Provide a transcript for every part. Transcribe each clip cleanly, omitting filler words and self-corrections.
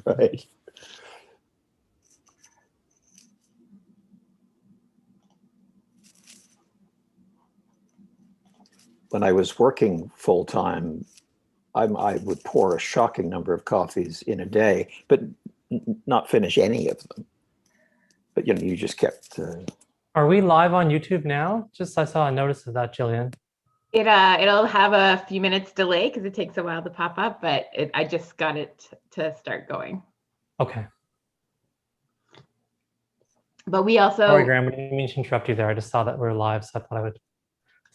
Right. When I was working full time, I would pour a shocking number of coffees in a day, but not finish any of them. But you just kept. Are we live on YouTube now? Just I saw a notice of that, Jillian. It'll have a few minutes delay because it takes a while to pop up, but I just got it to start going. Okay. But we also. Sorry, Graham, I didn't mean to interrupt you there. I just saw that we're live, so I thought I would.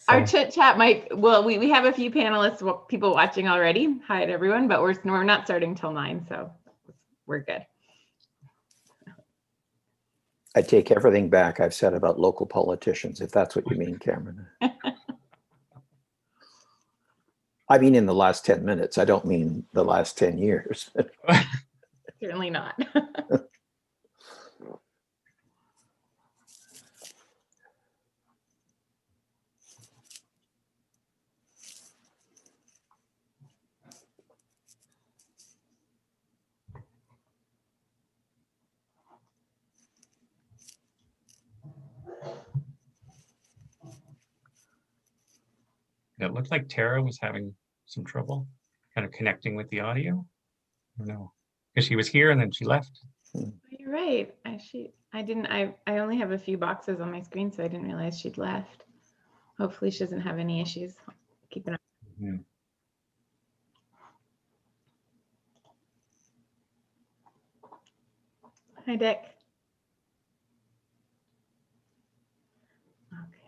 Our chit chat might. Well, we have a few panelists, people watching already. Hi to everyone, but we're not starting till 9, so we're good. I take everything back I've said about local politicians, if that's what you mean, Cameron. I mean, in the last 10 minutes, I don't mean the last 10 years. Certainly not. It looked like Tara was having some trouble kind of connecting with the audio. I don't know, because she was here and then she left. You're right. I only have a few boxes on my screen, so I didn't realize she'd left. Hopefully she doesn't have any issues. Keep an eye. Mm-hmm. Hi, Dick. Okay.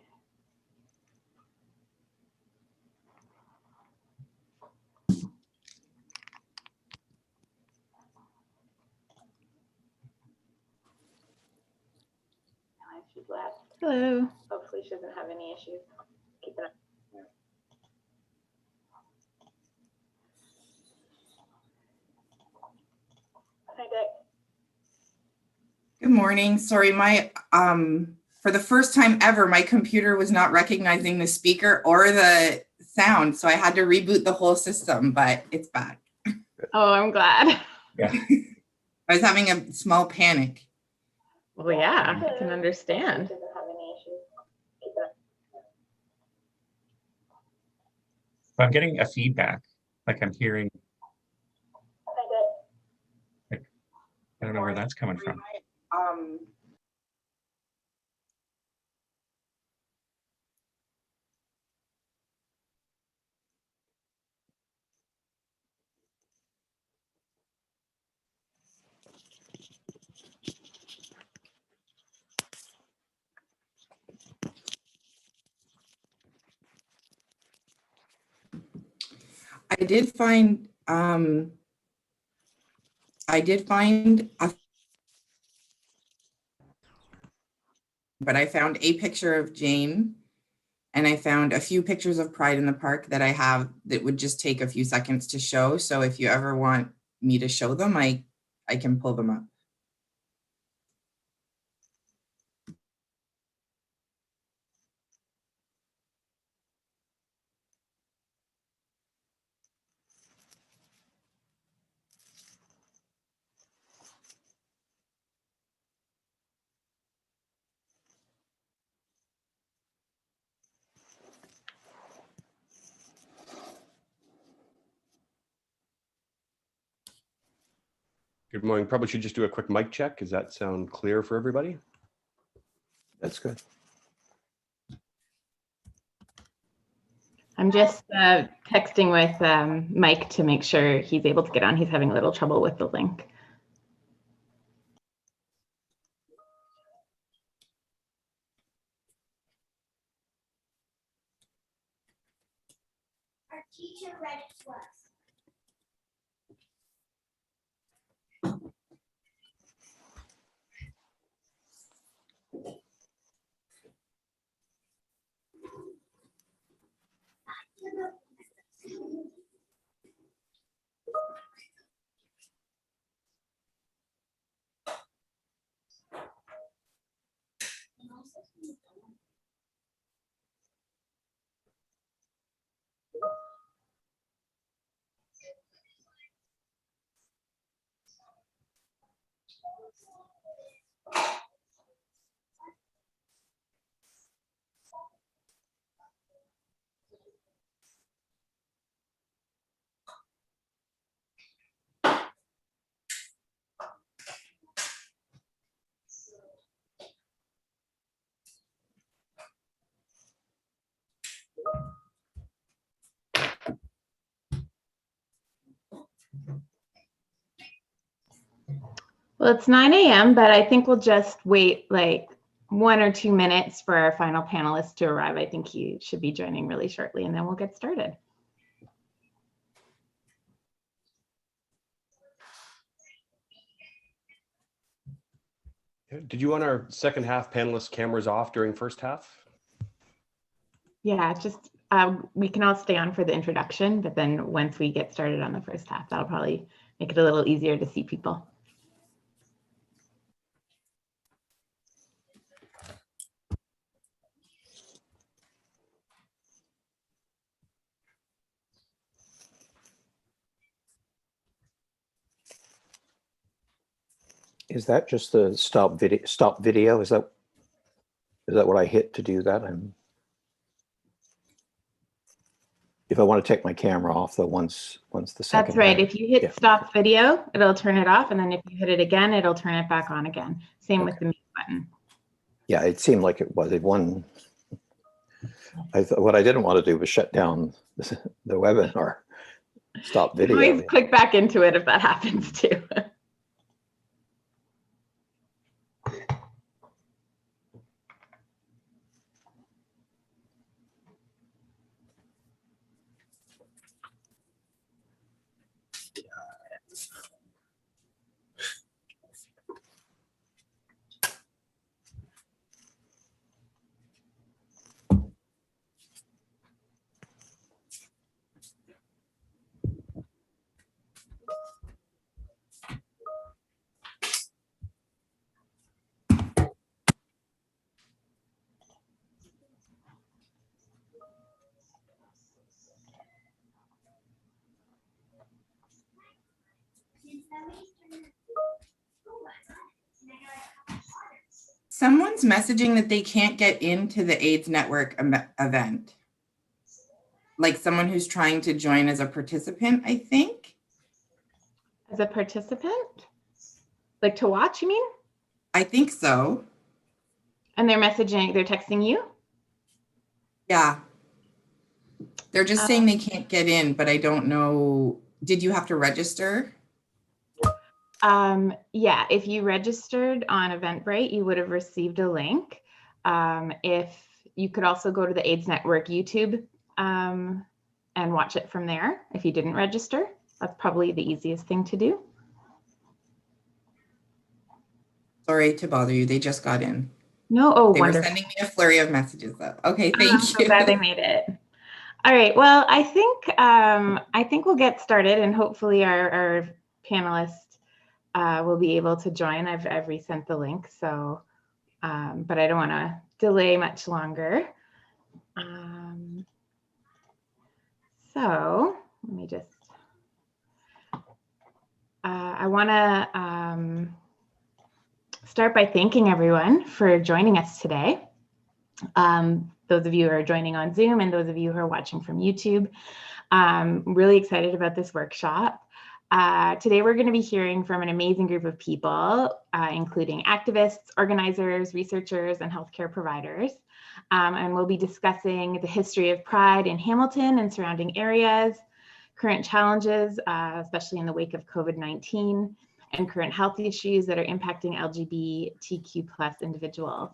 She's left. Hello. Hopefully she doesn't have any issues. Keep it up. Hi, Dick. Good morning. Sorry, my for the first time ever, my computer was not recognizing the speaker or the sound, so I had to reboot the whole system, but it's back. Oh, I'm glad. Yeah. I was having a small panic. Well, yeah, I can understand. I'm getting a feedback, like I'm hearing. Like, I don't know where that's coming from. I did find but I found a picture of Jane, and I found a few pictures of Pride in the Park that I have that would just take a few seconds to show. So if you ever want me to show them, I can pull them up. Good morning. Probably should just do a quick mic check. Does that sound clear for everybody? That's good. I'm just texting with Mike to make sure he's able to get on. He's having a little trouble with the link. Our teacher read it to us. Well, it's 9 a.m., but I think we'll just wait like 1 or 2 minutes for our final panelist to arrive. I think he should be joining really shortly, and then we'll get started. Did you want our second half panelists cameras off during first half? Yeah, just we can all stay on for the introduction, but then once we get started on the first half, that'll probably make it a little easier to see people. Is that just the stop video? Is that what I hit to do that? If I want to take my camera off, though, once the second. That's right. half- If you hit yeah. stop video, it'll turn it off, and then if you hit it again, it'll turn it back on again. Same with the mute button. Yeah, it seemed like it was one. What I didn't want to do was shut down the webinar. Stop video. Always click back into it if that happens too. Someone's messaging that they can't get into the AIDS Network event. Like someone who's trying to join as a participant, I think. As a participant? Like to watch, you mean? I think so. And they're texting you? Yeah. They're just saying they can't get in, but I don't know. Did you have to register? Yeah, if you registered on Eventbrite, you would have received a link. If you could also go to the AIDS Network YouTube and watch it from there if you didn't register. That's probably the easiest thing to do. Sorry to bother you. They just got in. No, oh, They wonderful. were sending me a flurry of messages though. Okay, thank I'm so you. glad they made it. All right, well, I think we'll get started, and hopefully our panelists will be able to join. I've resent the link, so but I don't want to delay much longer. So let me just, I want to start by thanking everyone for joining us today. Those of you who are joining on Zoom and those of you who are watching from YouTube. Really excited about this workshop. Today, we're going to be hearing from an amazing group of people, including activists, organizers, researchers, and healthcare providers. And we'll be discussing the history of Pride in Hamilton and surrounding areas, current challenges, especially in the wake of COVID-19, and current health issues that are impacting LGBTQ+ individuals.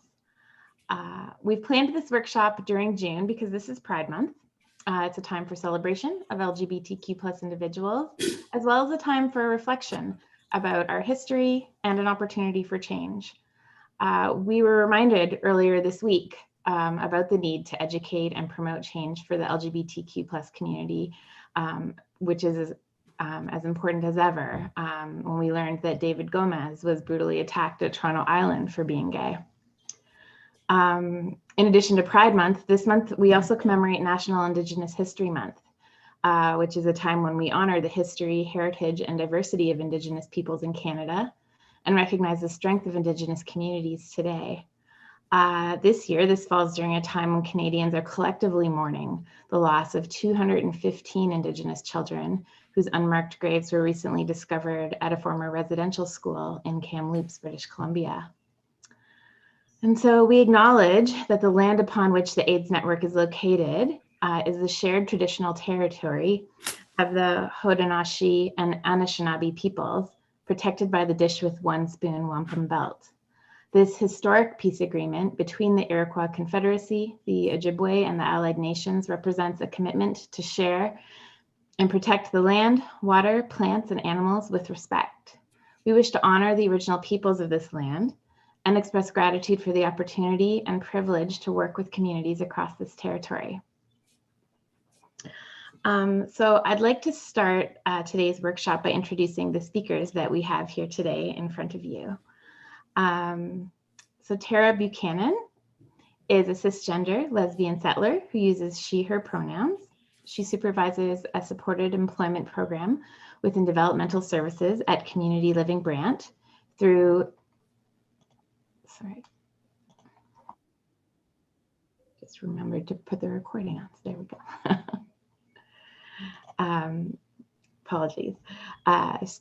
We've planned this workshop during June because this is Pride Month. It's a time for celebration of LGBTQ+ individuals, as well as a time for reflection about our history and an opportunity for change. We were reminded earlier this week about the need to educate and promote change for the LGBTQ+ community, which is as important as ever when we learned that David Gomez was brutally attacked at Toronto Island for being gay. In addition to Pride Month, this month we also commemorate National Indigenous History Month, which is a time when we honor the history, heritage, and diversity of Indigenous peoples in Canada, and recognize the strength of Indigenous communities today. This year, this falls during a time when Canadians are collectively mourning the loss of 215 Indigenous children whose unmarked graves were recently discovered at a former residential school in Kamloops, British Columbia. And so we acknowledge that the land upon which the AIDS network is located is the shared traditional territory of the Haudenosaunee and Anishinaabe peoples, protected by the Dish with One Spoon Wampum Belt. This historic peace agreement between the Iroquois Confederacy, the Ojibwe, and the Allied Nations represents a commitment to share and protect the land, water, plants, and animals with respect. We wish to honor the original peoples of this land and express gratitude for the opportunity and privilege to work with communities across this territory. So I'd like to start today's workshop by introducing the speakers that we have here today in front of you. So Tara Buchanan is a cisgender lesbian settler who uses she, her pronouns. She supervises a supported employment program within developmental services at Community Living Brant through, just remembered to put the recording on, so there we go. Apologies.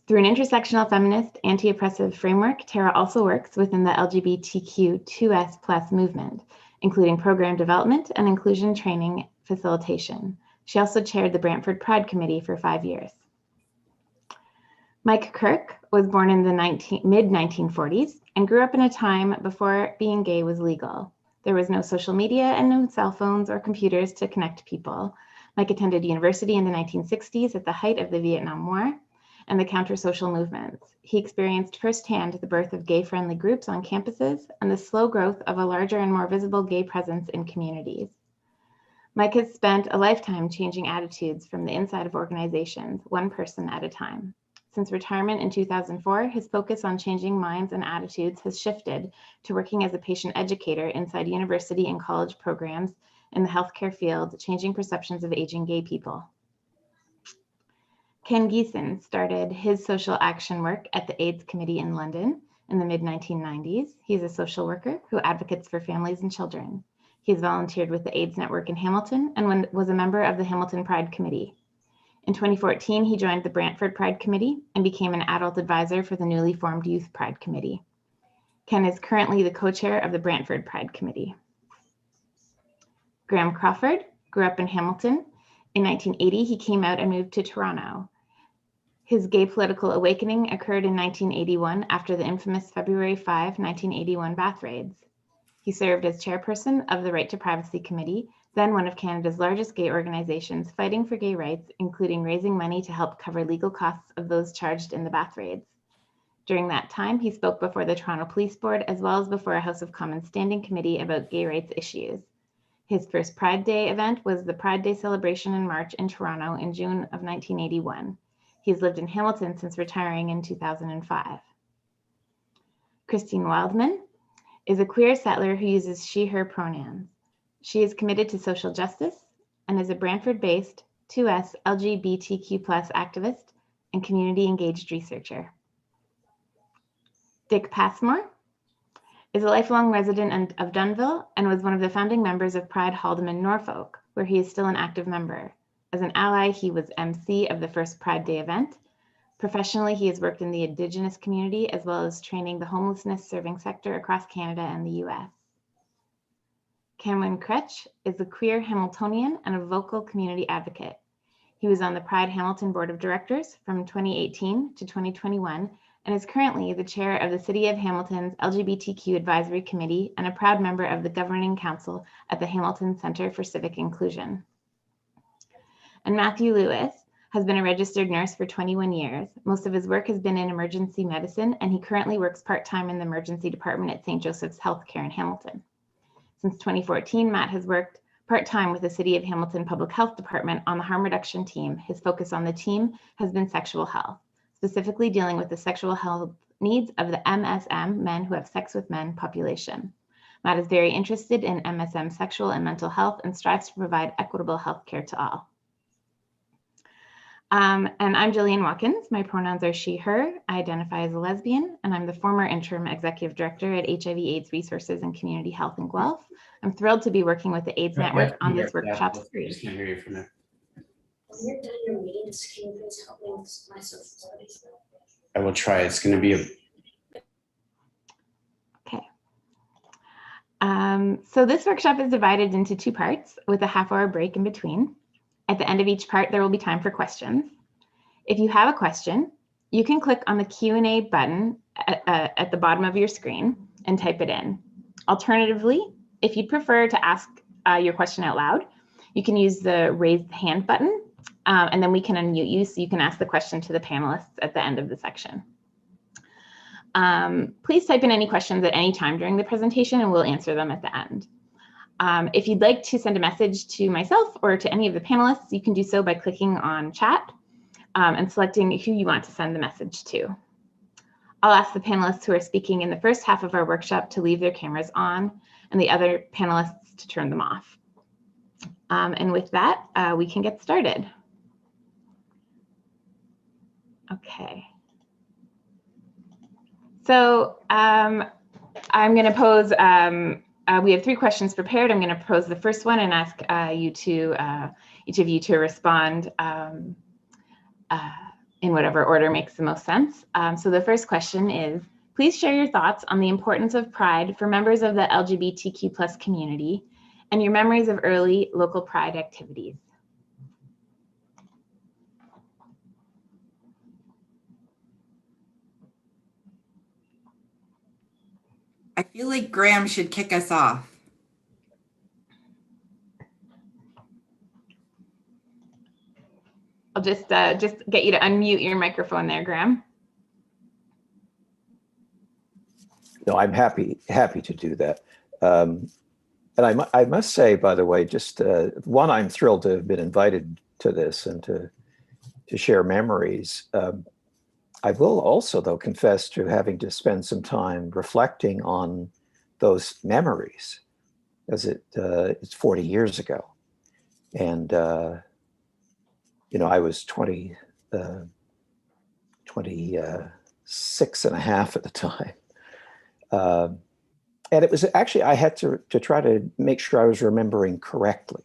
Through an intersectional feminist anti-oppressive framework, Tara also works within the LGBTQ 2S+ movement, including program development and inclusion training facilitation. She also chaired the Brantford Pride Committee for 5 years. Mike Kirk was born in the mid-1940s and grew up in a time before being gay was legal. There was no social media and no cell phones or computers to connect people. Mike attended university in the 1960s at the height of the Vietnam War and the counter-social movements. He experienced firsthand the birth of gay-friendly groups on campuses and the slow growth of a larger and more visible gay presence in communities. Mike has spent a lifetime changing attitudes from the inside of organizations, one person at a time. Since retirement in 2004, his focus on changing minds and attitudes has shifted to working as a patient educator inside university and college programs in the healthcare field, changing perceptions of aging gay people. Ken Geeson started his social action work at the AIDS Committee in London in the mid-1990s. He's a social worker who advocates for families and children. He's volunteered with the AIDS Network in Hamilton and was a member of the Hamilton Pride Committee. In 2014, he joined the Brantford Pride Committee and became an adult advisor for the newly formed Youth Pride Committee. Ken is currently the co-chair of the Brantford Pride Committee. Graham Crawford grew up in Hamilton. In 1980, he came out and moved to Toronto. His gay political awakening occurred in 1981 after the infamous February 5, 1981 bath raids. He served as chairperson of the Right to Privacy Committee, then one of Canada's largest gay organizations fighting for gay rights, including raising money to help cover legal costs of those charged in the bath raids. During that time, he spoke before the Toronto Police Board as well as before a House of Commons standing committee about gay rights issues. His first Pride Day event was the Pride Day celebration in March in Toronto in June of 1981. He's lived in Hamilton since retiring in 2005. Christine Wildman is a queer settler who uses she, her pronouns. She is committed to social justice and is a Brantford-based 2S LGBTQ+ activist and community engaged researcher. Dick Passmore is a lifelong resident of Dunnville and was one of the founding members of Pride Haldimand Norfolk, where he is still an active member. As an ally, he was MC of the first Pride Day event. Professionally, he has worked in the Indigenous community as well as training the homelessness serving sector across Canada and the US. Cameron Kretsch is a queer Hamiltonian and a vocal community advocate. He was on the Pride Hamilton Board of Directors from 2018 to 2021 and is currently the chair of the City of Hamilton's LGBTQ Advisory Committee and a proud member of the Governing Council at the Hamilton Center for Civic Inclusion. And Matthew Lewis has been a registered nurse for 21 years. Most of his work has been in emergency medicine, and he currently works part-time in the emergency department at St. Joseph's Healthcare in Hamilton. Since 2014, Matt has worked part-time with the City of Hamilton Public Health Department on the harm reduction team. His focus on the team has been sexual health, specifically dealing with the sexual health needs of the MSM, men who have sex with men, population. Matt is very interested in MSM sexual and mental health and strives to provide equitable health care to all. And I'm Jillian Watkins. My pronouns are she, her. I identify as a lesbian, and I'm the former interim executive director at HIV/AIDS Resources and Community Health in Guelph. I'm thrilled to be working with the AIDS Network on this workshop series. Just can't hear you from there. When you're done your meetings, can you please help me with my social studies? I will try. It's going to be a Okay. So this workshop is divided into 2 parts with a half-hour break in between. At the end of each part, there will be time for questions. If you have a question, you can click on the Q&A button at the bottom of your screen and type it in. Alternatively, if you'd prefer to ask your question out loud, you can use the raise hand button, and then we can unmute you so you can ask the question to the panelists at the end of the section. Please type in any questions at any time during the presentation and we'll answer them at the end. If you'd like to send a message to myself or to any of the panelists, you can do so by clicking on chat and selecting who you want to send the message to. I'll ask the panelists who are speaking in the first half of our workshop to leave their cameras on and the other panelists to turn them off. And with that, we can get started. Okay. So I'm going to pose, we have 3 questions prepared. I'm going to pose the first one and ask each of you to respond in whatever order makes the most sense. So the first question is, please share your thoughts on the importance of Pride for members of the LGBTQ+ community and your memories of early local Pride activities. I feel like Graham should kick us off. I'll just get you to unmute your microphone there, Graham. No, I'm happy to do that. And I must say, by the way, just one, I'm thrilled to have been invited to this and to share memories. I will also, though, confess to having to spend some time reflecting on those memories, as it's 40 years ago. And, you know, I was 26 and a half at the time. And it was actually, I had to try to make sure I was remembering correctly.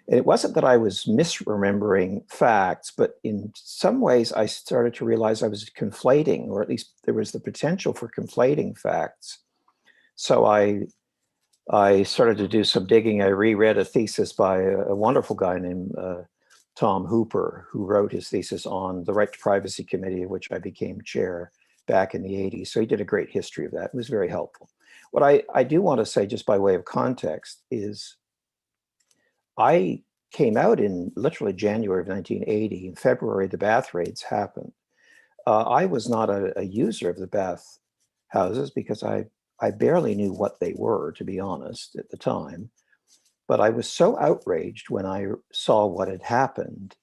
And it wasn't that I was misremembering facts, but in some ways I started to realize I was conflating, or at least there was the potential for conflating facts. So I started to do some digging. I reread a thesis by a wonderful guy named Tom Hooper, who wrote his thesis on the Right to Privacy Committee, of which I became chair back in the 80s. So he did a great history of that. It was very helpful. What I do want to say, just by way of context, is I came out in literally January of 1980. In February, the bath raids happened. I was not a user of the bath houses because I barely knew what they were, to be honest, at the time. But I was so outraged when I saw what had happened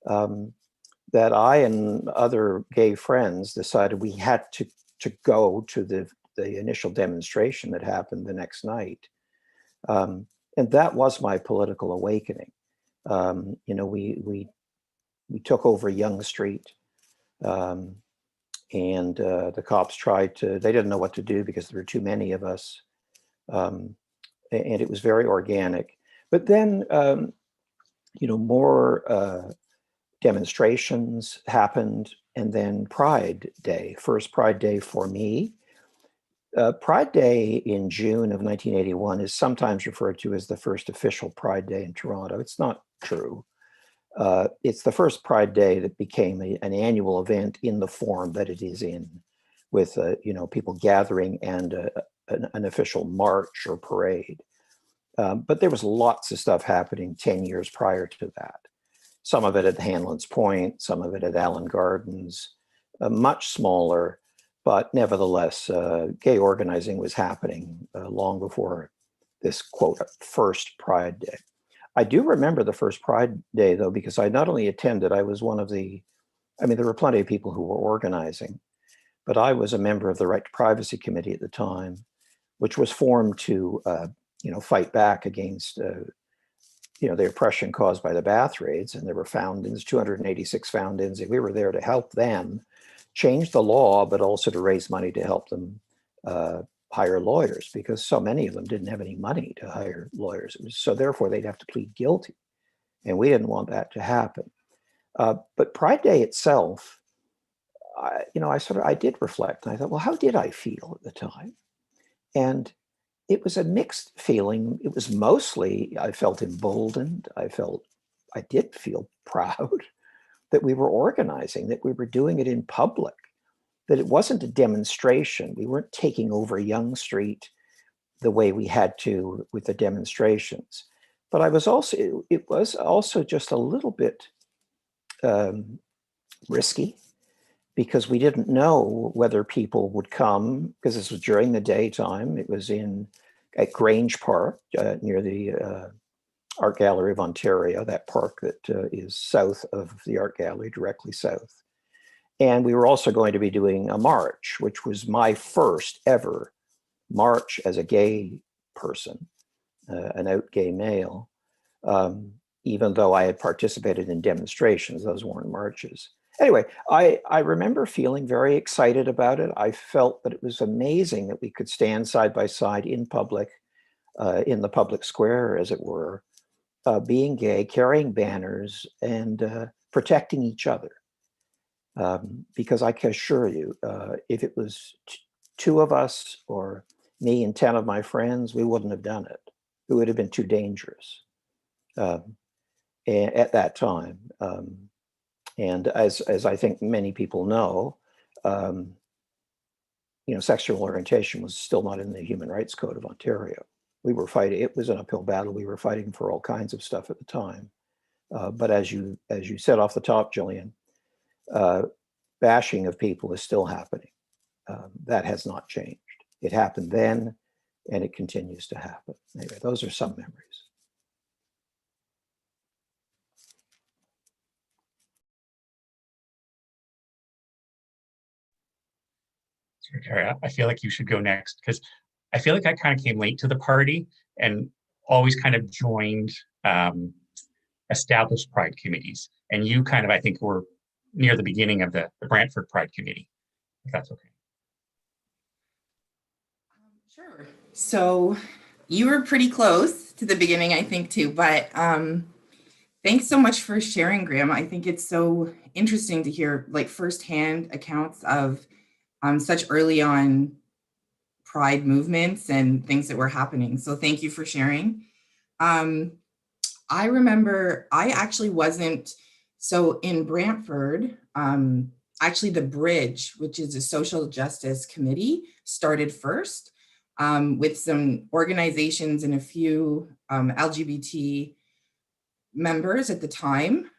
that I and other gay friends decided we had to go to the initial demonstration that happened the next night. And that was my political awakening. You know, we took over Yonge Street, and the cops tried to, they didn't know what to do because there were too many of us. And it was very organic. But then, you know, more demonstrations happened, and then Pride Day, first Pride Day for me. Pride Day in June of 1981 is sometimes referred to as the first official Pride Day in Toronto. It's not true. It's the first Pride Day that became an annual event in the form that it is in, with you know, people gathering and an official march or parade. But there was lots of stuff happening 10 years prior to that. Some of it at Hanlon's Point, some of it at Allen Gardens, much smaller. But nevertheless, gay organizing was happening long before this, quote, first Pride Day. I do remember the first Pride Day, though, because I not only attended, I was one of the, I mean, there were plenty of people who were organizing, but I was a member of the Right to Privacy Committee at the time, which was formed to, you know, fight back against, the oppression caused by the bath raids, and there were found-ins, 286 found-ins, and we were there to help them change the law, but also to raise money to help them hire lawyers, because so many of them didn't have any money to hire lawyers. So therefore, they'd have to plead guilty, and we didn't want that to happen. But Pride Day itself, I did reflect, and I thought, well, how did I feel at the time? And it was a mixed feeling. It was mostly, I felt emboldened. I did feel proud that we were organizing, that we were doing it in public, that it wasn't a demonstration. We weren't taking over Yonge Street the way we had to with the demonstrations. But it was also just a little bit risky, because we didn't know whether people would come, because this was during the daytime. It was at Grange Park, near the Art Gallery of Ontario, that park that is south of the Art Gallery, directly south. And we were also going to be doing a march, which was my first ever march as a gay person, an out gay male, even though I had participated in demonstrations. Those weren't marches. Anyway, I remember feeling very excited about it. I felt that it was amazing that we could stand side by side in public, in the public square, as it were, being gay, carrying banners, and protecting each other. Because I can assure you, if it was two of us or me and 10 of my friends, we wouldn't have done it. It would have been too dangerous at that time. And as I think many people know, sexual orientation was still not in the Human Rights Code of Ontario. We were fighting, it was an uphill battle. We were fighting for all kinds of stuff at the time. But as you said off the top, Jillian, bashing of people is still happening. That has not changed. It happened then, and it continues to happen. Anyway, those are some memories. Sorry, Carrie, I feel like you should go next, because I feel like I kind of came late to the party and always kind of joined established Pride committees. And you kind of, I think, were near the beginning of the Brantford Pride Committee, if that's okay. Sure. So you were pretty close to the beginning, I think, too. But thanks so much for sharing, Graham. I think it's so interesting to hear firsthand accounts of such early on Pride movements and things that were happening. So thank you for sharing. I remember I actually wasn't, so in Brantford, actually the Bridge, which is a social justice committee, started first with some organizations and a few LGBT members at the time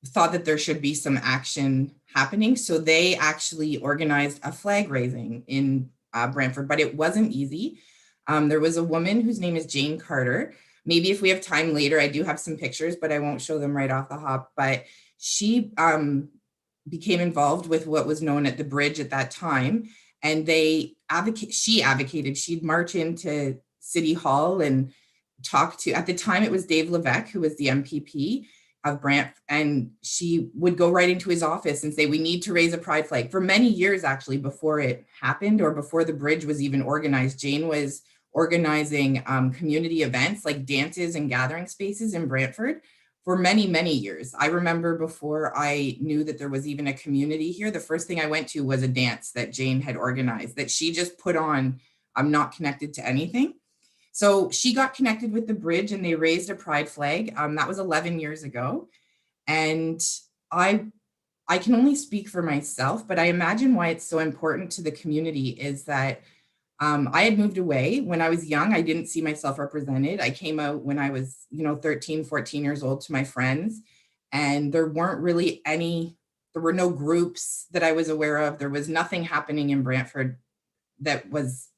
thought that there should be some action happening. So they actually organized a flag raising in Brantford, but it wasn't easy. There was a woman whose name is Jane Carter. Maybe if we have time later, I do have some pictures, but I won't show them right off the hop. But she became involved with what was known at the Bridge at that time. And she advocated, she'd march into City Hall and talk to, at the time it was Dave Levesque, who was the MPP of Brant, and she would go right into his office and say, we need to raise a pride flag. For many years, actually, before it happened or before the Bridge was even organized, Jane was organizing community events like dances and gathering spaces in Brantford for many, many years. I remember before I knew that there was even a community here, the first thing I went to was a dance that Jane had organized that she just put on. I'm not connected to anything. So she got connected with the Bridge and they raised a pride flag. That was 11 years ago. And I can only speak for myself, but I imagine why it's so important to the community is that I had moved away when I was young. I didn't see myself represented. I came out when I was, 13, 14 years old to my friends, and there were no groups that I was aware of. There was nothing happening in Brantford that was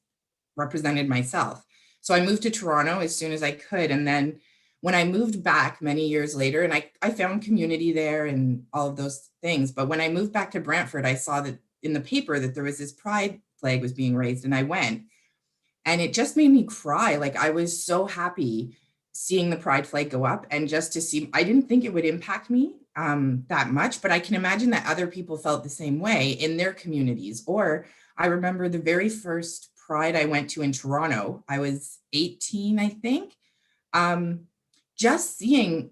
represented myself. So I moved to Toronto as soon as I could. And then when I moved back many years later, and I found community there and all of those things. But when I moved back to Brantford, I saw that in the paper that there was this pride flag was being raised, and I went. And it just made me cry. Like, I was so happy seeing the pride flag go up, and just to see, I didn't think it would impact me that much, but I can imagine that other people felt the same way in their communities. Or I remember the very first pride I went to in Toronto, I was 18, I think, just seeing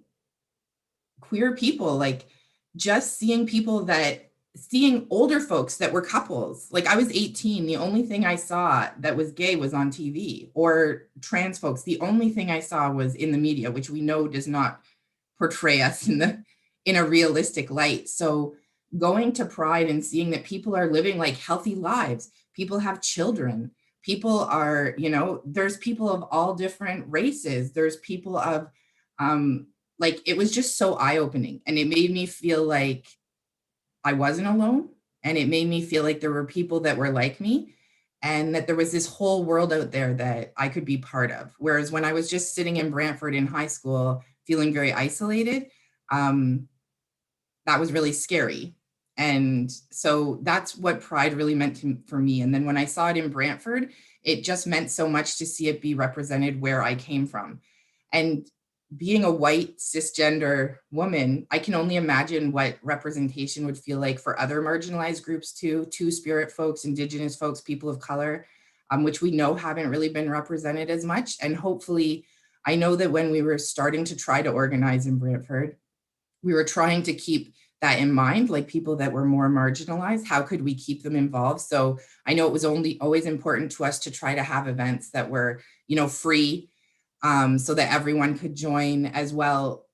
queer people, like just seeing people that, seeing older folks that were couples. Like I was 18, the only thing I saw that was gay was on TV, or trans folks. The only thing I saw was in the media, which we know does not portray us in a realistic light. So going to Pride and seeing that people are living like healthy lives, people have children, people are, you know, there's people of all different races, there's people of, like, it was just so eye-opening, and it made me feel like I wasn't alone, and it made me feel like there were people that were like me, and that there was this whole world out there that I could be part of. Whereas when I was just sitting in Brantford in high school, feeling very isolated, that was really scary. And so that's what Pride really meant for me. And then when I saw it in Brantford, it just meant so much to see it be represented where I came from. And being a white cisgender woman, I can only imagine what representation would feel like for other marginalized groups too, Two-Spirit folks, Indigenous folks, people of color, which we know haven't really been represented as much. And hopefully, I know that when we were starting to try to organize in Brantford, we were trying to keep that in mind, like people that were more marginalized, how could we keep them involved? So I know it was always important to us to try to have events that were, you know, free, so that everyone could join as well.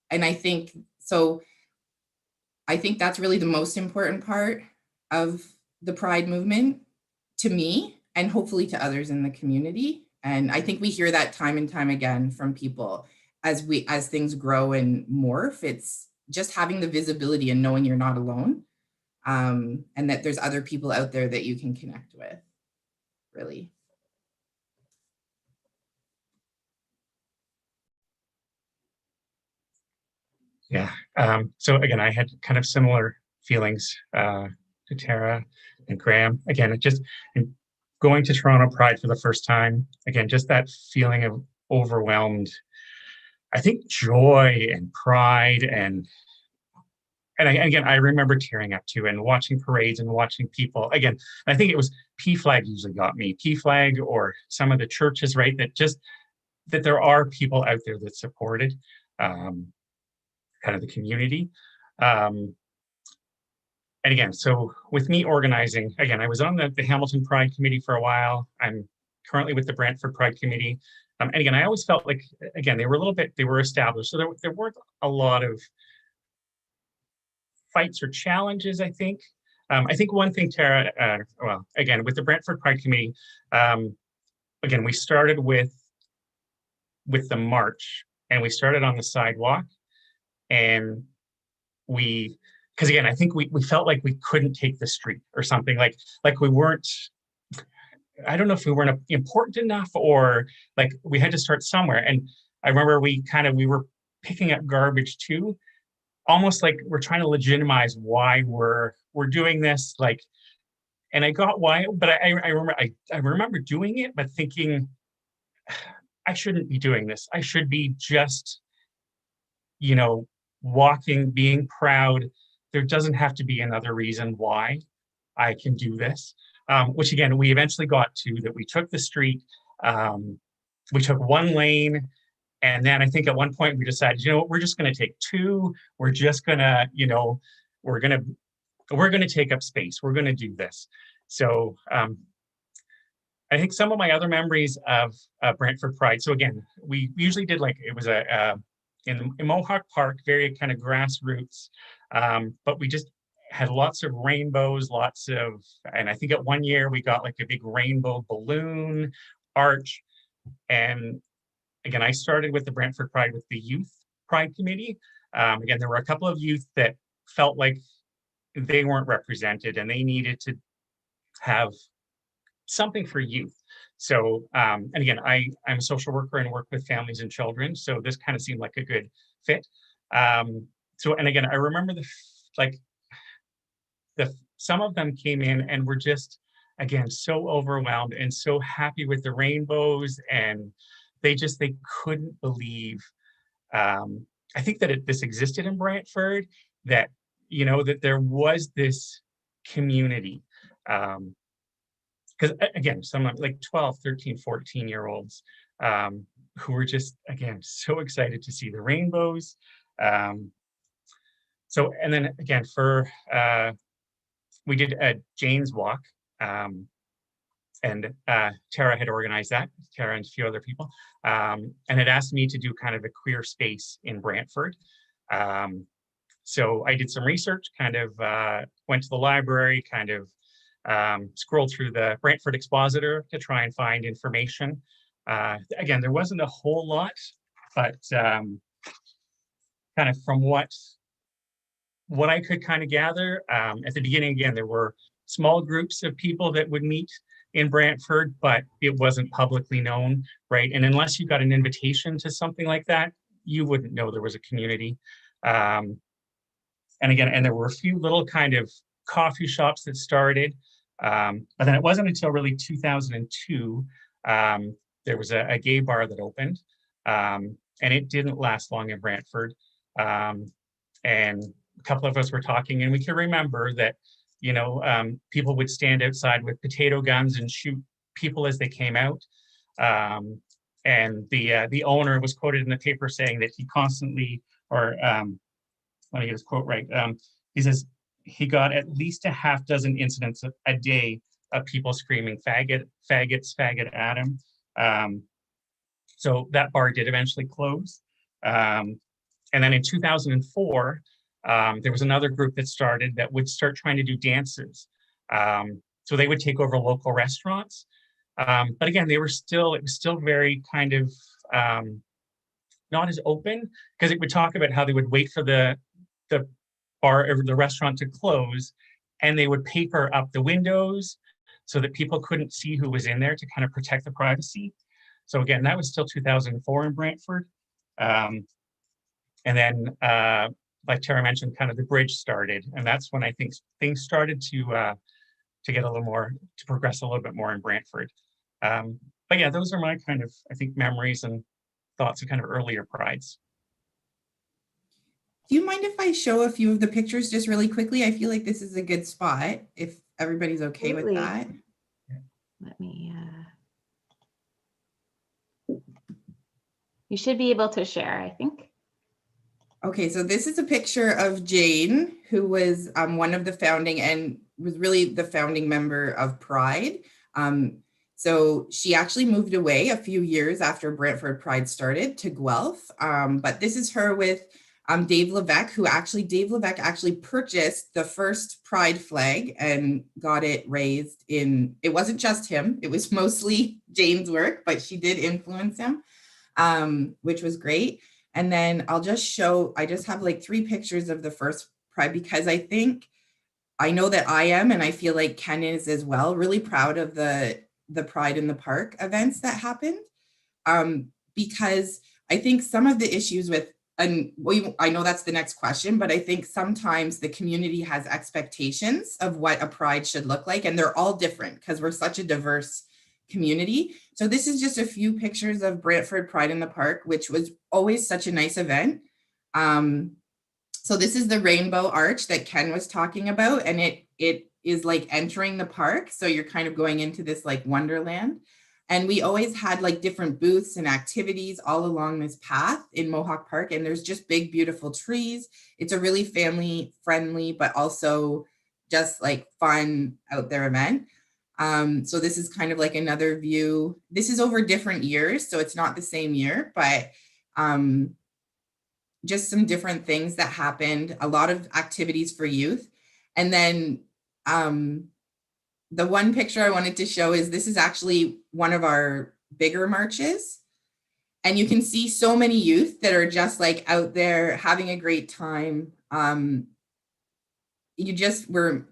And I think that's really the most important part of the Pride movement to me, and hopefully to others in the community. And I think we hear that time and time again from people as things grow and morph. It's just having the visibility and knowing you're not alone, and that there's other people out there that you can connect with, really. Yeah. So again, I had kind of similar feelings to Tara and Graham. Again, it just going to Toronto Pride for the first time. Again, just that feeling of overwhelmed, I think, joy and pride, and again, I remember tearing up too, and watching parades and watching people. Again, I think it was PFLAG usually got me, PFLAG or some of the churches, right? That there are people out there that supported kind of the community. And again, so with me organizing, again, I was on the Hamilton Pride Committee for a while. I'm currently with the Brantford Pride Committee. And again, I always felt like, again, they were established. So there weren't a lot of fights or challenges, I think. I think one thing, Tara, well, again, with the Brantford Pride Committee, again, we started with the march, and we started on the sidewalk, and because again, I think we felt like we couldn't take the street or something, like we weren't, I don't know if we weren't important enough, or like we had to start somewhere. And I remember we were picking up garbage too, almost like we're trying to legitimize why we're doing this. Like, and I got why, but I remember doing it, but thinking, I shouldn't be doing this. I should be just, you know, walking, being proud. There doesn't have to be another reason why I can do this. Which again, we eventually got to that. We took the street, we took one lane, and then I think at one point we decided, you know what, we're just going to take two. We're just going to, you know, we're going to take up space. We're going to do this. So I think some of my other memories of Brantford Pride. So again, we usually did, like, it was in Mohawk Park, very kind of grassroots, but we just had lots of rainbows, and I think at one year we got like a big rainbow balloon arch. And again, I started with the Brantford Pride with the Youth Pride Committee. Again, there were a couple of youth that felt like they weren't represented and they needed to have something for youth. So, and again, I'm a social worker and work with families and children. So this kind of seemed like a good fit. So, and again, I remember some of them came in and were just, again, so overwhelmed and so happy with the rainbows and they couldn't believe. I think that this existed in Brantford, that, that there was this community. Because again, some like 12, 13, 14-year-olds who were just, again, so excited to see the rainbows. So, and then again, we did a Jane's Walk, and Tara had organized that, Tara and a few other people, and had asked me to do kind of a queer space in Brantford. So I did some research, kind of went to the library, kind of scrolled through the Brantford Expositor to try and find information. Again, there wasn't a whole lot, but kind of from what I could kind of gather, at the beginning, again, there were small groups of people that would meet in Brantford, but it wasn't publicly known, right? And unless you got an invitation to something like that, you wouldn't know there was a community. And again, and there were a few little kind of coffee shops that started, but then it wasn't until really 2002, there was a gay bar that opened, and it didn't last long in Brantford. And a couple of us were talking, and we can remember that, people would stand outside with potato guns and shoot people as they came out. And the owner was quoted in the paper saying that he constantly, or let me get his quote right. He says he got at least a half dozen incidents a day of people screaming faggot, faggots, faggot at him. So that bar did eventually close. And then in 2004, there was another group that started that would start trying to do dances. So they would take over local restaurants. But again, it was still very kind of not as open, because it would talk about how they would wait for the bar or the restaurant to close, and they would paper up the windows so that people couldn't see who was in there to kind of protect the privacy. So again, that was still 2004 in Brantford. And then, like Tara mentioned, kind of the bridge started, and that's when I think things started to get a little more, to progress a little bit more in Brantford. But yeah, those are my kind of, I think, memories and thoughts of kind of earlier prides. Do you mind if I show a few of the pictures just really quickly? I feel like this is a good spot if everybody's okay with that. Let me, you should be able to share, I think. Okay, so this is a picture of Jane, who was one of the founding and was really the founding member of Pride. So she actually moved away a few years after Brantford Pride started to Guelph. But this is her with Dave Levesque, Dave Levesque actually purchased the first Pride flag and got it raised in, it wasn't just him, it was mostly Jane's work, but she did influence him, which was great. And then I just have like 3 pictures of the first Pride, because I know that I am, and I feel like Ken is as well, really proud of the Pride in the Park events that happened. Because I think some of the issues with, and I know that's the next question, but I think sometimes the community has expectations of what a Pride should look like, and they're all different because we're such a diverse community. So this is just a few pictures of Brantford Pride in the Park, which was always such a nice event. So this is the rainbow arch that Ken was talking about, and it is like entering the park. So you're kind of going into this like wonderland. And we always had like different booths and activities all along this path in Mohawk Park. And there's just big, beautiful trees. It's a really family friendly, but also just like fun out there event. So this is kind of like another view. This is over different years, so it's not the same year, but just some different things that happened, a lot of activities for youth. And then the one picture I wanted to show is this is actually one of our bigger marches. And you can see so many youth that are just like out there having a great time. You just were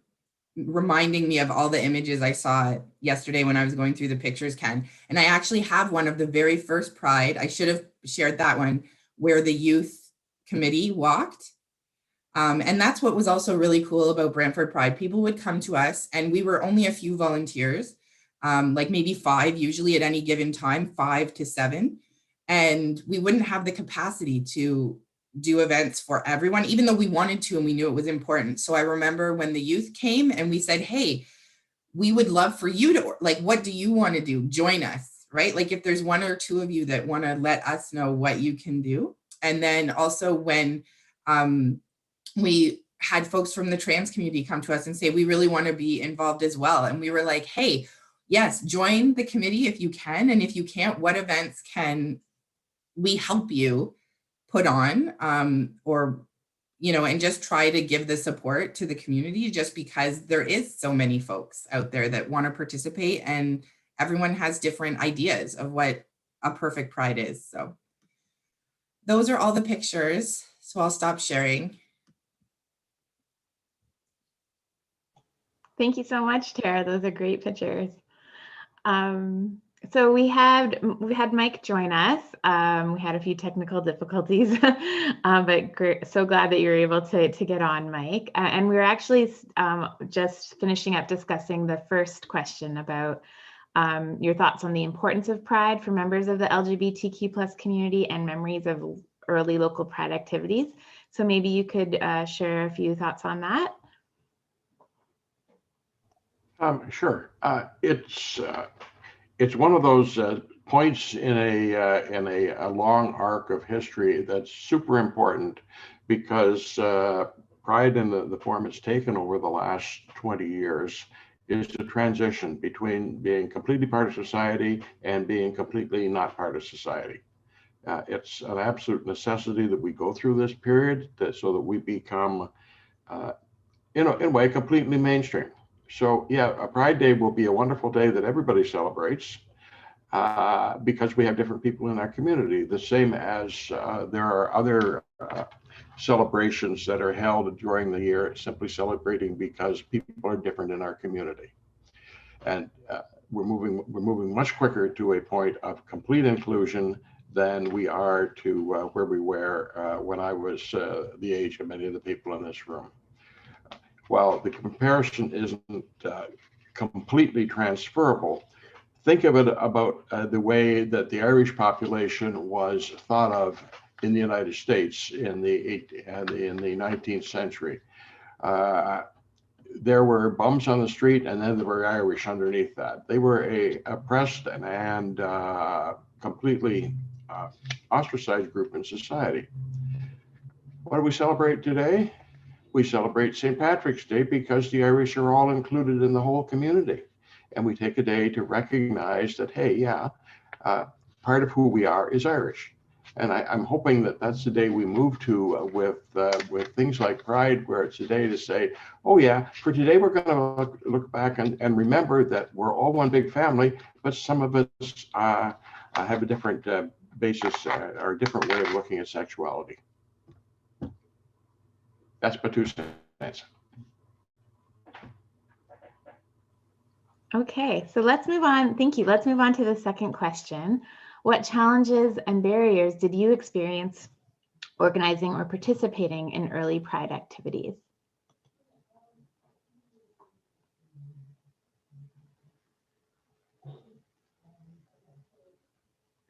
reminding me of all the images I saw yesterday when I was going through the pictures, Ken. And I actually have one of the very first Pride. I should have shared that one, where the youth committee walked. And that's what was also really cool about Brantford Pride. People would come to us, and we were only a few volunteers, like maybe 5 usually at any given time, 5 to 7. And we wouldn't have the capacity to do events for everyone, even though we wanted to and we knew it was important. So I remember when the youth came and we said, hey, we would love for you to, like, what do you want to do? Join us, right? Like if there's one or two of you that want to let us know what you can do. And then also when we had folks from the trans community come to us and say, we really want to be involved as well. And we were like, hey, yes, join the committee if you can. And if you can't, what events can we help you put on, or, you know, and just try to give the support to the community, just because there is so many folks out there that want to participate and everyone has different ideas of what a perfect pride is. So those are all the pictures. So I'll stop sharing. Thank you so much, Tara. Those are great pictures. So we had Mike join us. We had a few technical difficulties, but so glad that you were able to get on, Mike. And we were actually just finishing up discussing the first question about your thoughts on the importance of Pride for members of the LGBTQ+ community and memories of early local Pride activities. So maybe you could share a few thoughts on that. Sure. It's one of those points in a long arc of history that's super important, because Pride in the form it's taken over the last 20 years is a transition between being completely part of society and being completely not part of society. It's an absolute necessity that we go through this period so that we become, in a way, completely mainstream. So yeah, a Pride Day will be a wonderful day that everybody celebrates because we have different people in our community, the same as there are other celebrations that are held during the year, simply celebrating because people are different in our community. And we're moving much quicker to a point of complete inclusion than we are to where we were when I was the age of many of the people in this room. While the comparison isn't completely transferable, think of it about the way that the Irish population was thought of in the United States in the 19th century. There were bums on the street, and then there were Irish underneath that. They were a oppressed and completely ostracized group in society. What do we celebrate today? We celebrate St. Patrick's Day because the Irish are all included in the whole community. And we take a day to recognize that, hey, yeah, part of who we are is Irish. And I'm hoping that that's the day we move to with things like Pride, where it's a day to say, oh yeah, for today we're going to look back and remember that we're all one big family, but some of us have a different basis or a different way of looking at sexuality. That's my 2 cents. Okay, so let's move on. Thank you. Let's move on to the second question. What challenges and barriers did you experience organizing or participating in early Pride activities?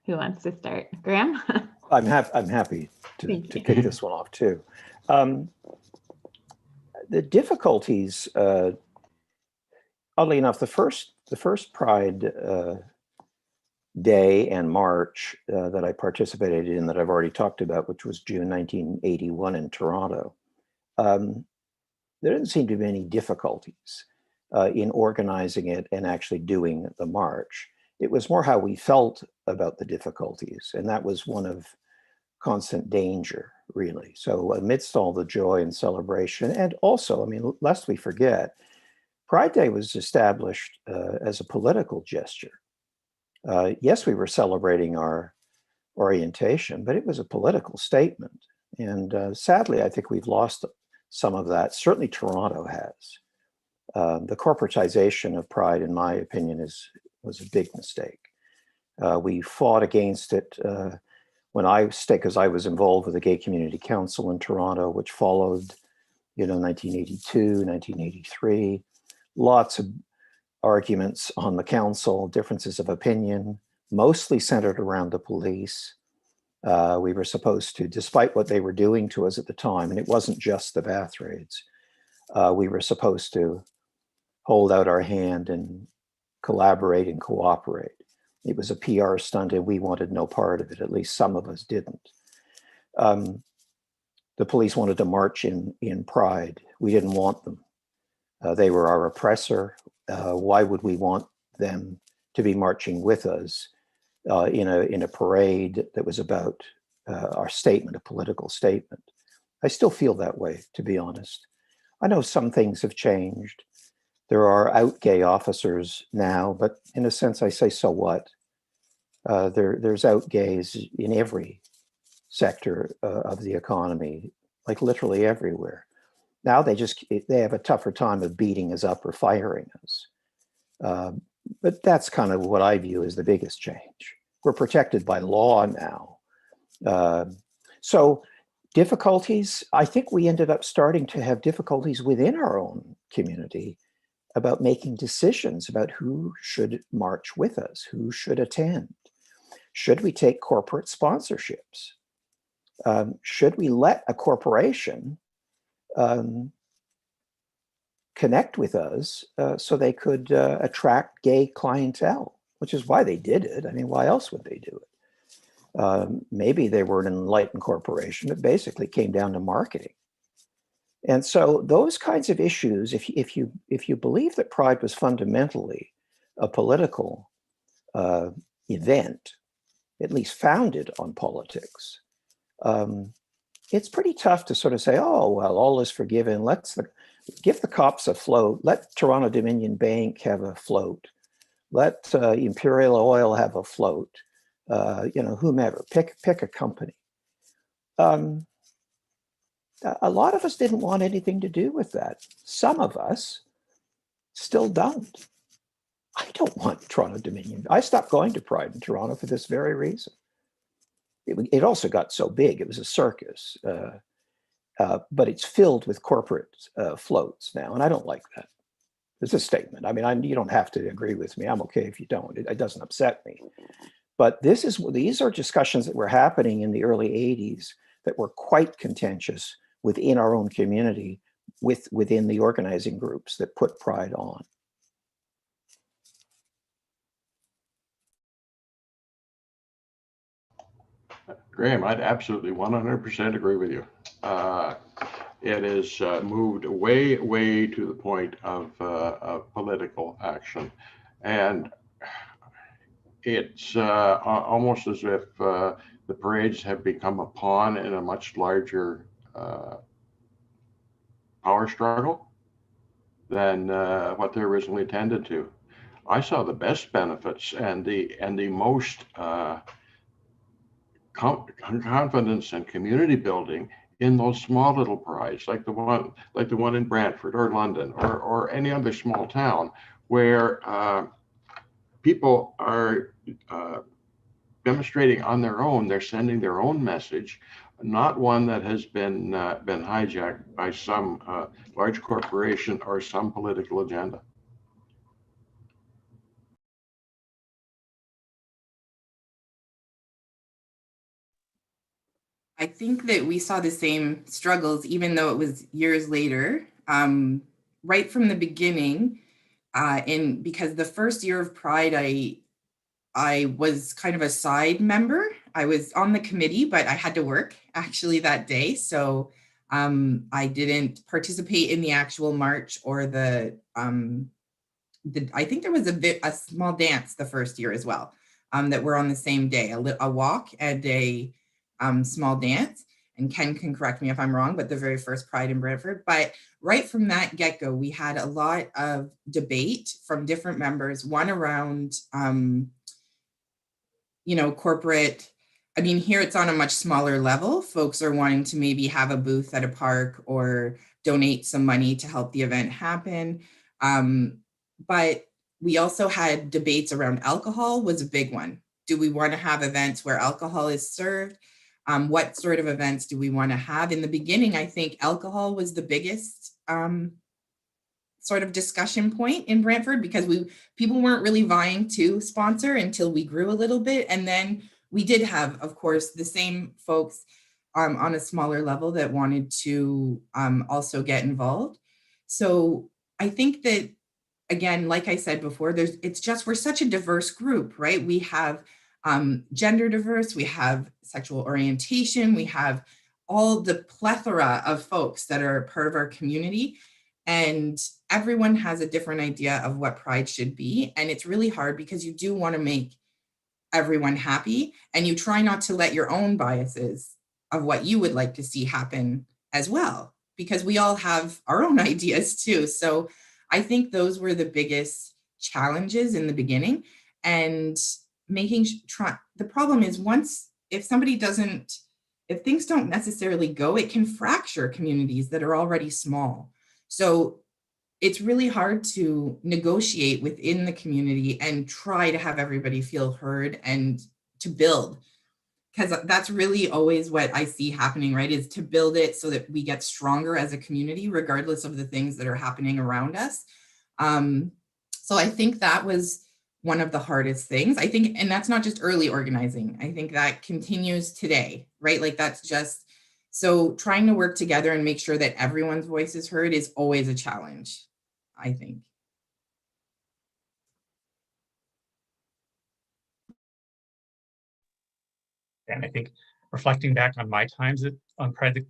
Who wants to start? Graham? I'm happy to kick this one off too. The difficulties, oddly enough, the first Pride Day and March that I participated in, that I've already talked about, which was June 1981 in Toronto, there didn't seem to be any difficulties in organizing it and actually doing the march. It was more how we felt about the difficulties, and that was one of constant danger, really. So amidst all the joy and celebration, and also, I mean, lest we forget, Pride Day was established as a political gesture. Yes, we were celebrating our orientation, but it was a political statement. And sadly, I think we've lost some of that. Certainly Toronto has. The corporatization of Pride, in my opinion, was a big mistake. We fought against it when because I was involved with the Gay Community Council in Toronto, which followed, 1982, 1983. Lots of arguments on the council, differences of opinion, mostly centered around the police. We were supposed to, despite what they were doing to us at the time, and it wasn't just the bath raids, we were supposed to hold out our hand and collaborate and cooperate. It was a PR stunt and we wanted no part of it, at least some of us didn't. The police wanted to march in Pride. We didn't want them. They were our oppressor. Why would we want them to be marching with us in a parade that was about our statement, a political statement? I still feel that way, to be honest. I know some things have changed. There are out gay officers now, but in a sense, I say, so what? There's out gays in every sector of the economy, like literally everywhere. Now they have a tougher time of beating us up or firing us. But that's kind of what I view as the biggest change. We're protected by law now. So difficulties, I think we ended up starting to have difficulties within our own community about making decisions about who should march with us, who should attend. Should we take corporate sponsorships? Should we let a corporation connect with us so they could attract gay clientele, which is why they did it. I mean, why else would they do it? Maybe they were an enlightened corporation. It basically came down to marketing. And so those kinds of issues, if you believe that Pride was fundamentally a political event, at least founded on politics, it's pretty tough to sort of say, oh, well, all is forgiven. Give the cops a float. Let Toronto Dominion Bank have a float. Let Imperial Oil have a float. Whomever, pick a company. A lot of us didn't want anything to do with that. Some of us still don't. I don't want Toronto Dominion. I stopped going to Pride in Toronto for this very reason. It also got so big, it was a circus. But it's filled with corporate floats now, and I don't like that. It's a statement. I mean, you don't have to agree with me. I'm okay if you don't. It doesn't upset me. But these are discussions that were happening in the early 80s that were quite contentious within our own community, within the organizing groups that put Pride on. Graham, I'd absolutely 100% agree with you. It has moved way to the point of political action. And it's almost as if the parades have become a pawn in a much larger power struggle than what they originally intended to. I saw the best benefits and the most confidence and community building in those small little parades, like the one in Brantford or London or any other small town, where people are demonstrating on their own. They're sending their own message, not one that has been hijacked by some large corporation or some political agenda. I think that we saw the same struggles, even though it was years later, right from the beginning. Because the first year of Pride, I was kind of a side member. I was on the committee, but I had to work actually that day. So I didn't participate in the actual march or I think there was a small dance the first year as well, that were on the same day, a walk and a small dance. And Ken can correct me if I'm wrong, but the very first Pride in Brantford. But right from that get-go, we had a lot of debate from different members, one around, corporate. I mean, here it's on a much smaller level. Folks are wanting to maybe have a booth at a park or donate some money to help the event happen. But we also had debates around alcohol was a big one. Do we want to have events where alcohol is served? What sort of events do we want to have? In the beginning, I think alcohol was the biggest sort of discussion point in Brantford, because people weren't really vying to sponsor until we grew a little bit. And then we did have, of course, the same folks on a smaller level that wanted to also get involved. So I think that, again, like I said before, we're such a diverse group, right? We have gender diverse, we have sexual orientation, we have all the plethora of folks that are part of our community. And everyone has a different idea of what Pride should be. And it's really hard because you do want to make everyone happy, and you try not to let your own biases of what you would like to see happen as well, because we all have our own ideas too. So I think those were the biggest challenges in the beginning. And the problem is, if things don't necessarily go, it can fracture communities that are already small. So it's really hard to negotiate within the community and try to have everybody feel heard and to build, because that's really always what I see happening, right? Is to build it so that we get stronger as a community, regardless of the things that are happening around us. So I think that was one of the hardest things, I think, and that's not just early organizing. I think that continues today, right? Like so trying to work together and make sure that everyone's voice is heard is always a challenge, I think. And I think reflecting back on my times on Pride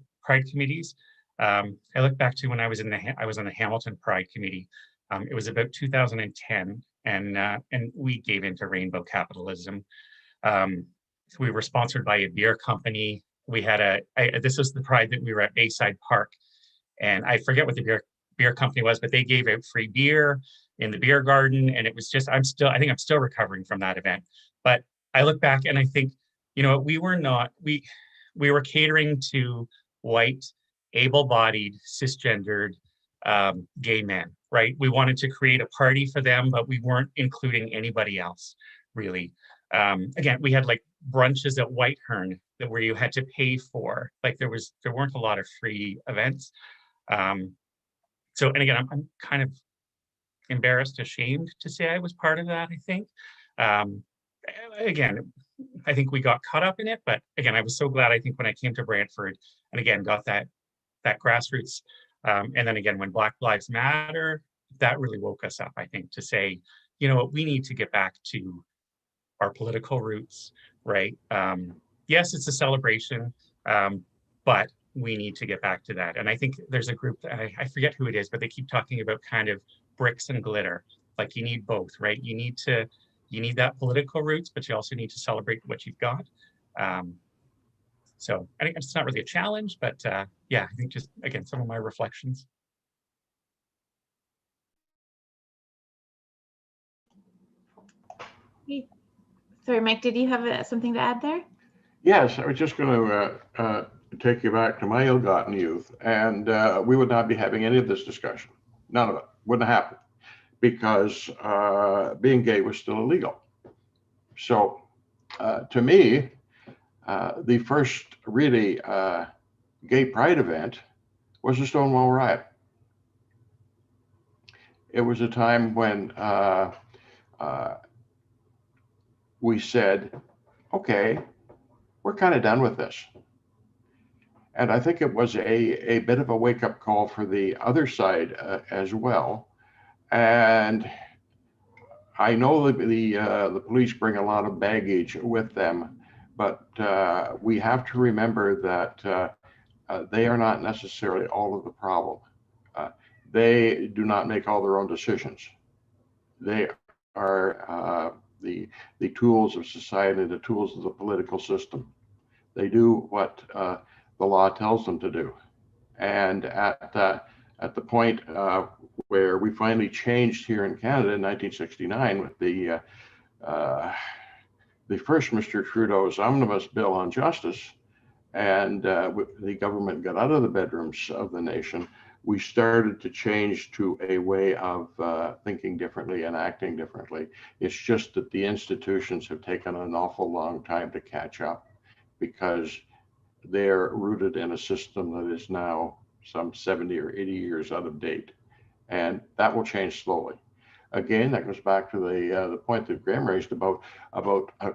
committees, I look back to when I was on the Hamilton Pride Committee. It was about 2010, and we gave into rainbow capitalism. We were sponsored by a beer company. We had this was the Pride that we were at Bayside Park, and I forget what the beer company was, but they gave out free beer in the beer garden, and it was just I think I'm still recovering from that event. But I look back and I think, we were catering to white, able-bodied, cisgendered gay men, right? We wanted to create a party for them, but we weren't including anybody else, really. Again, we had like brunches at Whitehorn where you had to pay for. Like there weren't a lot of free events. And again, I'm kind of embarrassed, ashamed to say I was part of that, I think. Again, I think we got caught up in it, but again, I was so glad, I think, when I came to Brantford and again, got that grassroots. And then again, when Black Lives Matter, that really woke us up, I think, to say, we need to get back to our political roots, right? Yes, it's a celebration, but we need to get back to that. And I think there's a group, I forget who it is, but they keep talking about kind of bricks and glitter. Like you need both, right? You need that political roots, but you also need to celebrate what you've got. So I think it's not really a challenge, but yeah, I think just, again, some of my reflections. Sorry, Mike, did you have something to add there? Yes, I was just going to take you back to my ill-gotten youth, and we would not be having any of this discussion. None of it. Wouldn't happen, because being gay was still illegal. So to me, the first really gay pride event was the Stonewall Riot. It was a time when we said, okay, we're kind of done with this. And I think it was a bit of a wake-up call for the other side as well. And I know that the police bring a lot of baggage with them, but we have to remember that they are not necessarily all of the problem. They do not make all their own decisions. They are the tools of society, the tools of the political system. They do what the law tells them to do. And at the point where we finally changed here in Canada in 1969 with the first Mr. Trudeau's omnibus bill on justice, and the government got out of the bedrooms of the nation, we started to change to a way of thinking differently and acting differently. It's just that the institutions have taken an awful long time to catch up, because they're rooted in a system that is now some 70 or 80 years out of date. And that will change slowly. Again, that goes back to the point that Graham raised about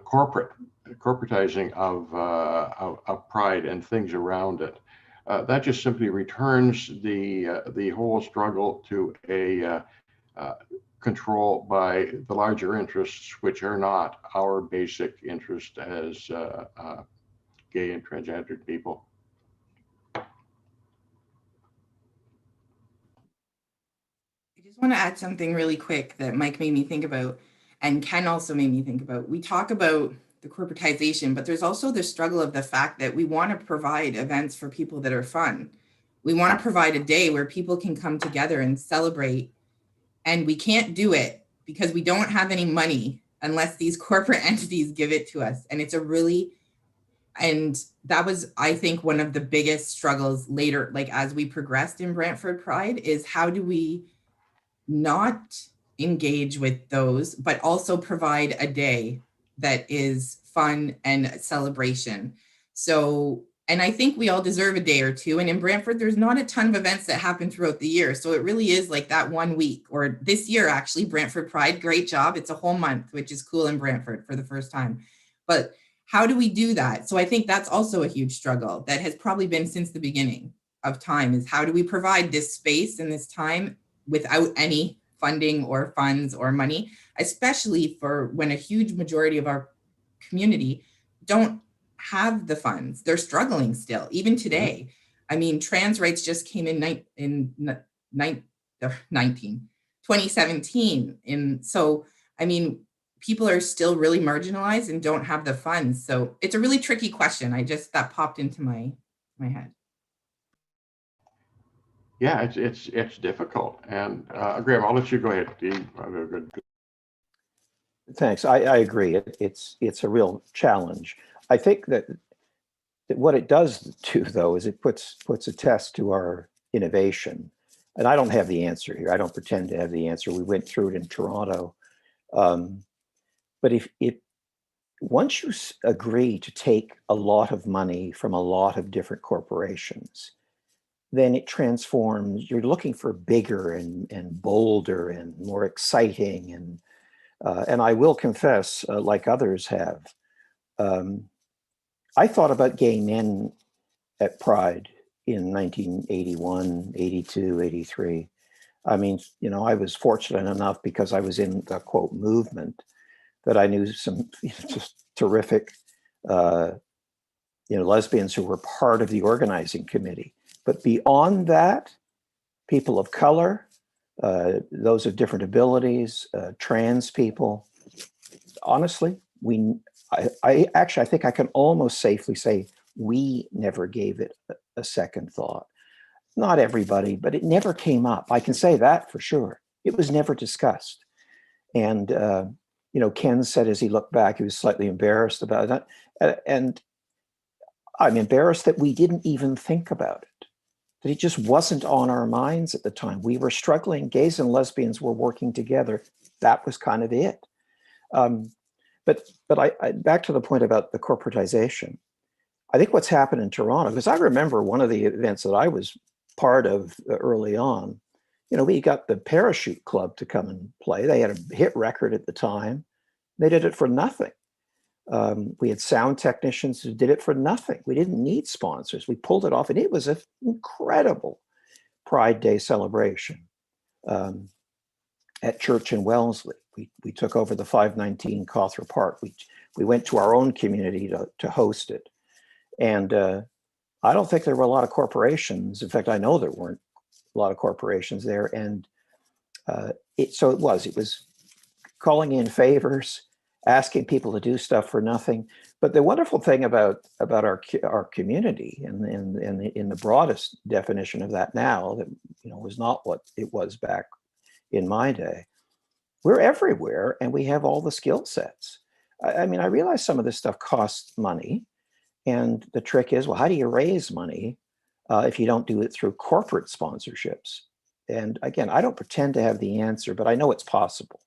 corporate corporatizing of Pride and things around it. That just simply returns the whole struggle to a control by the larger interests, which are not our basic interest as gay and transgendered people. I just want to add something really quick that Mike made me think about, and Ken also made me think about. We talk about the corporatization, but there's also the struggle of the fact that we want to provide events for people that are fun. We want to provide a day where people can come together and celebrate, and we can't do it because we don't have any money unless these corporate entities give it to us. And it's a really, and that was, I think, one of the biggest struggles later, like as we progressed in Brantford Pride, is how do we not engage with those, but also provide a day that is fun and celebration. So, and I think we all deserve a day or two. And in Brantford, there's not a ton of events that happen throughout the year. So it really is like that 1 week, or this year, actually, Brantford Pride, great job. It's a whole month, which is cool in Brantford for the first time. But how do we do that? So I think that's also a huge struggle that has probably been since the beginning of time, is how do we provide this space and this time without any funding or funds or money, especially for when a huge majority of our community don't have the funds. They're struggling still, even today. I mean, trans rights just came in 2017. And so, I mean, people are still really marginalized and don't have the funds. So it's a really tricky question. That popped into my head. Yeah, it's difficult. And Graham, I'll let you go ahead. Thanks. I agree. It's a real challenge. I think that what it does too, though, is it puts a test to our innovation. And I don't have the answer here. I don't pretend to have the answer. We went through it in Toronto. But if once you agree to take a lot of money from a lot of different corporations, then it transforms. You're looking for bigger and bolder and more exciting. And I will confess, like others have, I thought about gay men at Pride in 1981, 82, 83. I mean, you know, I was fortunate enough because I was in the quote movement that I knew some just terrific, lesbians who were part of the organizing committee. But beyond that, people of color, those of different abilities, trans people, honestly, I think I can almost safely say we never gave it a second thought. Not everybody, but it never came up. I can say that for sure. It was never discussed. And, Ken said as he looked back, he was slightly embarrassed about that. And I'm embarrassed that we didn't even think about it, that it just wasn't on our minds at the time. We were struggling. Gays and lesbians were working together. That was kind of it. But I back to the point about the corporatization. I think what's happened in Toronto, because I remember one of the events that I was part of early on, we got the Parachute Club to come and play. They had a hit record at the time. They did it for nothing. We had sound technicians who did it for nothing. We didn't need sponsors. We pulled it off, and it was an incredible Pride Day celebration at Church in Wellesley. We took over the 519 Cawthra Park. We went to our own community to host it. And I don't think there were a lot of corporations. In fact, I know there weren't a lot of corporations there. And it was calling in favors, asking people to do stuff for nothing. But the wonderful thing about our community, and in the broadest definition of that now, that was not what it was back in my day, we're everywhere and we have all the skill sets. I mean, I realize some of this stuff costs money. And the trick is, well, how do you raise money if you don't do it through corporate sponsorships? And again, I don't pretend to have the answer, but I know it's possible.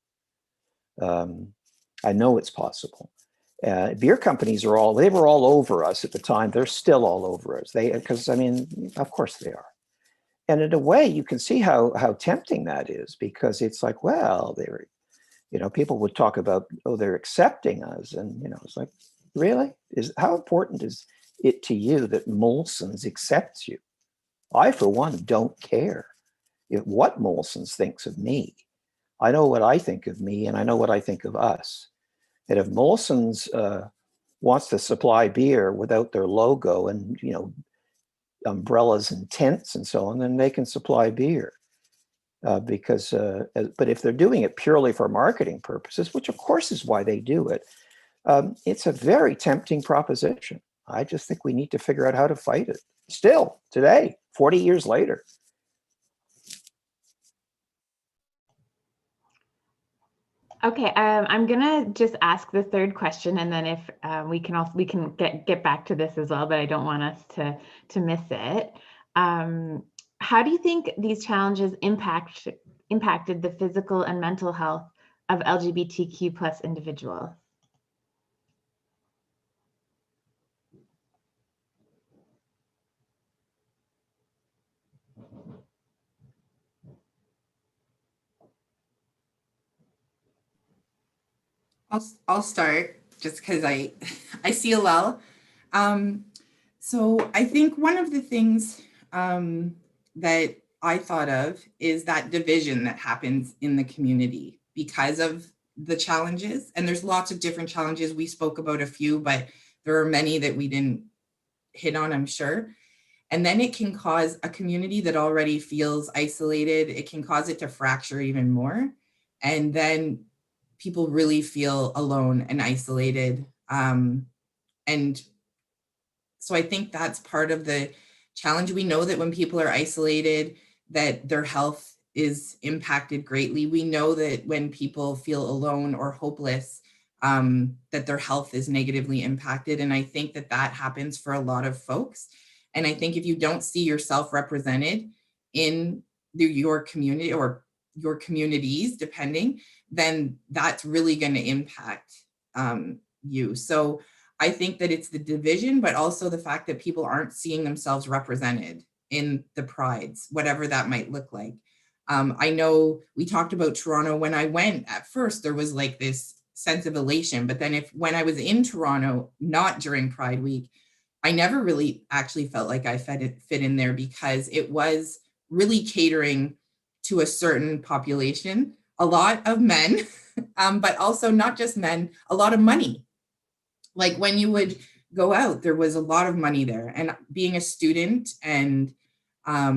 I know it's possible. Beer companies were all over us at the time. They're still all over us. Because of course they are. And in a way, you can see how tempting that is, because it's like, well, people would talk about, they're accepting us. And, it's like, Really? How important is it to you that Molson's accepts you? I, for one, don't care what Molson's thinks of me. I know what I think of me, and I know what I think of us. And if Molson's wants to supply beer without their logo and, you know, umbrellas and tents and so on, then they can supply beer. But if they're doing it purely for marketing purposes, which of course is why they do it, it's a very tempting proposition. I just think we need to figure out how to fight it. Still, today, 40 years later. Okay, I'm gonna just ask the third question, and then if we can get back to this as well, but I don't want us to miss it. How do you think these challenges impacted the physical and mental health of LGBTQ plus individuals? I'll start just because I see a lull. So I think one of the things that I thought of is that division that happens in the community because of the challenges. And there's lots of different challenges. We spoke about a few, but there are many that we didn't hit on, I'm sure. And then it can cause a community that already feels isolated. It can cause it to fracture even more. And then people really feel alone and isolated. And so I think that's part of the challenge. We know that when people are isolated, that their health is impacted greatly. We know that when people feel alone or hopeless, that their health is negatively impacted. And I think that that happens for a lot of folks. And I think if you don't see yourself represented in your community or your communities, depending, then that's really going to impact you. So I think that it's the division, but also the fact that people aren't seeing themselves represented in the prides, whatever that might look like. I know we talked about Toronto. When I went at first, there was like this sense of elation, but then when I was in Toronto, not during Pride Week, I never really actually felt like I fit in there because it was really catering to a certain population, a lot of men, but also not just men, a lot of money. Like when you would go out, there was a lot of money there. And being a student and I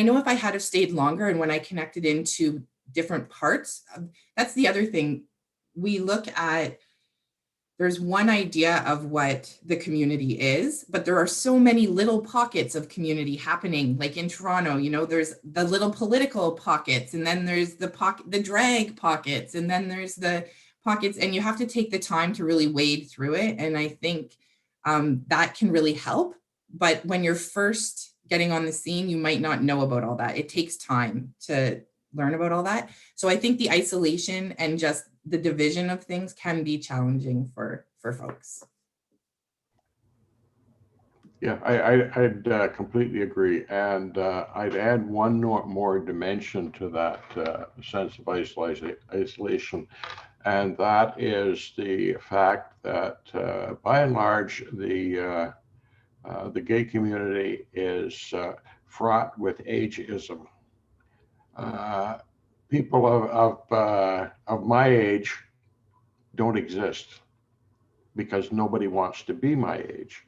know if I had have stayed longer and when I connected into different parts, that's the other thing. We look at, there's one idea of what the community is, but there are so many little pockets of community happening. Like in Toronto, you know, there's the little political pockets, and then there's the drag pockets, and then there's the pockets, and you have to take the time to really wade through it. And I think that can really help. But when you're first getting on the scene, you might not know about all that. It takes time to learn about all that. So I think the isolation and just the division of things can be challenging for folks. Yeah, I'd completely agree. And I'd add one more dimension to that sense of isolation. And that is the fact that by and large, the gay community is fraught with ageism. People of my age don't exist because nobody wants to be my age.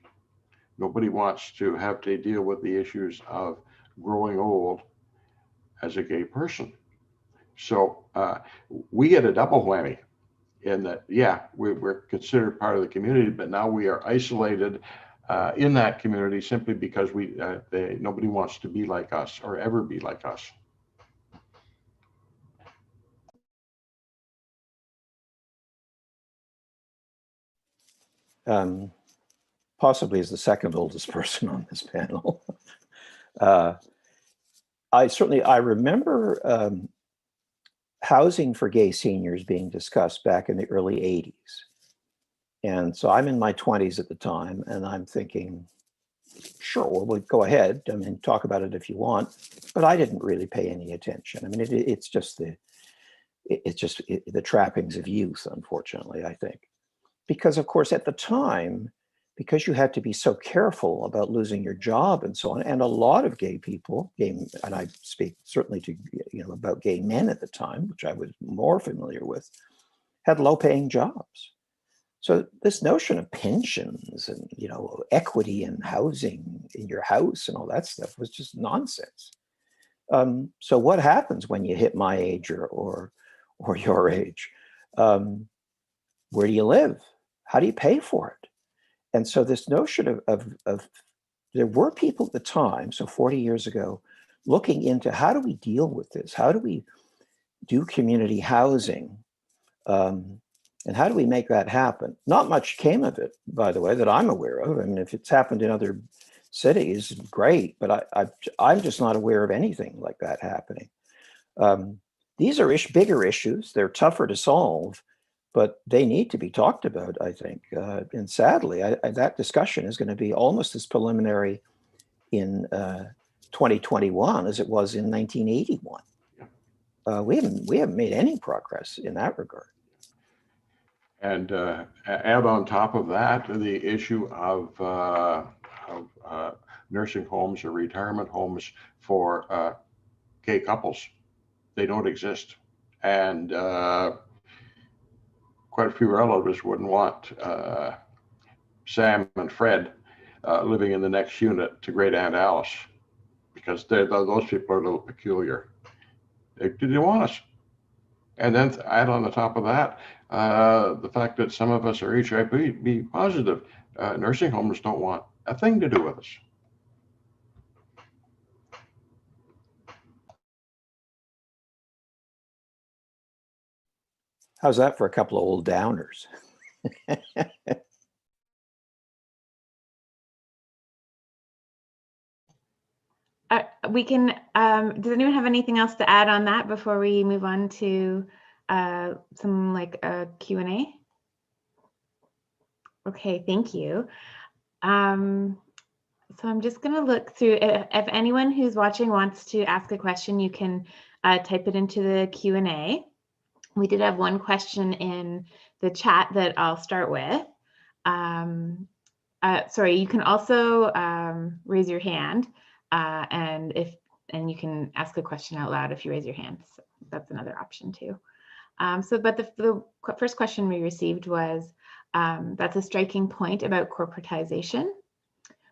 Nobody wants to have to deal with the issues of growing old as a gay person. So we get a double whammy in that, yeah, we're considered part of the community, but now we are isolated in that community simply because nobody wants to be like us or ever be like us. Possibly as the second oldest person on this panel. I remember housing for gay seniors being discussed back in the early 80s. And so I'm in my 20s at the time, and I'm thinking, sure, we'll go ahead. I mean, talk about it if you want, but I didn't really pay any attention. I mean, it's just the trappings of youth, unfortunately, I think. because of course at the time, because you had to be so careful about losing your job and so on, and a lot of gay people, and I speak certainly to, about gay men at the time, which I was more familiar with, had low-paying jobs. So this notion of pensions and, equity in housing in your house and all that stuff was just nonsense. So what happens when you hit my age or your age? Where do you live? How do you pay for it? And so this notion of there were people at the time, so 40 years ago, looking into how do we deal with this? How do we do community housing? And how do we make that happen? Not much came of it, by the way, that I'm aware of. I mean, if it's happened in other cities, great, but I'm just not aware of anything like that happening. These are bigger issues. They're tougher to solve, but they need to be talked about, I think. And sadly, that discussion is going to be almost as preliminary in 2021 as it was in 1981. We haven't made any progress in that regard. And add on top of that the issue of nursing homes or retirement homes for gay couples. They don't exist. And quite a few relatives wouldn't want Sam and Fred living in the next unit to Great Aunt Alice, because those people are a little peculiar. They didn't want us. And then add on the top of that, the fact that some of us are HIV positive. Nursing homes don't want a thing to do with us. How's that for a couple of old downers? We can, does anyone have anything else to add on that before we move on to some Q&A? Okay, thank you. So I'm just going to look through, if anyone who's watching wants to ask a question, you can type it into the Q&A. We did have one question in the chat that I'll start with. Sorry, you can also raise your hand, and you can ask a question out loud if you raise your hand. So that's another option too. But the first question we received was, that's a striking point about corporatization.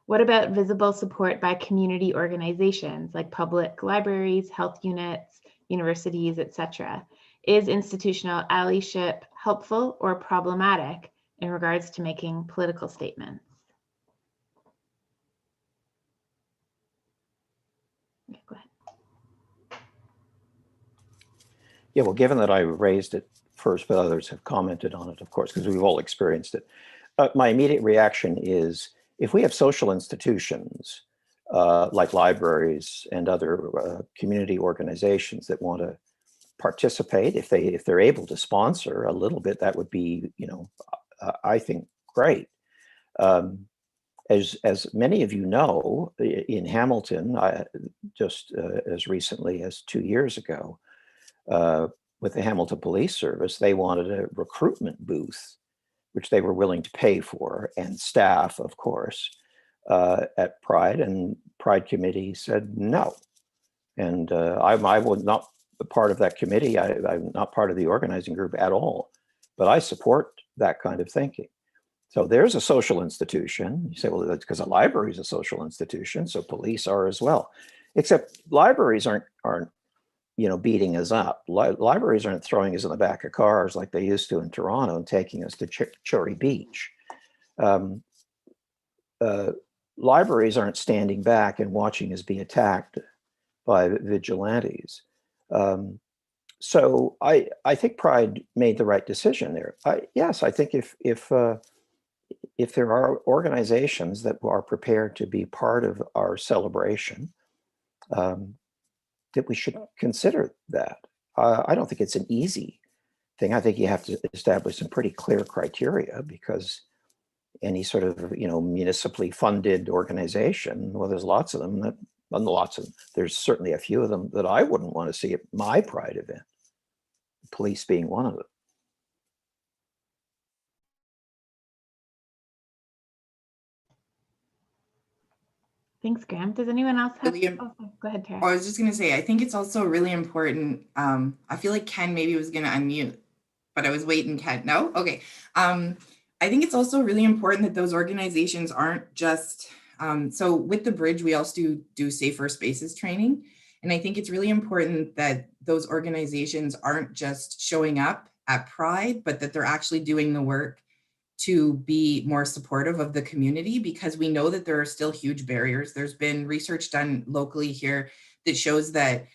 What about visible support by community organizations like public libraries, health units, universities, etc.? Is institutional allyship helpful or problematic in regards to making political statements? Yeah, go ahead. Yeah, well, given that I raised it first, but others have commented on it, of course, because we've all experienced it. My immediate reaction is, if we have social institutions like libraries and other community organizations that want to participate, if they're able to sponsor a little bit, that would be, I think, great. As many of you know, in Hamilton, just as recently as 2 years ago, with the Hamilton Police Service, they wanted a recruitment booth, which they were willing to pay for, and staff, of course, at Pride, and Pride Committee said no. And I was not part of that committee. I'm not part of the organizing group at all, but I support that kind of thinking. So there's a social institution. You say, well, that's because a library is a social institution, so police are as well. Except libraries aren't beating us up. Libraries aren't throwing us in the back of cars like they used to in Toronto and taking us to Cherry Beach. Libraries aren't standing back and watching us be attacked by vigilantes. So I think Pride made the right decision there. Yes, I think if there are organizations that are prepared to be part of our celebration, that we should consider that. I don't think it's an easy thing. I think you have to establish some pretty clear criteria, because any sort of municipally funded organization, well, there's lots of them there's certainly a few of them that I wouldn't want to see at my Pride event, police being one of them. Thanks, Graham. Does anyone else have? William? Oh, go ahead, Tara. Oh, I was just gonna say, I think it's also really important. I feel like Ken maybe was gonna unmute, but I was waiting, Ken. No? Okay. I think it's also really important that those organizations aren't just, so with the bridge, we also do safer spaces training. And I think it's really important that those organizations aren't just showing up at Pride, but that they're actually doing the work to be more supportive of the community, because we know that there are still huge barriers. There's been research done locally here that shows that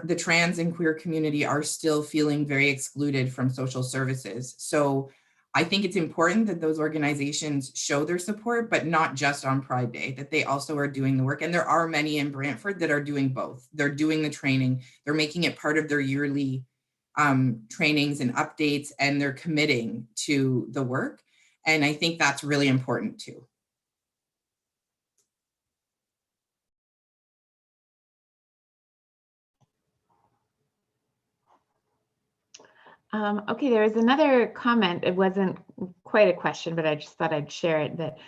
the trans and queer community are still feeling very excluded from social services. So I think it's important that those organizations show their support, but not just on Pride Day, that they also are doing the work. And there are many in Brantford that are doing both. They're doing the training, they're making it part of their yearly trainings and updates, and they're committing to the work. And I think that's really important too. Okay, there was another comment. It wasn't quite a question, but I just thought I'd share it, that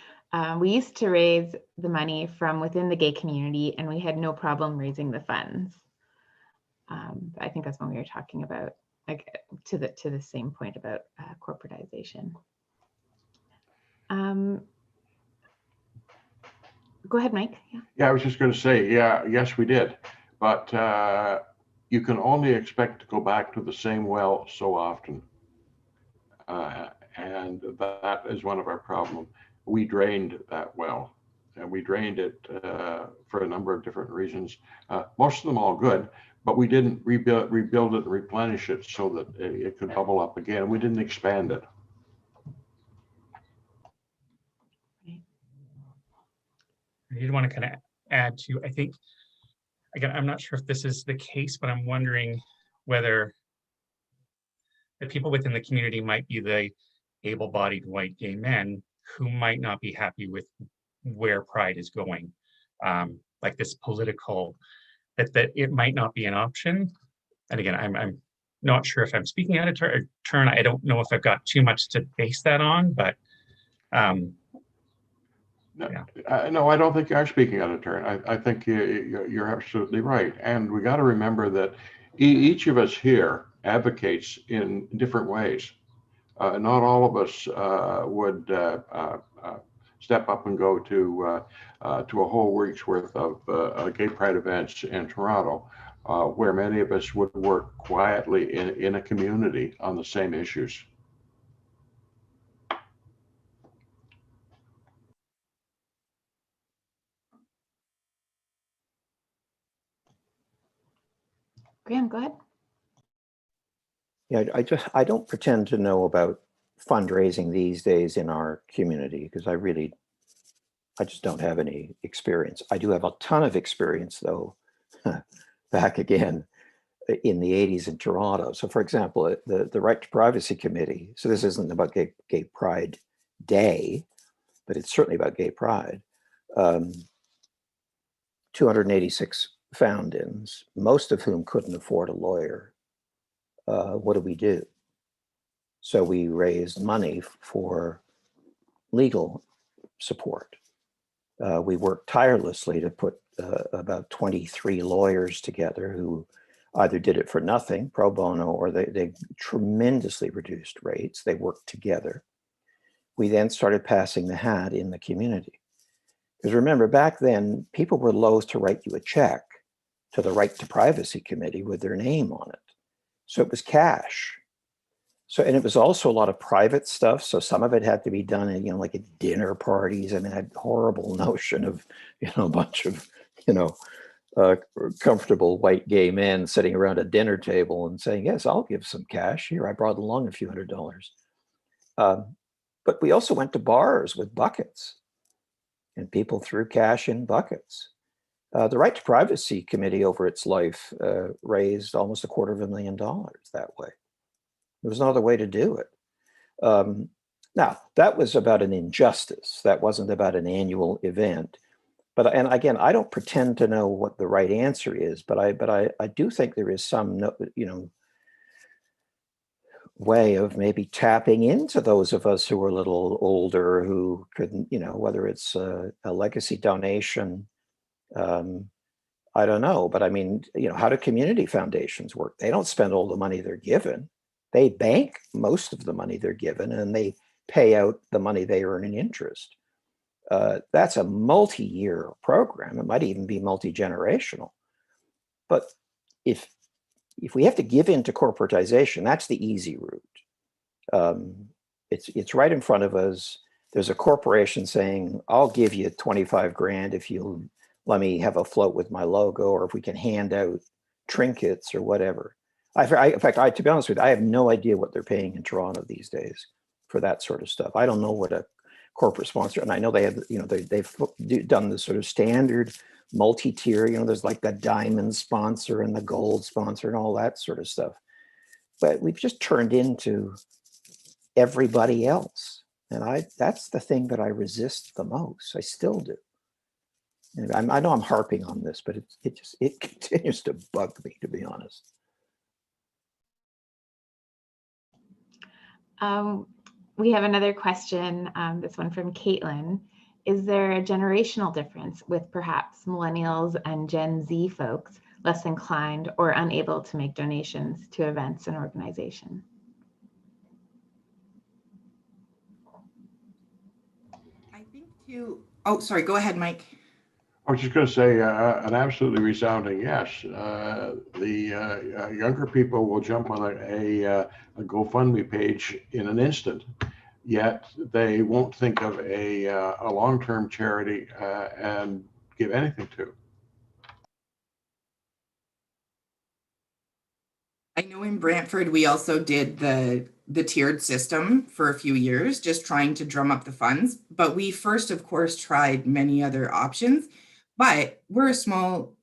we used to raise the money from within the gay community and we had no problem raising the funds. I think that's when we were talking about, like, to the same point about corporatization. Go ahead, Mike. Yeah, I was just going to say, yes, we did. But you can only expect to go back to the same well so often. And that is one of our problems. We drained that well, and we drained it for a number of different reasons. Most of them all good, but we didn't rebuild it and replenish it so that it could bubble up again. We didn't expand it. I did want to kind of add to, I think, again, I'm not sure if this is the case, but I'm wondering whether the people within the community might be the able-bodied white gay men who might not be happy with where Pride is going. Like this political, that it might not be an option. And again, I'm not sure if I'm speaking out of turn. I don't know if I've got too much to base that on, but no, I don't think you are speaking out of turn. I think you're absolutely right. And we got to remember that each of us here advocates in different ways. Not all of us would step up and go to a whole week's worth of gay pride events in Toronto, where many of us would work quietly in a community on the same issues. Graham, go ahead. Yeah, I don't pretend to know about fundraising these days in our community, because I just don't have any experience. I do have a ton of experience though, back again in the 80s in Toronto. So for example, the Right to Privacy Committee, so this isn't about Gay Pride Day, but it's certainly about Gay Pride. 286 found-ins, most of whom couldn't afford a lawyer. What do we do? So we raised money for legal support. We worked tirelessly to put about 23 lawyers together who either did it for nothing, pro bono, or they tremendously reduced rates. They worked together. We then started passing the hat in the community. Because remember, back then, people were loath to write you a check to the Right to Privacy Committee with their name on it. So it was cash. So, and it was also a lot of private stuff. So some of it had to be done at, like at dinner parties. I mean, I had a horrible notion of, a bunch of, comfortable white gay men sitting around a dinner table and saying, yes, I'll give some cash. Here, I brought along a few $100s. But we also went to bars with buckets and people threw cash in buckets. The Right to Privacy Committee over its life raised almost $250,000 that way. There was no other way to do it. Now, that was about an injustice. That wasn't about an annual event. And again, I don't pretend to know what the right answer is, but I do think there is some, way of maybe tapping into those of us who are a little older, who couldn't, whether it's a legacy donation I don't know, but I mean, how do community foundations work? They don't spend all the money they're given. They bank most of the money they're given, and they pay out the money they earn in interest. That's a multi-year program. It might even be multi-generational. But if we have to give in to corporatization, that's the easy route. It's right in front of us. There's a corporation saying, I'll give you 25 grand if you'll let me have a float with my logo, or if we can hand out trinkets or whatever. In fact, to be honest with you, I have no idea what they're paying in Toronto these days for that sort of stuff. I don't know what a corporate sponsor, and I know they have, they've done the sort of standard multi-tier, there's like the diamond sponsor and the gold sponsor and all that sort of stuff. But we've just turned into everybody else. And that's the thing that I resist the most. I still do. And I know I'm harping on this, but it continues to bug me, to be honest. We have another question, this one from Caitlin. Is there a generational difference with perhaps millennials and Gen Z folks less inclined or unable to make donations to events and organization? I think too. Oh, sorry. Go ahead, Mike. I was just going to say an absolutely resounding yes. The younger people will jump on a GoFundMe page in an instant, yet they won't think of a long-term charity and give anything to. I know in Brantford, we also did the tiered system for a few years, just trying to drum up the funds. But we first, of course, tried many other options. But we're a small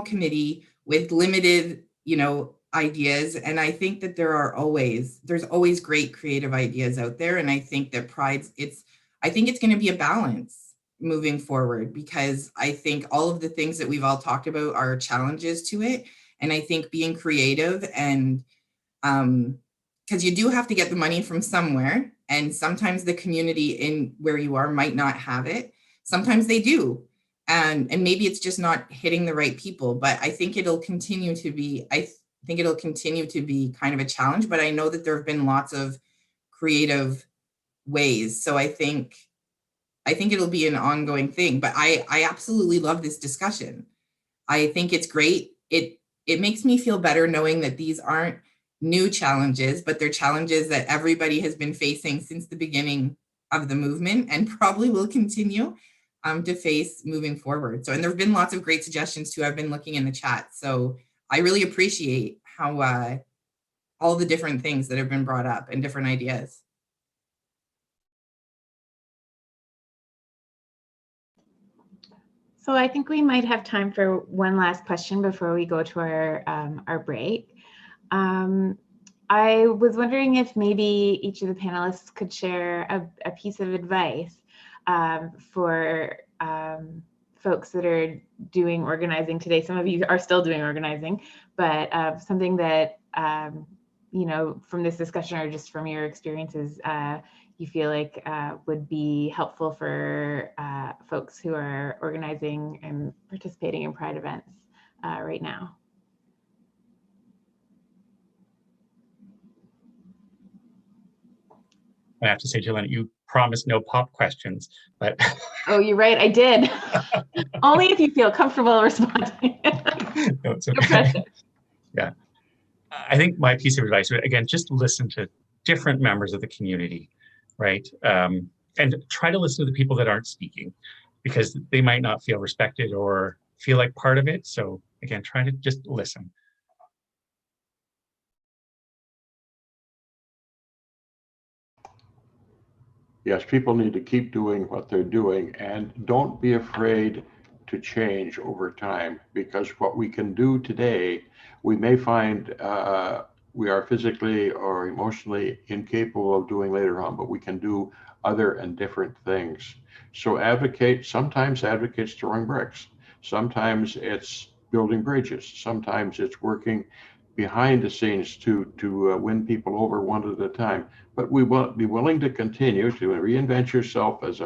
committee with limited, ideas. And I think that there's always great creative ideas out there. And I think that I think it's going to be a balance moving forward, because I think all of the things that we've all talked about are challenges to it. And I think being creative and because you do have to get the money from somewhere, and sometimes the community in where you are might not have it. Sometimes they do. And maybe it's just not hitting the right people, but I think it'll continue to be, kind of a challenge, but I know that there have been lots of creative ways. So I think it'll be an ongoing thing, but I absolutely love this discussion. I think it's great. It makes me feel better knowing that these aren't new challenges, but they're challenges that everybody has been facing since the beginning of the movement and probably will continue to face moving forward. So, and there have been lots of great suggestions too. I've been looking in the chat. So I really appreciate how all the different things that have been brought up and different ideas. So I think we might have time for one last question before we go to our break. I was wondering if maybe each of the panelists could share a piece of advice for folks that are doing organizing today. Some of you are still doing organizing, but something that, from this discussion or just from your experiences, you feel like would be helpful for folks who are organizing and participating in Pride events right now. I have to say, Jillian, you promised no pop questions, but oh, you're right, I did. Only if you feel comfortable responding. no, it's okay. Yeah, I think my piece of advice, again, just listen to different members of the community, right? And try to listen to the people that aren't speaking, because they might not feel respected or feel like part of it. So again, try to just listen. Yes, people need to keep doing what they're doing, and don't be afraid to change over time, because what we can do today, we may find we are physically or emotionally incapable of doing later on, but we can do other and different things. So advocate. Sometimes advocate's throwing bricks. Sometimes it's building bridges. Sometimes it's working behind the scenes to win people over one at a time. But we will be willing to continue to reinvent yourself as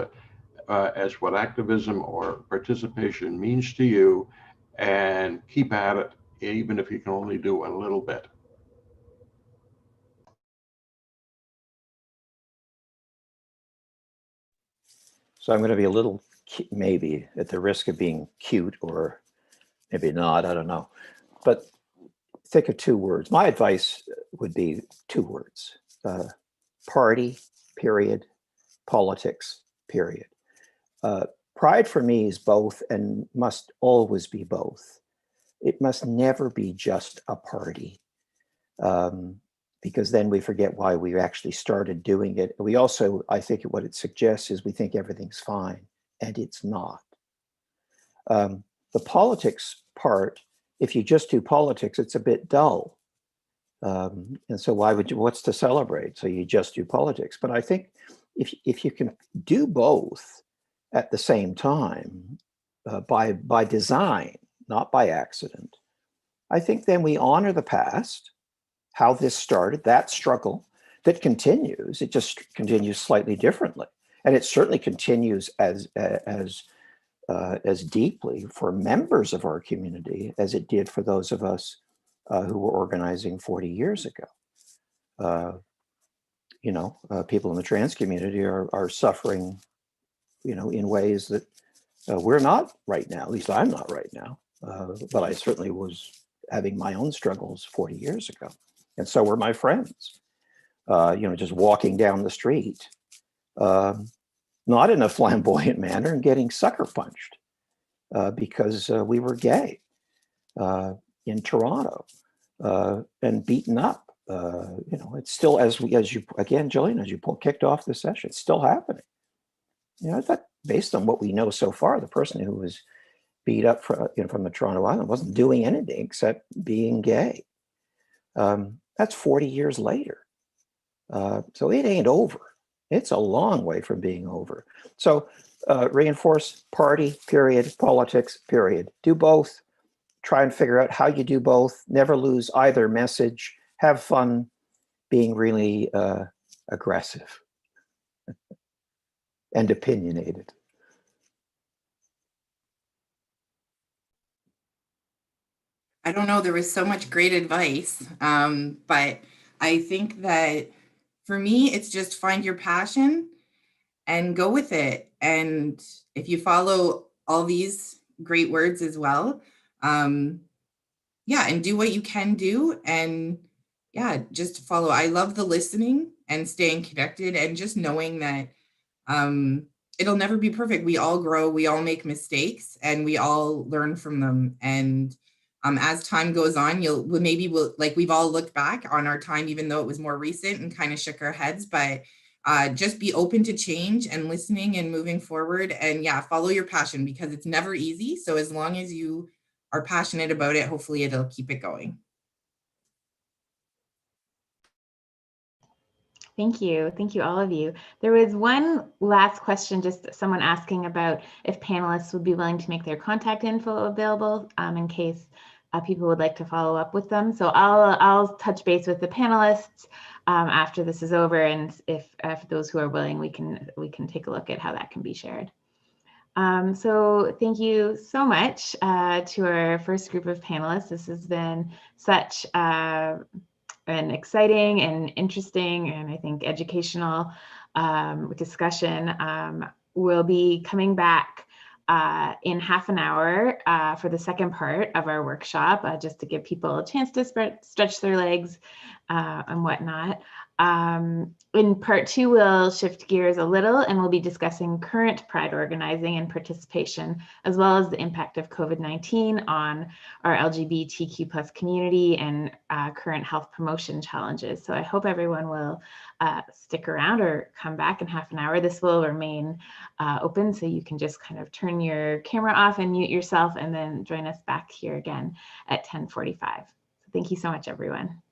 as what activism or participation means to you, and keep at it, even if you can only do a little bit. So I'm going to be a little, maybe at the risk of being cute, or maybe not, I don't know. But think of 2 words. My advice would be 2 words: party, period, politics, period. Pride for me is both, and must always be both. It must never be just a party, because then we forget why we actually started doing it. We also, I think what it suggests is we think everything's fine, and it's not. The politics part, if you just do politics, it's a bit dull. And so what's to celebrate? So you just do politics. But I think if you can do both at the same time, by design, not by accident, I think then we honor the past, how this started, that struggle that continues. It just continues slightly differently. And it certainly continues as deeply for members of our community as it did for those of us who were organizing 40 years ago. People in the trans community are suffering, in ways that we're not right now. At least I'm not right now. But I certainly was having my own struggles 40 years ago. And so were my friends, just walking down the street, not in a flamboyant manner, and getting sucker punched because we were gay in Toronto, and beaten up. It's still, as you again, Jillian, as you kicked off the session, it's still happening. I thought, based on what we know so far, the person who was beat up from the Toronto Island wasn't doing anything except being gay. That's 40 years later. So it ain't over. It's a long way from being over. So reinforce party, period, politics, period. Do both. Try and figure out how you do both. Never lose either message. Have fun being really aggressive and opinionated. I don't know, there was so much great advice, but I think that for me, it's just find your passion and go with it. And if you follow all these great words as well, and do what you can do. And just follow. I love the listening and staying connected and just knowing that it'll never be perfect. We all grow, we all make mistakes, and we all learn from them. And as time goes on, we've all looked back on our time, even though it was more recent, and kind of shook our heads, but just be open to change and listening and moving forward, and follow your passion, because it's never easy. So as long as you are passionate about it, hopefully it'll keep it going. Thank you. Thank you, all of you. There was one last question, just someone asking about if panelists would be willing to make their contact info available in case people would like to follow up with them. So I'll touch base with the panelists after this is over, and if those who are willing, we can take a look at how that can be shared. So thank you so much to our first group of panelists. This has been such an exciting and interesting, and I think educational discussion. We'll be coming back in half an hour for the second part of our workshop, just to give people a chance to stretch their legs and whatnot. In part 2, we'll shift gears a little, and we'll be discussing current Pride organizing and participation, as well as the impact of COVID-19 on our LGBTQ plus community and current health promotion challenges. So I hope everyone will stick around or come back in half an hour. This will remain open, so you can just kind of turn your camera off and mute yourself, and then join us back here again at 10:45. So thank you so much, everyone.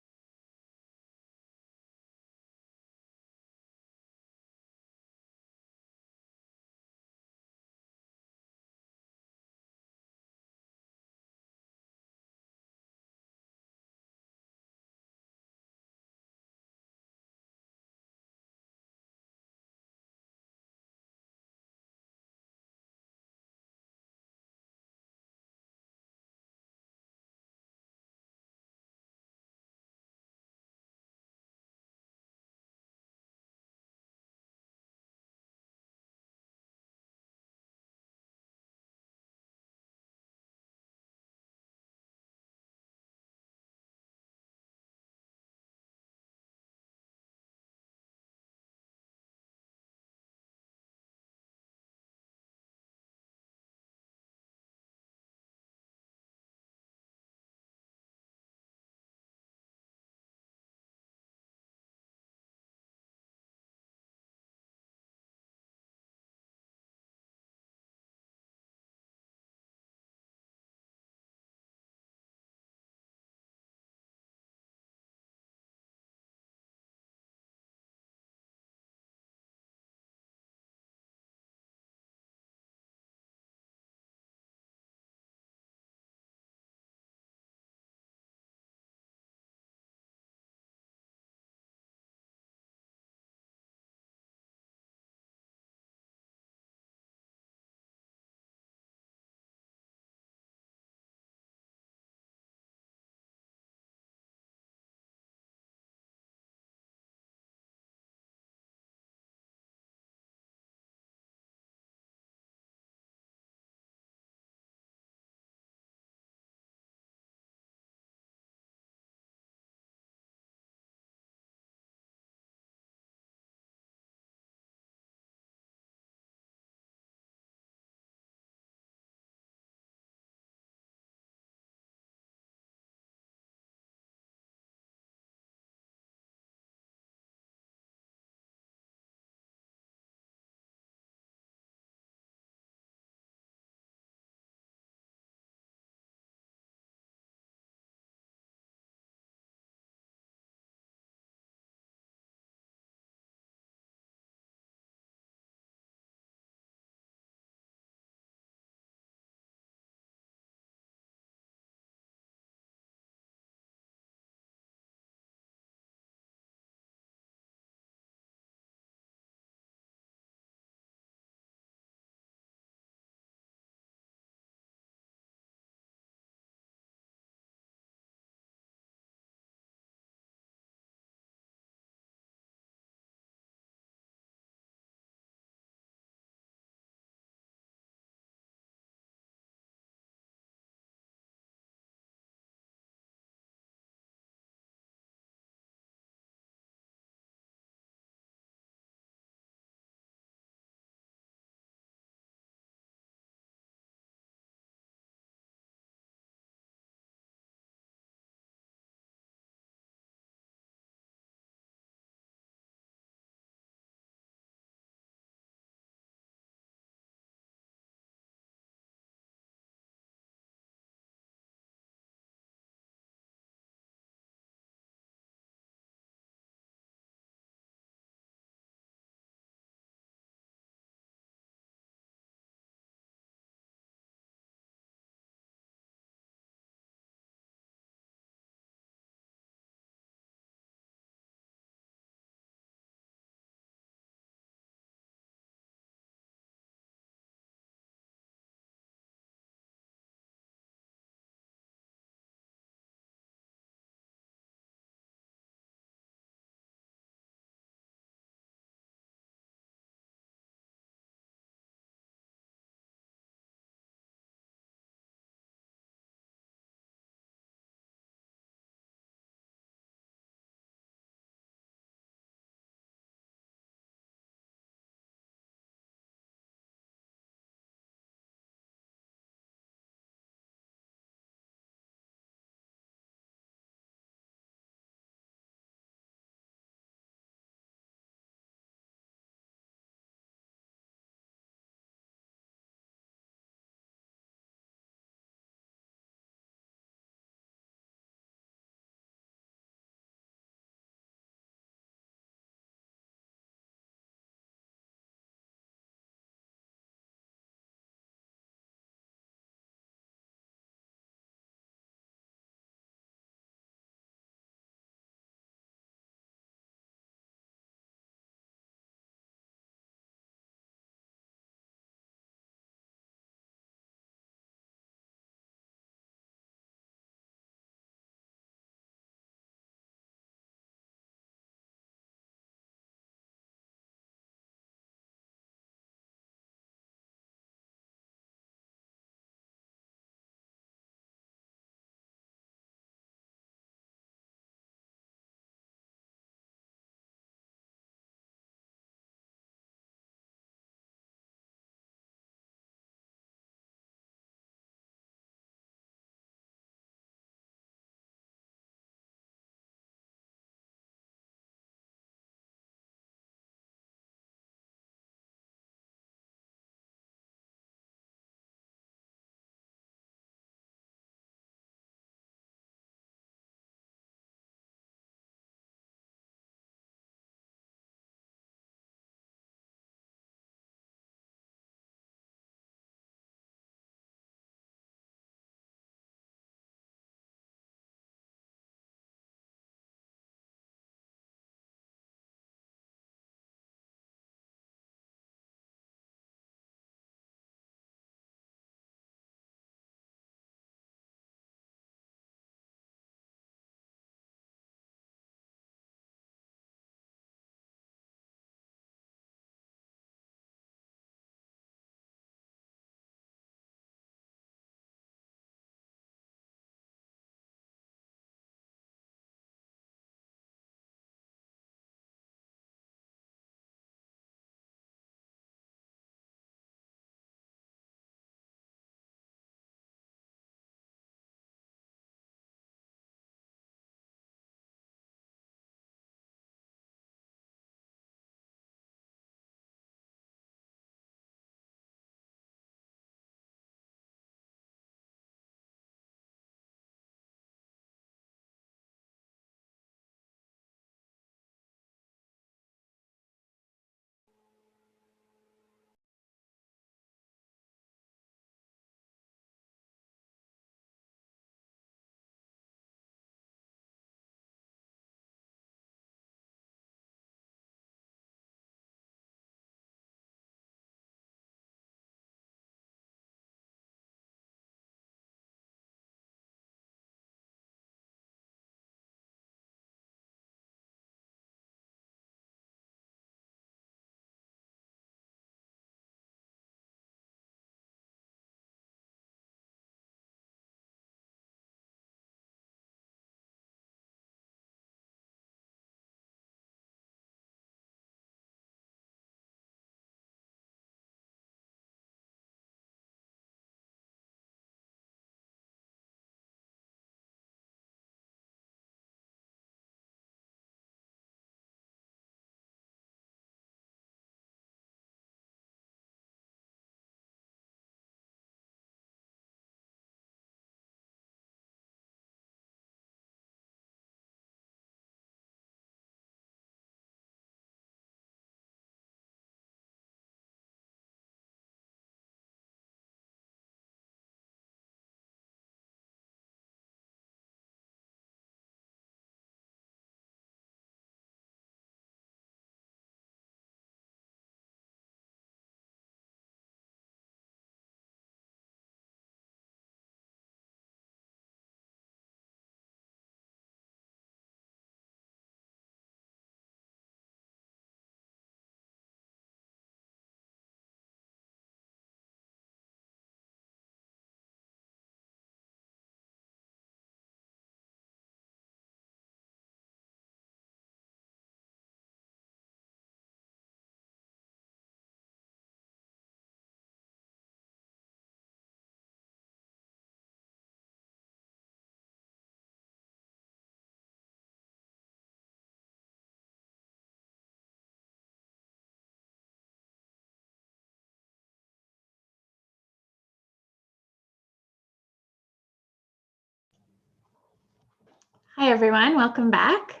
Hi, everyone. Welcome back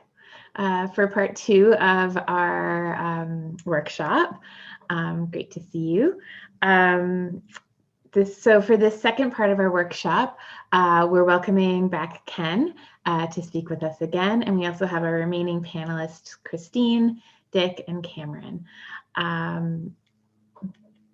for part 2 of our workshop. Great to see you. So for this second part of our workshop, we're welcoming back Ken to speak with us again. And we also have our remaining panelists, Christine, Dick, and Cameron.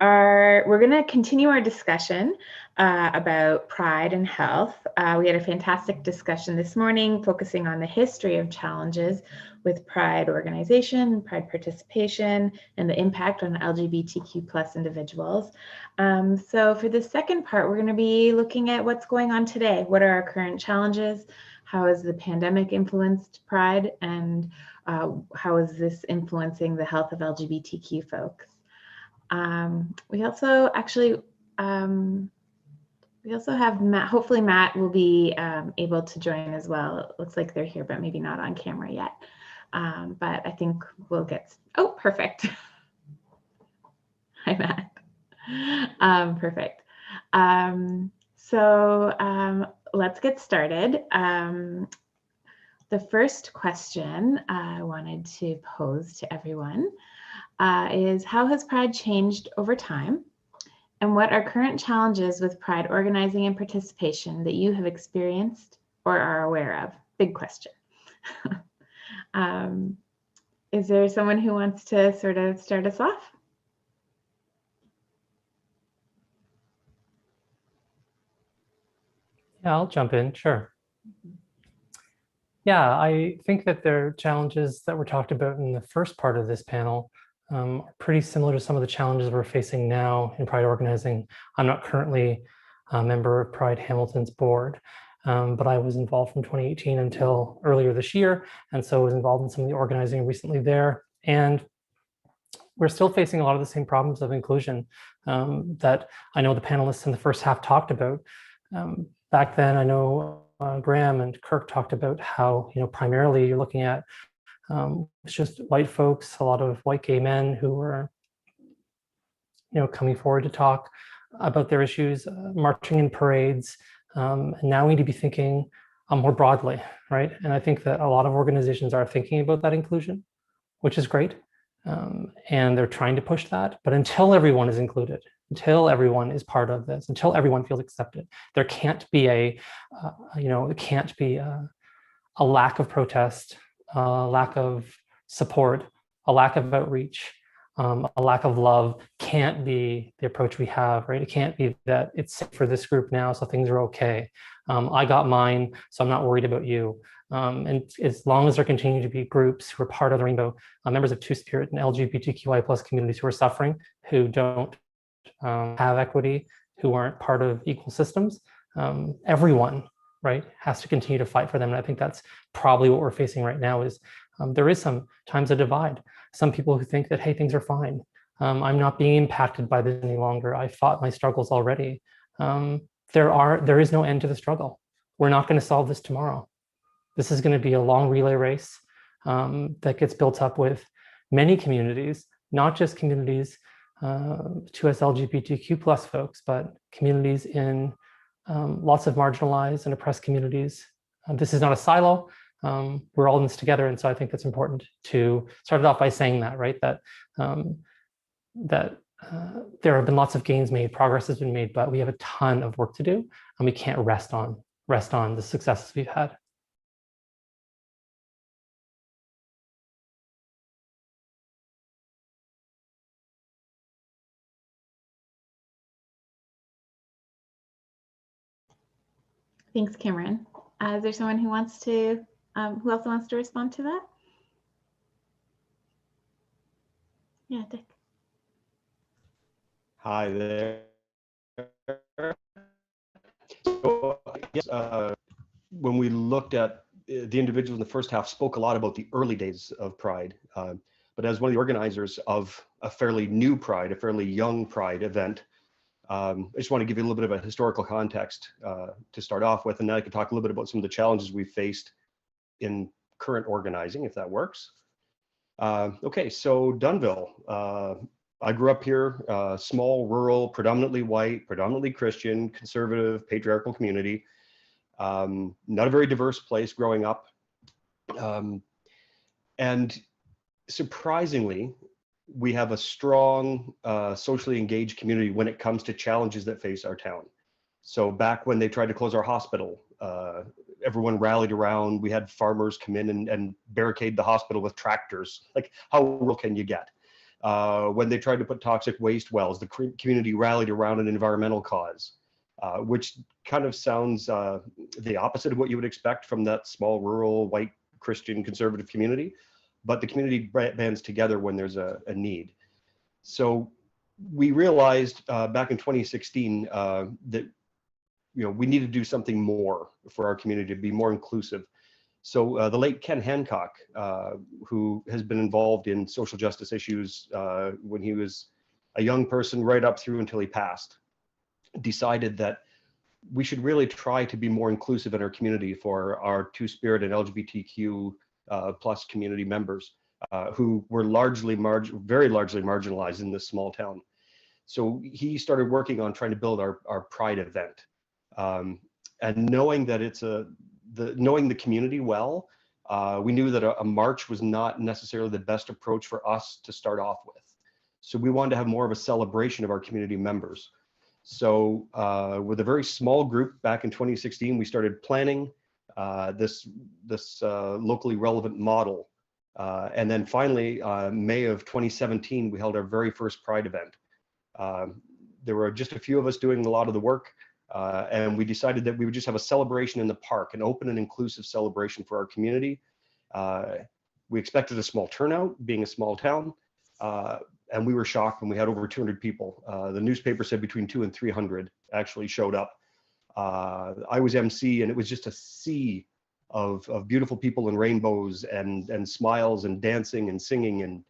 We're going to continue our discussion about pride and health. We had a fantastic discussion this morning focusing on the history of challenges with pride organization, pride participation, and the impact on LGBTQ plus individuals. So for the second part, we're going to be looking at what's going on today. What are our current challenges? How has the pandemic influenced pride? And how is this influencing the health of LGBTQ folks? We also have Matt. Hopefully Matt will be able to join as well. It looks like they're here, but maybe not on camera yet. But I think we'll get, oh, perfect. Hi, Matt. Perfect. Let's get started. The first question I wanted to pose to everyone is, how has Pride changed over time? And what are current challenges with Pride organizing and participation that you have experienced or are aware of? Big question. Is there someone who wants to sort of start us off? Yeah, I'll jump in, sure. Yeah, I think that there are challenges that were talked about in the first part of this panel are pretty similar to some of the challenges we're facing now in Pride organizing. I'm not currently a member of Pride Hamilton's board, but I was involved from 2018 until earlier this year, and so I was involved in some of the organizing recently there. And we're still facing a lot of the same problems of inclusion that I know the panelists in the first half talked about. Back then, I know Graham and Kirk talked about how, primarily you're looking at it's just white folks, a lot of white gay men who were, coming forward to talk about their issues, marching in parades. And now we need to be thinking more broadly, right? And I think that a lot of organizations are thinking about that inclusion, which is great. And they're trying to push that. But until everyone is included, until everyone is part of this, until everyone feels accepted, there can't be a lack of protest, a lack of support, a lack of outreach, a lack of love can't be the approach we have, right? It can't be that it's safe for this group now, so things are okay. I got mine, so I'm not worried about you. And as long as there continue to be groups who are part of the rainbow, members of Two-Spirit and LGBTQI plus communities who are suffering, who don't have equity, who aren't part of equal systems, everyone, right, has to continue to fight for them. And I think that's probably what we're facing right now is there is sometimes a divide. Some people who think that, hey, things are fine. I'm not being impacted by this any longer. I fought my struggles already. There is no end to the struggle. We're not going to solve this tomorrow. This is going to be a long relay race that gets built up with many communities, not just communities to us LGBTQ plus folks, but communities in lots of marginalized and oppressed communities. This is not a silo. We're all in this together. And so I think it's important to start it off by saying that, right? That there have been lots of gains made, progress has been made, but we have a ton of work to do, and we can't rest on the successes we've had. Thanks, Cameron. Is there someone who wants to, who also wants to respond to that? Yeah, Dick. Hi there. So, yes, when we looked at the individuals in the first half, spoke a lot about the early days of Pride. But as one of the organizers of a fairly new Pride, a fairly young Pride event, I just want to give you a little bit of a historical context to start off with, and then I could talk a little bit about some of the challenges we faced in current organizing, if that works. Okay, so Dunnville. I grew up here, small, rural, predominantly white, predominantly Christian, conservative, patriarchal community. Not a very diverse place growing up. And surprisingly, we have a strong, socially engaged community when it comes to challenges that face our town. So back when they tried to close our hospital, everyone rallied around. We had farmers come in and barricade the hospital with tractors. Like, how rural can you get? When they tried to put toxic waste wells, the community rallied around an environmental cause, which kind of sounds the opposite of what you would expect from that small, rural, white, Christian, conservative community. But the community bands together when there's a need. So we realized back in 2016 that we need to do something more for our community to be more inclusive. So the late Ken Hancock, who has been involved in social justice issues when he was a young person right up through until he passed, decided that we should really try to be more inclusive in our community for our Two-Spirit and LGBTQ plus community members who were very largely marginalized in this small town. So he started working on trying to build our Pride event. And knowing that knowing the community well, we knew that a march was not necessarily the best approach for us to start off with. So we wanted to have more of a celebration of our community members. So with a very small group back in 2016, we started planning this locally relevant model. And then finally, May of 2017, we held our very first Pride event. There were just a few of us doing a lot of the work. And we decided that we would just have a celebration in the park, an open and inclusive celebration for our community. We expected a small turnout, being a small town, and we were shocked when we had over 200 people. The newspaper said between 200 and 300 actually showed up. I was MC, and it was just a sea of beautiful people in rainbows and smiles and dancing and singing. And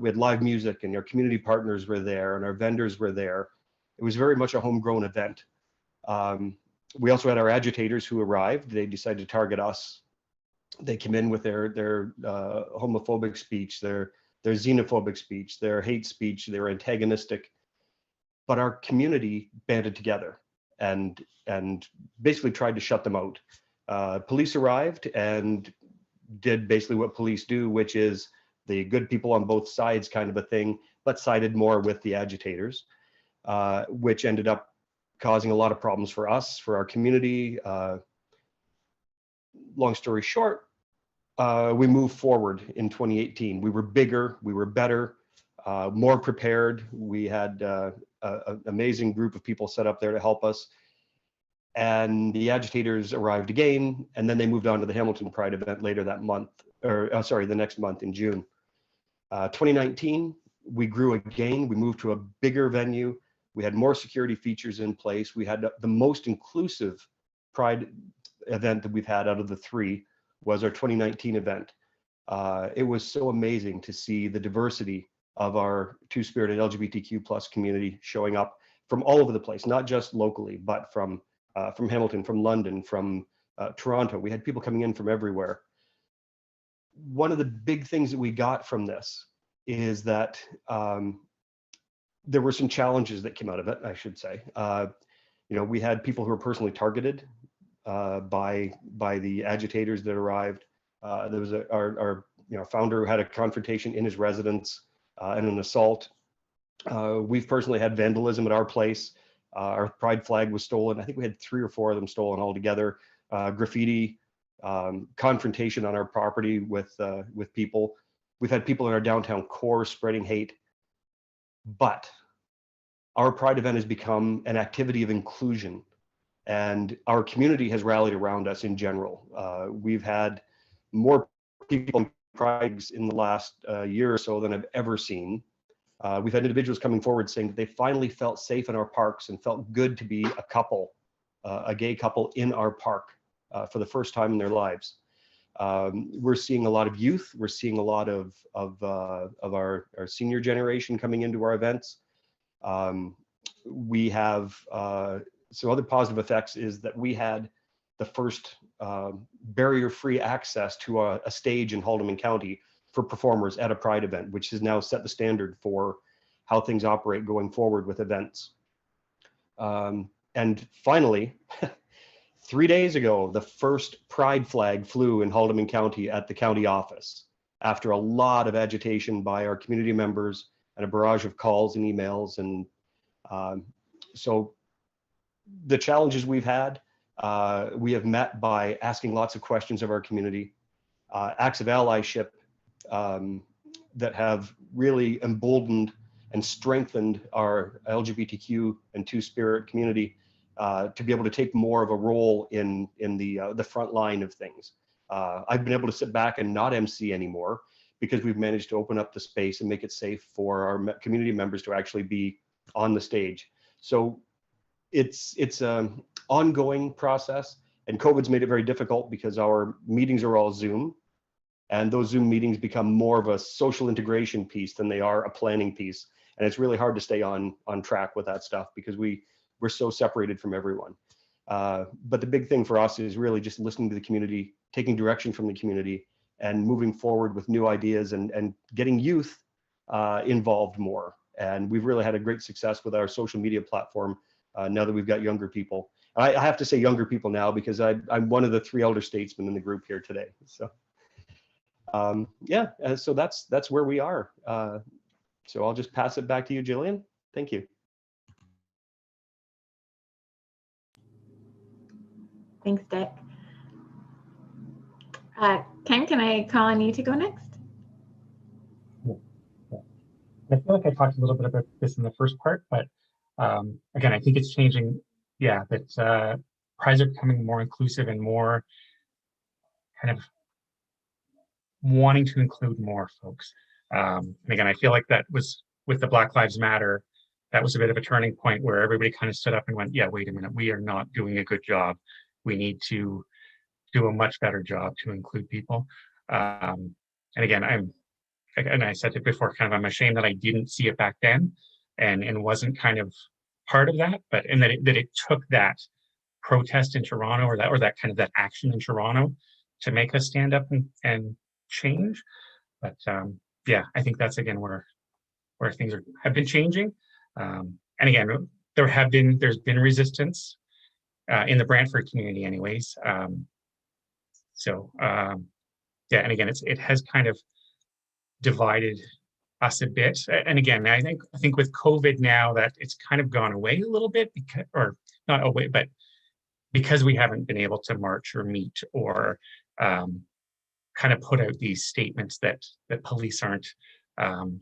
we had live music, and our community partners were there, and our vendors were there. It was very much a homegrown event. We also had our agitators who arrived. They decided to target us. They came in with their homophobic speech, their xenophobic speech, their hate speech, their antagonistic. But our community banded together and basically tried to shut them out. Police arrived and did basically what police do, which is the good people on both sides kind of a thing, but sided more with the agitators, which ended up causing a lot of problems for us, for our community. Long story short, we moved forward in 2018. We were bigger, we were better, more prepared. We had an amazing group of people set up there to help us. And the agitators arrived again, and then they moved on to the Hamilton Pride event later that month, or the next month in June. 2019, we grew again. We moved to a bigger venue. We had more security features in place. We had the most inclusive Pride event that we've had out of the three was our 2019 event. It was so amazing to see the diversity of our Two-Spirit and LGBTQ plus community showing up from all over the place, not just locally, but from Hamilton, from London, from Toronto. We had people coming in from everywhere. One of the big things that we got from this is that there were some challenges that came out of it, I should say. We had people who were personally targeted by the agitators that arrived. There was our founder who had a confrontation in his residence and an assault. We've personally had vandalism at our place. Our pride flag was stolen. I think we had 3 or 4 of them stolen altogether. Graffiti, confrontation on our property with people. We've had people in our downtown core spreading hate. But our Pride event has become an activity of inclusion, and our community has rallied around us in general. We've had more people in Pride in the last year or so than I've ever seen. We've had individuals coming forward saying that they finally felt safe in our parks and felt good to be a couple, a gay couple in our park for the first time in their lives. We're seeing a lot of youth. We're seeing a lot of our senior generation coming into our events. We have some other positive effects is that we had the first barrier-free access to a stage in Haldeman County for performers at a Pride event, which has now set the standard for how things operate going forward with events. And finally, 3 days ago, the first pride flag flew in Haldeman County at the county office after a lot of agitation by our community members and a barrage of calls and emails. And so the challenges we've had, we have met by asking lots of questions of our community, acts of allyship that have really emboldened and strengthened our LGBTQ and Two-Spirit community to be able to take more of a role in the front line of things. I've been able to sit back and not MC anymore because we've managed to open up the space and make it safe for our community members to actually be on the stage. So it's an ongoing process, and COVID's made it very difficult because our meetings are all Zoom, and those Zoom meetings become more of a social integration piece than they are a planning piece. And it's really hard to stay on track with that stuff because we're so separated from everyone. But the big thing for us is really just listening to the community, taking direction from the community, and moving forward with new ideas and getting youth involved more. And we've really had a great success with our social media platform now that we've got younger people. I have to say younger people now because I'm one of the 3 elder statesmen in the group here today. So yeah, so that's where we are. So I'll just pass it back to you, Jillian. Thank you. Thanks, Dick. Ken, can I call on you to go next? I feel like I talked a little bit about this in the first part, but again, I think it's changing. Yeah, that prides are becoming more inclusive and more kind of wanting to include more folks. And again, I feel like that was with the Black Lives Matter, that was a bit of a turning point where everybody kind of stood up and went, yeah, wait a minute, we are not doing a good job. We need to do a much better job to include people. And again, I said it before, kind of, I'm ashamed that I didn't see it back then and wasn't kind of part of that, but and that it took that protest in Toronto or that kind of that action in Toronto to make us stand up and change. But yeah, I think that's again where things have been changing. And again, there's been resistance in the Brantford community anyways. So yeah, and again, it has kind of divided us a bit. And again, I think with COVID now that it's kind of gone away a little bit, because, or not away, but because we haven't been able to march or meet or kind of put out these statements that police aren't kind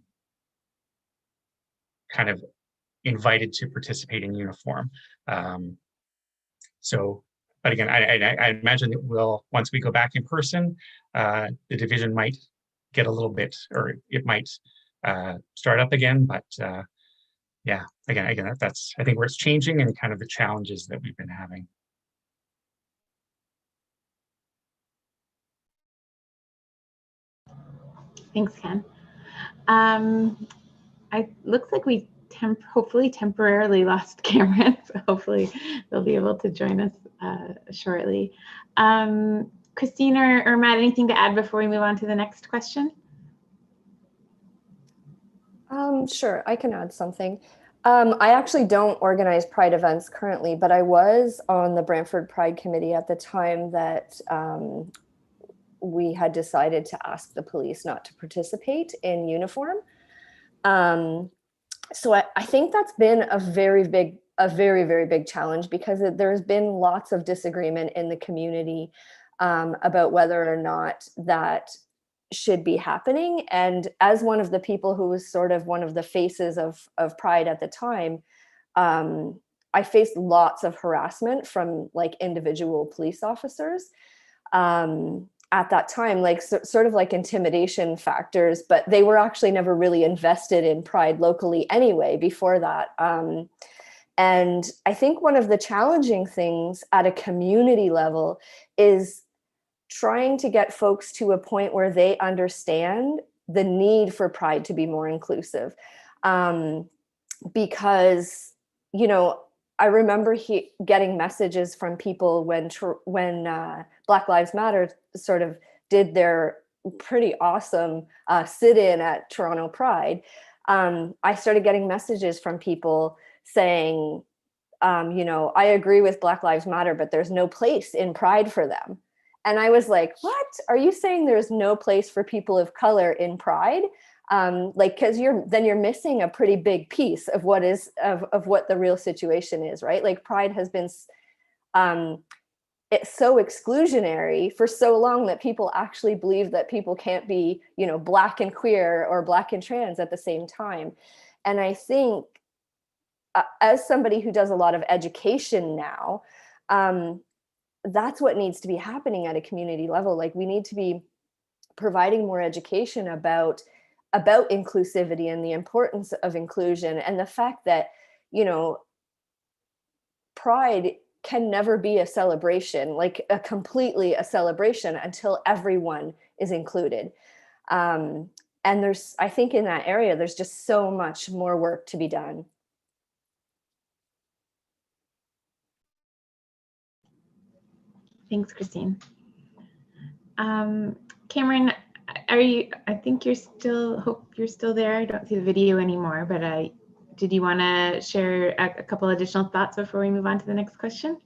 of invited to participate in uniform. So, but again, I imagine it will, once we go back in person, the division might get a little bit, or it might start up again. But yeah, again, that's I think where it's changing and kind of the challenges that we've been having. Thanks, Ken. It looks like we hopefully temporarily lost Cameron, so hopefully they'll be able to join us shortly. Christine or Matt, anything to add before we move on to the next question? Sure, I can add something. I actually don't organize Pride events currently, but I was on the Brantford Pride Committee at the time that we had decided to ask the police not to participate in uniform. So I think that's been a very, very big challenge because there's been lots of disagreement in the community about whether or not that should be happening. And as one of the people who was sort of one of the faces of Pride at the time, I faced lots of harassment from like individual police officers at that time, like sort of like intimidation factors, but they were actually never really invested in Pride locally anyway before that. And I think one of the challenging things at a community level is trying to get folks to a point where they understand the need for Pride to be more inclusive. Because, you know, I remember getting messages from people when Black Lives Matter sort of did their pretty awesome sit-in at Toronto Pride. I started getting messages from people saying, you know, I agree with Black Lives Matter, but there's no place in Pride for them. And I was like, what? Are you saying there's no place for people of color in Pride? Like, because you're missing a pretty big piece of what is of what the real situation is, right? Like Pride has been it's so exclusionary for so long that people actually believe that people can't be, you know, Black and queer or Black and trans at the same time. And I think as somebody who does a lot of education now, that's what needs to be happening at a community level. Like we need to be providing more education about inclusivity and the importance of inclusion, and the fact that, you know, Pride can never be a celebration, like completely a celebration, until everyone is included. And I think in that area, there's just so much more work to be done. Thanks, Christine. Cameron, I think hope you're still there. I don't see the video anymore, but did you want to share a couple additional thoughts before we move on to the next question?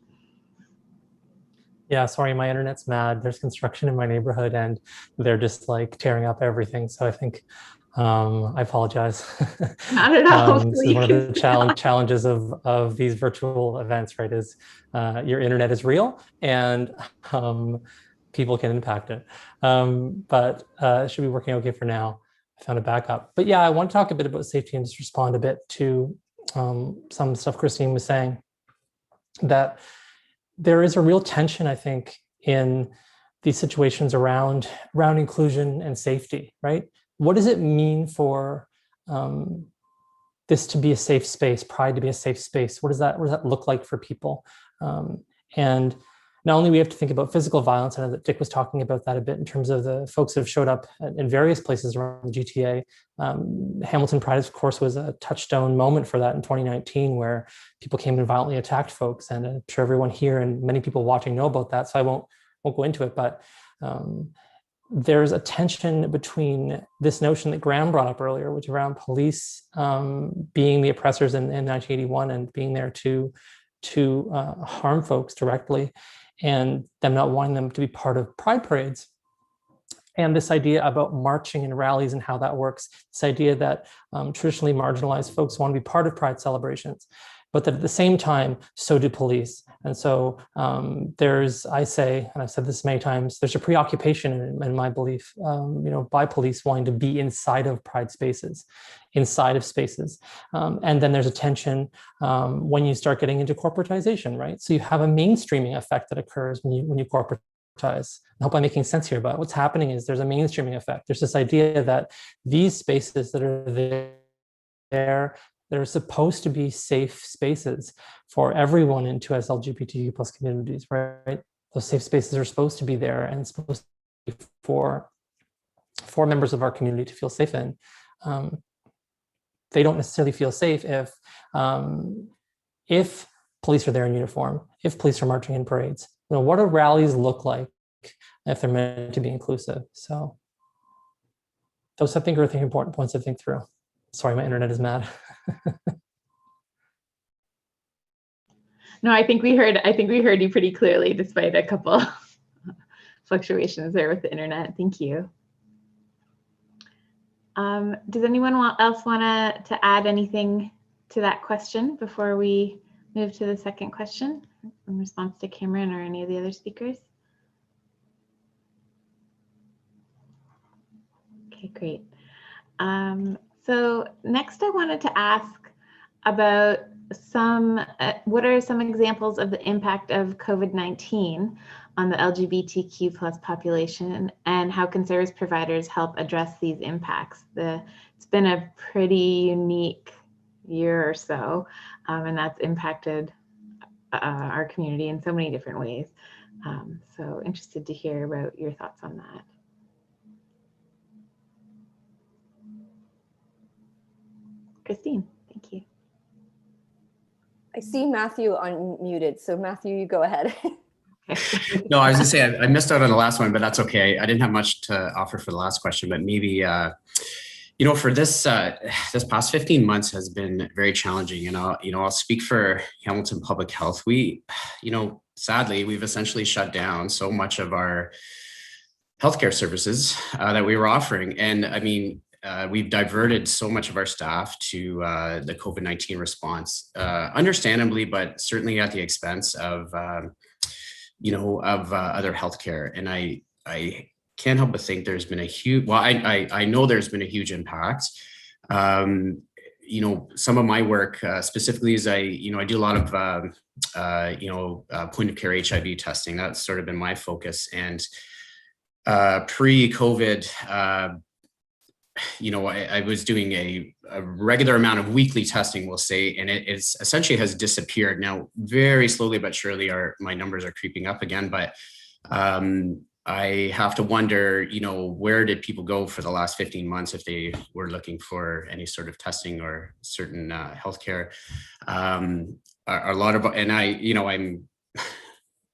Yeah, sorry, my internet's mad. There's construction in my neighborhood and they're just like tearing up everything. So I think I apologize. Not at all. This is one of the challenges of these virtual events, right? Is your internet is real and people can impact it. But it should be working okay for now. I found a backup. But yeah, I want to talk a bit about safety and just respond a bit to some stuff Christine was saying, that there is a real tension, I think, in these situations around inclusion and safety, right? What does it mean for this to be a safe space, Pride to be a safe space? What does that look like for people? And not only we have to think about physical violence, I know that Dick was talking about that a bit in terms of the folks that have showed up in various places around the GTA. Hamilton Pride, of course, was a touchstone moment for that in 2019, where people came and violently attacked folks. And I'm sure everyone here and many people watching know about that, so I won't go into it. But there's a tension between this notion that Graham brought up earlier, which around police being the oppressors in 1981 and being there to harm folks directly, and them not wanting them to be part of pride parades. And this idea about marching and rallies and how that works, this idea that traditionally marginalized folks want to be part of pride celebrations, but that at the same time, so do police. And so I say, and I've said this many times, there's a preoccupation in my belief, by police wanting to be inside of pride spaces, inside of spaces. And then there's a tension when you start getting into corporatization, right? So you have a mainstreaming effect that occurs when you corporatize. I hope I'm making sense here, but what's happening is there's a mainstreaming effect. There's this idea that these spaces that are there, they're supposed to be safe spaces for everyone into LGBTQ plus communities, right? Those safe spaces are supposed to be there and supposed to be for members of our community to feel safe in. They don't necessarily feel safe if police are there in uniform, if police are marching in parades. What do rallies look like if they're meant to be inclusive? So those I think are important points to think through. Sorry, my internet is mad. No, I think we heard you pretty clearly, despite a couple fluctuations there with the internet. Thank you. Does anyone else want to add anything to that question before we move to the second question in response to Cameron or any of the other speakers? Okay, great. So next I wanted to ask about what are some examples of the impact of COVID-19 on the LGBTQ plus population and how can service providers help address these impacts? It's been a pretty unique year or so, and that's impacted our community in so many different ways. So interested to hear about your thoughts on that. Christine, thank you. I see Matthew unmuted, so Matthew, you go ahead. No, I was gonna say I missed out on the last one, but that's okay. I didn't have much to offer for the last question, but maybe For this past 15 months has been very challenging, and I'll speak for Hamilton Public Health. Sadly, we've essentially shut down so much of our healthcare services that we were offering, and I mean, we've diverted so much of our staff to the COVID-19 response, understandably, but certainly at the expense of other healthcare. And I can't help but think there's been a huge, well, I know there's been a huge impact. Some of my work specifically is I do a lot of point of care HIV testing. That's sort of been my focus. And pre-COVID, I was doing a regular amount of weekly testing, we'll say, and it's essentially has disappeared now. Very slowly but surely, my numbers are creeping up again. But I have to wonder, where did people go for the last 15 months if they were looking for any sort of testing or certain healthcare? A lot of, and I don't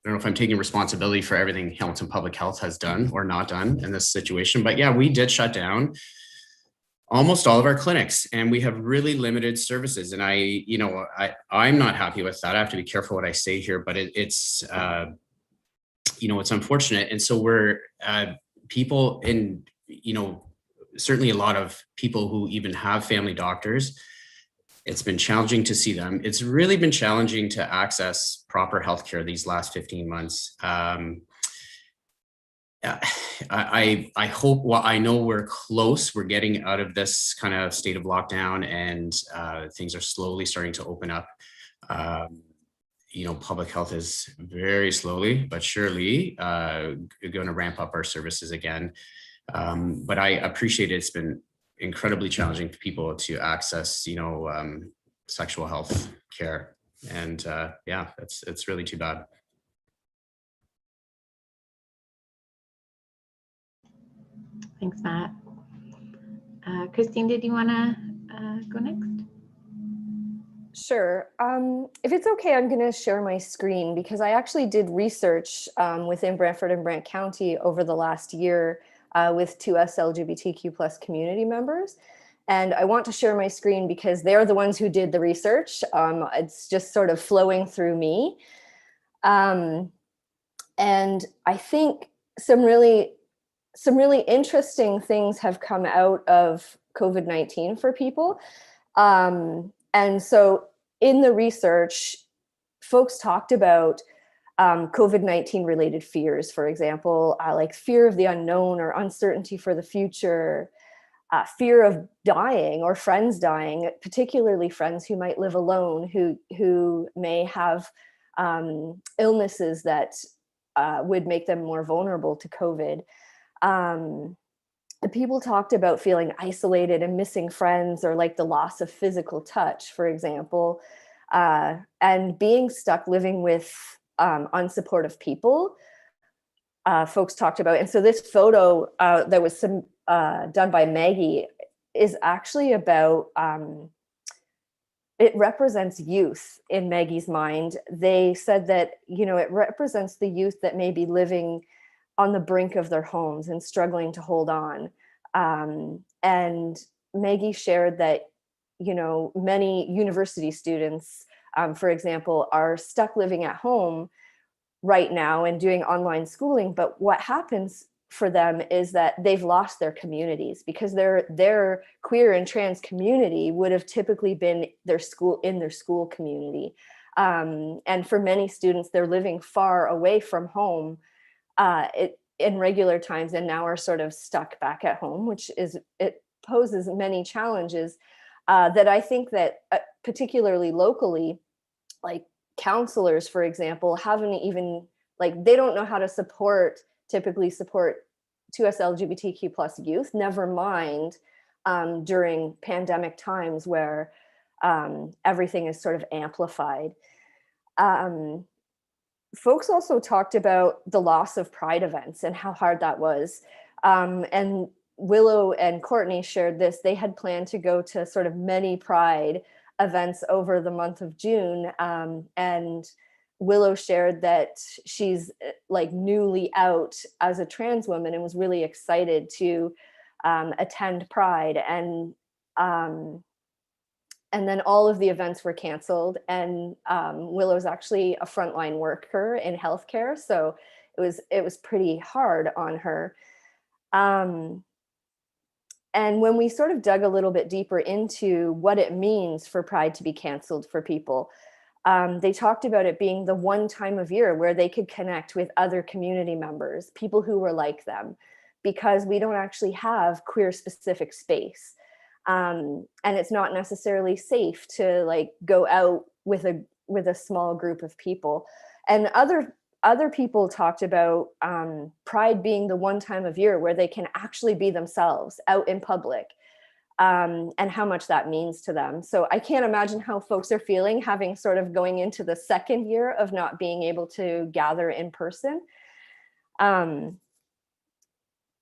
know if I'm taking responsibility for everything Hamilton Public Health has done or not done in this situation, but yeah, we did shut down almost all of our clinics, and we have really limited services. And I'm not happy with that. I have to be careful what I say here, but it's it's unfortunate. And so we're people in, certainly a lot of people who even have family doctors, it's been challenging to see them. It's really been challenging to access proper healthcare these last 15 months. I hope, well, I know we're close. We're getting out of this kind of state of lockdown, and things are slowly starting to open up. Public health is very slowly but surely going to ramp up our services again. But I appreciate it's been incredibly challenging for people to access, sexual health care. And yeah, it's really too bad. Thanks, Matt. Christine, did you want to go next? Sure. If it's okay, I'm going to share my screen because I actually did research within Brantford and Brant County over the last year with 2S LGBTQ plus community members. And I want to share my screen because they're the ones who did the research. It's just sort of flowing through me. And I think some really interesting things have come out of COVID-19 for people. And so in the research, folks talked about COVID-19 related fears, for example, like fear of the unknown or uncertainty for the future, fear of dying or friends dying, particularly friends who might live alone, who may have illnesses that would make them more vulnerable to COVID. People talked about feeling isolated and missing friends, or like the loss of physical touch, for example, and being stuck living with unsupportive people. Folks talked about, and so this photo that was done by Maggie is actually about, it represents youth in Maggie's mind. They said that, it represents the youth that may be living on the brink of their homes and struggling to hold on. And Maggie shared that, many university students, for example, are stuck living at home right now and doing online schooling. But what happens for them is that they've lost their communities because their queer and trans community would have typically been their school community. And for many students, they're living far away from home in regular times, and now are sort of stuck back at home, which it poses many challenges that I think that particularly locally, like counselors, for example, haven't even, they don't know how to typically support 2S LGBTQ plus youth, never mind during pandemic times where everything is sort of amplified. Folks also talked about the loss of Pride events and how hard that was. And Willow and Courtney shared this. They had planned to go to sort of many Pride events over the month of June. And Willow shared that she's newly out as a trans woman and was really excited to attend Pride, and then all of the events were canceled. And Willow's actually a frontline worker in healthcare, so it was pretty hard on her. And when we sort of dug a little bit deeper into what it means for Pride to be canceled for people, they talked about it being the one time of year where they could connect with other community members, people who were like them, because we don't actually have queer specific space. And it's not necessarily safe to like go out with a small group of people. And other people talked about Pride being the one time of year where they can actually be themselves out in public, and how much that means to them. So I can't imagine how folks are feeling having sort of going into the second year of not being able to gather in person. I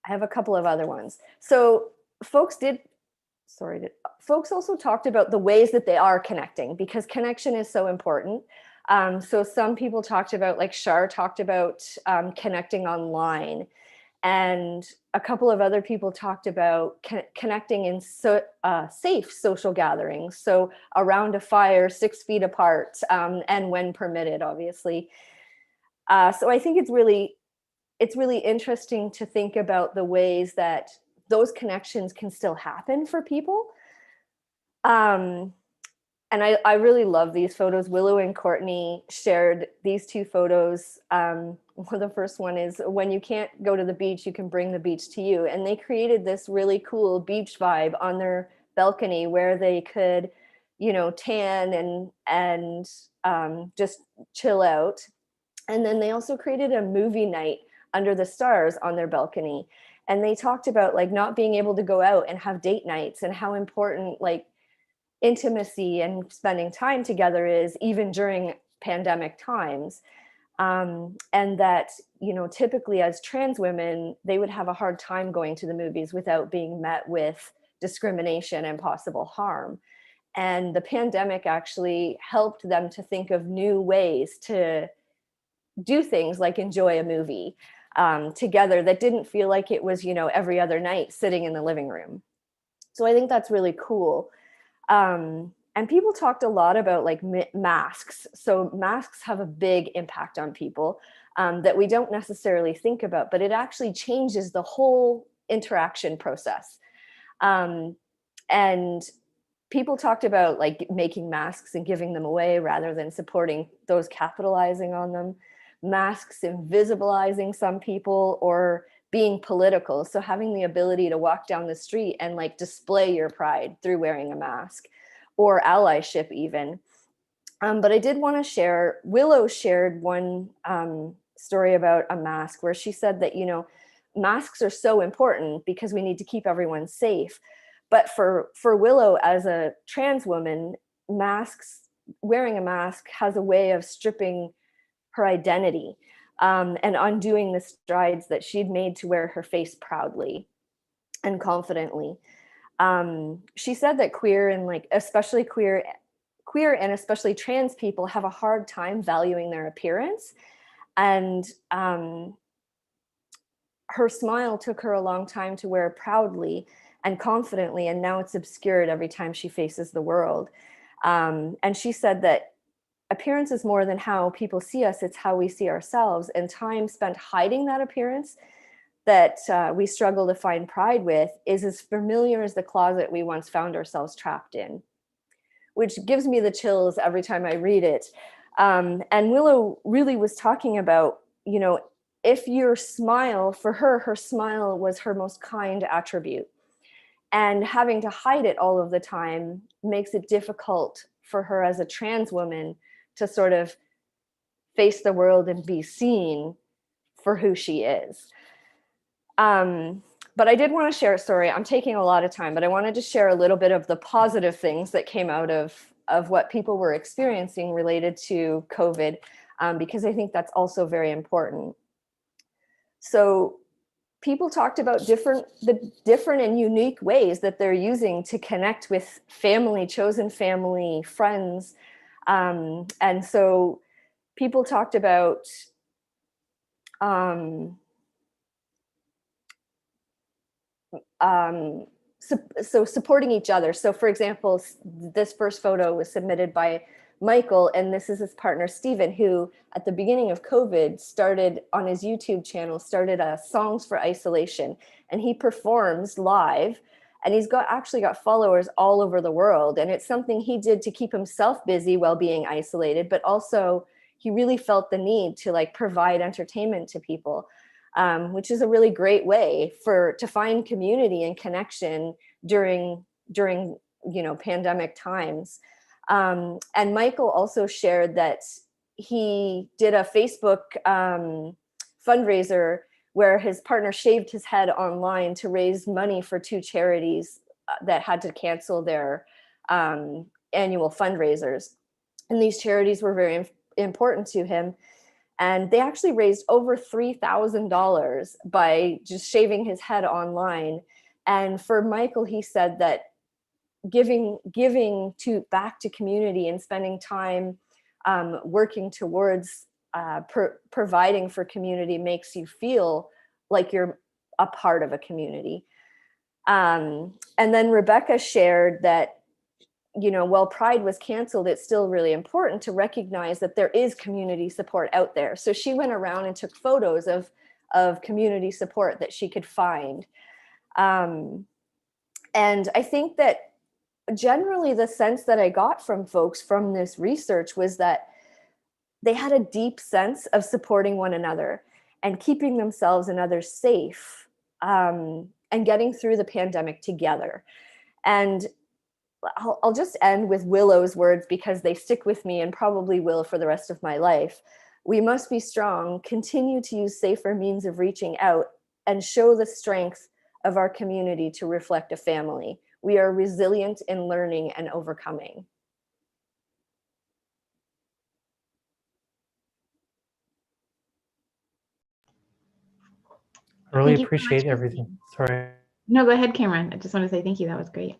have a couple of other ones. So folks also talked about the ways that they are connecting, because connection is so important. So some people talked about, like Shar talked about connecting online, and a couple of other people talked about connecting in safe social gatherings. So around a fire, 6 feet apart, and when permitted, obviously. So I think it's really interesting to think about the ways that those connections can still happen for people. And I really love these photos. Willow and Courtney shared these two photos. The first one is, when you can't go to the beach, you can bring the beach to you. And they created this really cool beach vibe on their balcony where they could, tan and just chill out. And then they also created a movie night under the stars on their balcony. And they talked about like not being able to go out and have date nights, and how important like intimacy and spending time together is, even during pandemic times. And that, typically as trans women, they would have a hard time going to the movies without being met with discrimination and possible harm. And the pandemic actually helped them to think of new ways to do things like enjoy a movie together that didn't feel like it was, every other night sitting in the living room. So I think that's really cool. And people talked a lot about like masks. So masks have a big impact on people that we don't necessarily think about, but it actually changes the whole interaction process. And people talked about like making masks and giving them away rather than supporting those capitalizing on them. Masks invisibilizing some people, or being political. So having the ability to walk down the street and like display your pride through wearing a mask, or allyship even. But I did want to share, Willow shared one story about a mask where she said that, masks are so important because we need to keep everyone safe. But for Willow, as a trans woman, wearing a mask has a way of stripping her identity and undoing the strides that she'd made to wear her face proudly and confidently. She said that queer and especially queer and especially trans people have a hard time valuing their appearance. And her smile took her a long time to wear proudly and confidently, and now it's obscured every time she faces the world. And she said that appearance is more than how people see us, it's how we see ourselves. And time spent hiding that appearance that we struggle to find pride with is as familiar as the closet we once found ourselves trapped in, which gives me the chills every time I read it. And Willow really was talking about, if your smile, for her smile was her most kind attribute. And having to hide it all of the time makes it difficult for her as a trans woman to sort of face the world and be seen for who she is. But I did want to share a story. I'm taking a lot of time, but I wanted to share a little bit of the positive things that came out of what people were experiencing related to COVID, because I think that's also very important. So people talked about the different and unique ways that they're using to connect with family, chosen family, friends. And so people talked about so supporting each other. So for example, this first photo was submitted by Michael, and this is his partner, Stephen, who at the beginning of COVID started on his YouTube channel, started Songs for Isolation, and he performs live, and he's actually got followers all over the world. And it's something he did to keep himself busy while being isolated, but also he really felt the need to like provide entertainment to people, which is a really great way to find community and connection during pandemic times. And Michael also shared that he did a Facebook fundraiser where his partner shaved his head online to raise money for 2 charities that had to cancel their annual fundraisers. And these charities were very important to him. And they actually raised over $3,000 by just shaving his head online. And for Michael, he said that giving back to community and spending time working towards providing for community makes you feel like you're a part of a community. And then Rebecca shared that, while Pride was canceled, it's still really important to recognize that there is community support out there. So she went around and took photos of community support that she could find. And I think that generally the sense that I got from folks from this research was that they had a deep sense of supporting one another and keeping themselves and others safe, and getting through the pandemic together. And I'll just end with Willow's words because they stick with me and probably will for the rest of my life. We must be strong, continue to use safer means of reaching out, and show the strength of our community to reflect a family. We are resilient in learning and overcoming. I really Thank you so much, appreciate Christine. everything. Sorry. No, go ahead, Cameron. I just want to say thank you. That was great.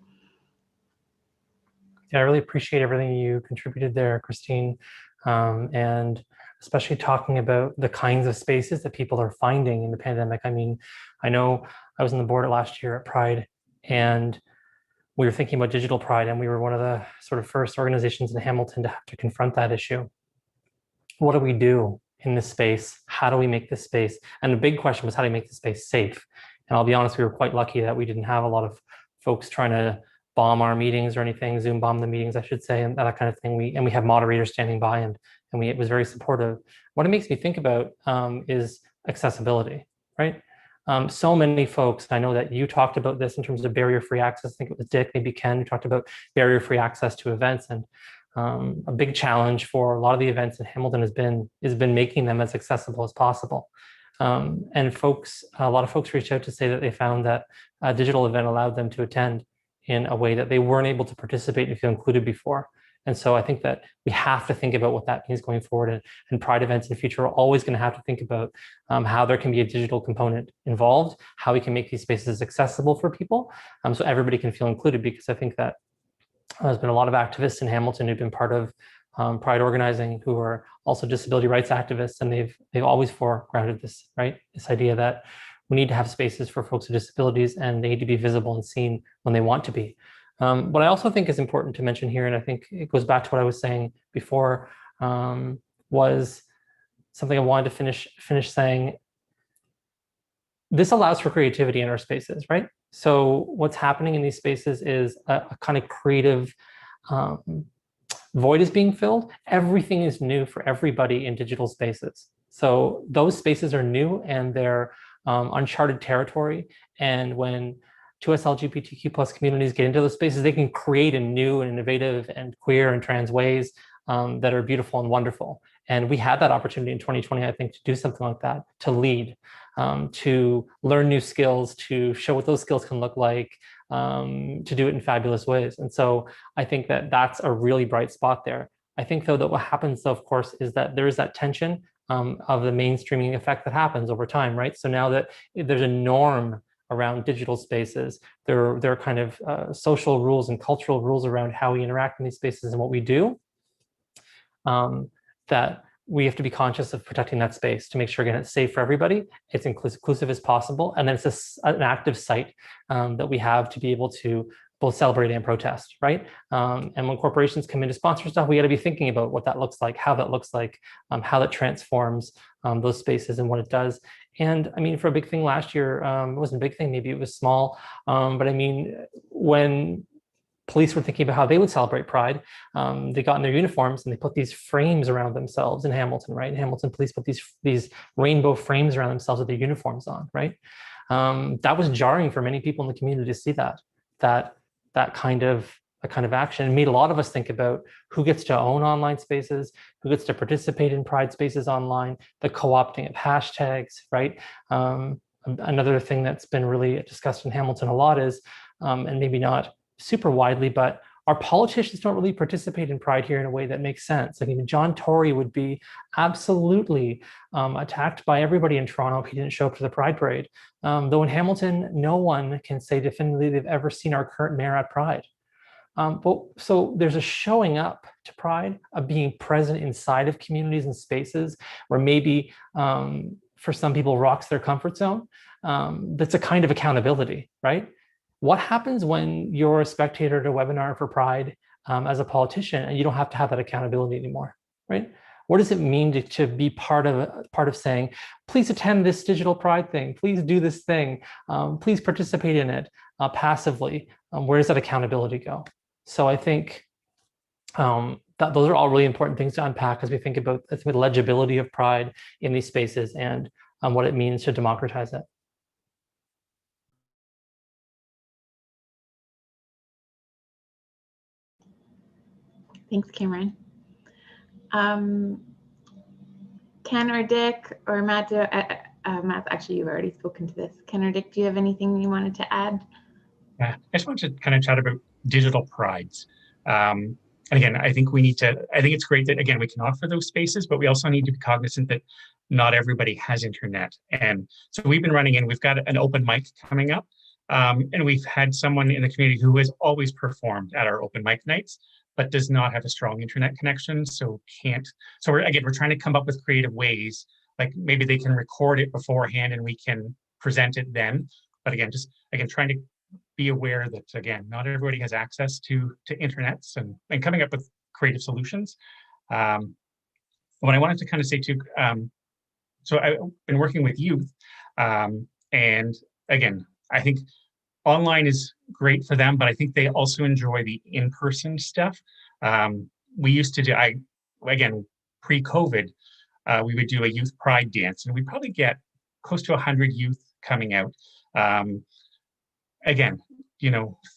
Yeah, I really appreciate everything you contributed there, Christine, and especially talking about the kinds of spaces that people are finding in the pandemic. I mean, I know I was on the board last year at Pride, and we were thinking about digital Pride, and we were one of the sort of first organizations in Hamilton to have to confront that issue. What do we do in this space? How do we make this space? And the big question was, how do we make the space safe? And I'll be honest, we were quite lucky that we didn't have a lot of folks trying to bomb our meetings or anything, Zoom bomb the meetings, I should say, and that kind of thing. We have moderators standing by, and it was very supportive. What it makes me think about is accessibility, right? So many folks, I know that you talked about this in terms of barrier-free access. I think it was Dick, maybe Ken, who talked about barrier-free access to events. And a big challenge for a lot of the events in Hamilton has been making them as accessible as possible. And a lot of folks reached out to say that they found that a digital event allowed them to attend in a way that they weren't able to participate and feel included before. And so I think that we have to think about what that means going forward. And Pride events in the future are always going to have to think about how there can be a digital component involved, how we can make these spaces accessible for people, so everybody can feel included. Because I think that there's been a lot of activists in Hamilton who've been part of Pride organizing who are also disability rights activists, and they've always foregrounded this, right? This idea that we need to have spaces for folks with disabilities, and they need to be visible and seen when they want to be. What I also think is important to mention here, and I think it goes back to what I was saying before, was something I wanted to finish saying. This allows for creativity in our spaces, right? So what's happening in these spaces is a kind of creative void is being filled. Everything is new for everybody in digital spaces. So those spaces are new and they're uncharted territory. And when 2S LGBTQ plus communities get into those spaces, they can create in new and innovative and queer and trans ways that are beautiful and wonderful. And we had that opportunity in 2020, I think, to do something like that, to lead, to learn new skills, to show what those skills can look like, to do it in fabulous ways. And so I think that that's a really bright spot there. I think, though, that what happens, though, of course, is that there is that tension of the mainstreaming effect that happens over time, right? So now that there's a norm around digital spaces, there are kind of social rules and cultural rules around how we interact in these spaces and what we do, that we have to be conscious of protecting that space to make sure, again, it's safe for everybody, it's inclusive as possible, and then it's an active site that we have to be able to both celebrate and protest, right? And when corporations come in to sponsor stuff, we got to be thinking about what that looks like, how that looks like, how that transforms those spaces and what it does. And I mean, for a big thing last year, it wasn't a big thing, maybe it was small, but I mean, when police were thinking about how they would celebrate Pride, they got in their uniforms and they put these frames around themselves in Hamilton, right? In Hamilton, police put these rainbow frames around themselves with their uniforms on, right? That was jarring for many people in the community to see that kind of action. It made a lot of us think about who gets to own online spaces, who gets to participate in Pride spaces online, the co-opting of hashtags, right? Another thing that's been really discussed in Hamilton a lot is, and maybe not super widely, but our politicians don't really participate in Pride here in a way that makes sense. I mean, John Tory would be absolutely attacked by everybody in Toronto if he didn't show up to the Pride Parade. Though in Hamilton, no one can say definitively they've ever seen our current mayor at Pride. So there's a showing up to Pride, of being present inside of communities and spaces where maybe for some people rocks their comfort zone. That's a kind of accountability, right? What happens when you're a spectator at a webinar for Pride as a politician and you don't have to have that accountability anymore, right? What does it mean to be part of saying, please attend this digital Pride thing, please do this thing, please participate in it passively? Where does that accountability go? So I think that those are all really important things to unpack as we think about the legibility of Pride in these spaces and what it means to democratize it. Thanks, Cameron. Ken or Dick or Matt, Matt, actually, you've already spoken to this. Ken or Dick, do you have anything you wanted to add? Yeah, I just wanted to kind of chat about digital prides. And again, I think it's great that, again, we can offer those spaces, but we also need to be cognizant that not everybody has internet. And so we've been running in, we've got an open mic coming up. And we've had someone in the community who has always performed at our open mic nights, but does not have a strong internet connection, so can't. So we're trying to come up with creative ways, like maybe they can record it beforehand and we can present it then. But again, trying to be aware that, again, not everybody has access to internets and coming up with creative solutions. What I wanted to kind of say too, so I've been working with youth, and again, I think online is great for them, but I think they also enjoy the in-person stuff. We used to do, again, pre-COVID, we would do a youth pride dance, and we'd probably get close to 100 youth coming out. Again,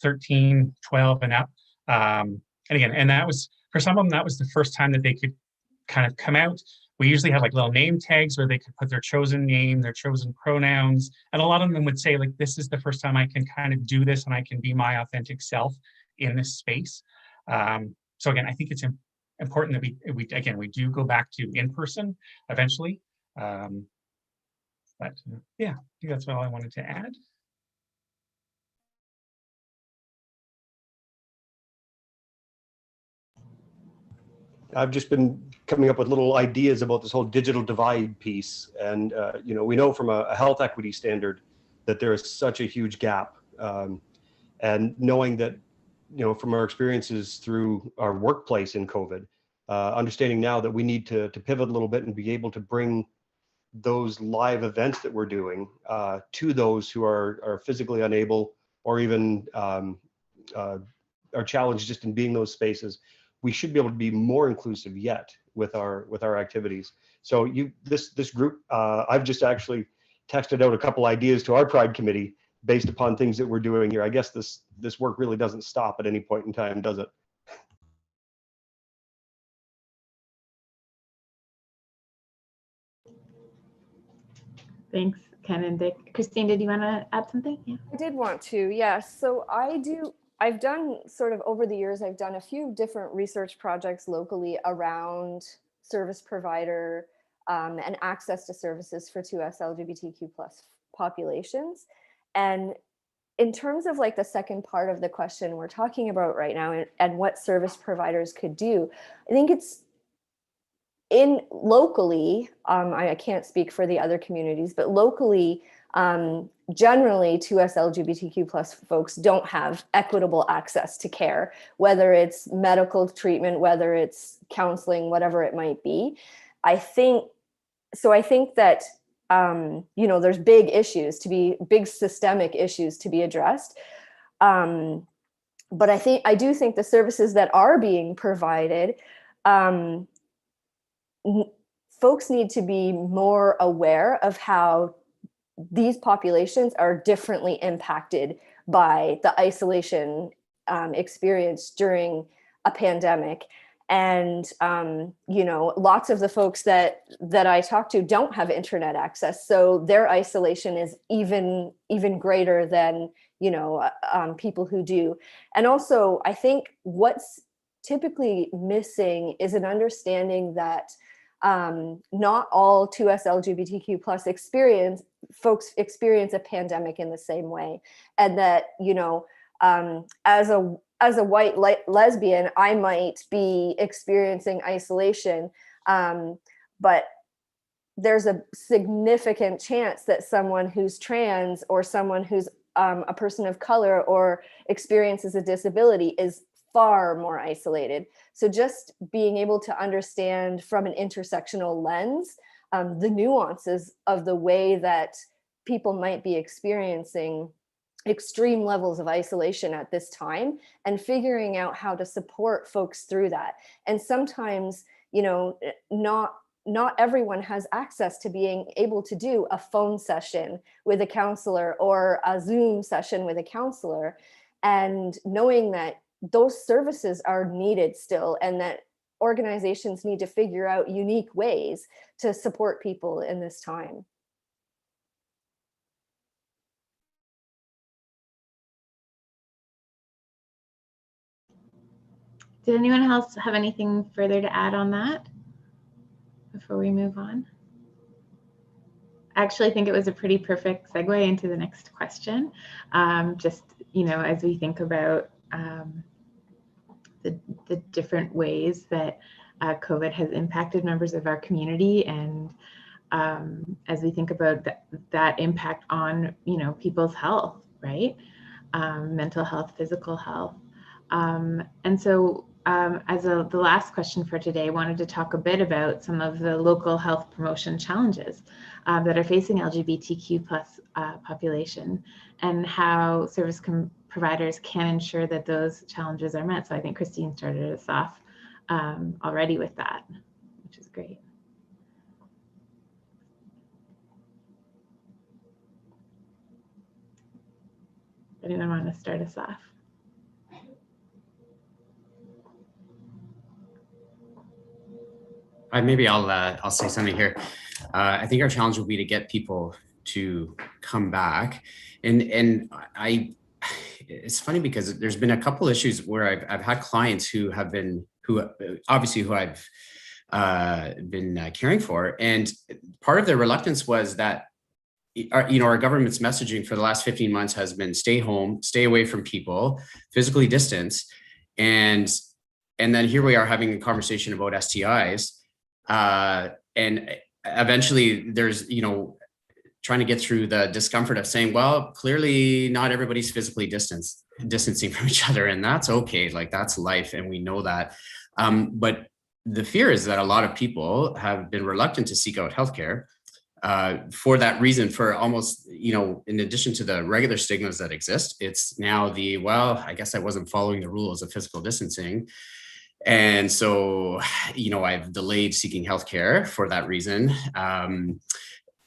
13, 12 and up. And again, and that was, for some of them, that was the first time that they could kind of come out. We usually have like little name tags where they could put their chosen name, their chosen pronouns. And a lot of them would say, like, this is the first time I can kind of do this and I can be my authentic self in this space. So again, I think it's important that we do go back to in-person eventually. But yeah, I think that's all I wanted to add. I've just been coming up with little ideas about this whole digital divide piece. And, we know from a health equity standard that there is such a huge gap. And knowing that, from our experiences through our workplace in COVID, understanding now that we need to pivot a little bit and be able to bring those live events that we're doing to those who are physically unable or even are challenged just in being those spaces. We should be able to be more inclusive yet with our activities. So this group, I've just actually texted out a couple ideas to our Pride committee based upon things that we're doing here. I guess this work really doesn't stop at any point in time, does it? Thanks, Ken and Dick. Christine, did you want to add something? Yeah. I did want to, yes. So I've done sort of over the years, I've done a few different research projects locally around service provider and access to services for 2S LGBTQ plus populations. And in terms of like the second part of the question we're talking about right now and what service providers could do, I think in locally, I can't speak for the other communities, but locally, generally 2S LGBTQ plus folks don't have equitable access to care, whether it's medical treatment, whether it's counseling, whatever it might be. I think that, there's big systemic issues to be addressed. But I do think the services that are being provided, folks need to be more aware of how these populations are differently impacted by the isolation experience during a pandemic. And, lots of the folks that I talk to don't have internet access. So their isolation is even greater than, people who do. And also, I think what's typically missing is an understanding that not all 2S LGBTQ plus folks experience a pandemic in the same way. And that, as a white lesbian, I might be experiencing isolation, but there's a significant chance that someone who's trans or someone who's a person of color or experiences a disability is far more isolated. So just being able to understand from an intersectional lens, the nuances of the way that people might be experiencing extreme levels of isolation at this time, and figuring out how to support folks through that. And sometimes, not everyone has access to being able to do a phone session with a counselor or a Zoom session with a counselor, and knowing that those services are needed still, and that organizations need to figure out unique ways to support people in this time. Did anyone else have anything further to add on that before we move on? I actually think it was a pretty perfect segue into the next question. Just, as we think about the different ways that COVID has impacted members of our community, and as we think about that impact on, people's health, right? Mental health, physical health. And so as the last question for today, I wanted to talk a bit about some of the local health promotion challenges that are facing LGBTQ plus population, and how service providers can ensure that those challenges are met. So I think Christine started us off already with that, which is great. Anyone want to start us off? Maybe I'll say something here. I think our challenge will be to get people to come back, and it's funny because there's been a couple issues where I've had clients who I've been caring for, and part of their reluctance was that our government's messaging for the last 15 months has been stay home, stay away from people, physically distance, and then here we are having a conversation about STIs. And eventually there's, trying to get through the discomfort of saying, well, clearly not everybody's physically distancing from each other, and that's okay. Like, that's life, and we know that. But the fear is that a lot of people have been reluctant to seek out healthcare for that reason, for almost, in addition to the regular stigmas that exist, it's now I guess I wasn't following the rules of physical distancing. And so, I've delayed seeking healthcare for that reason.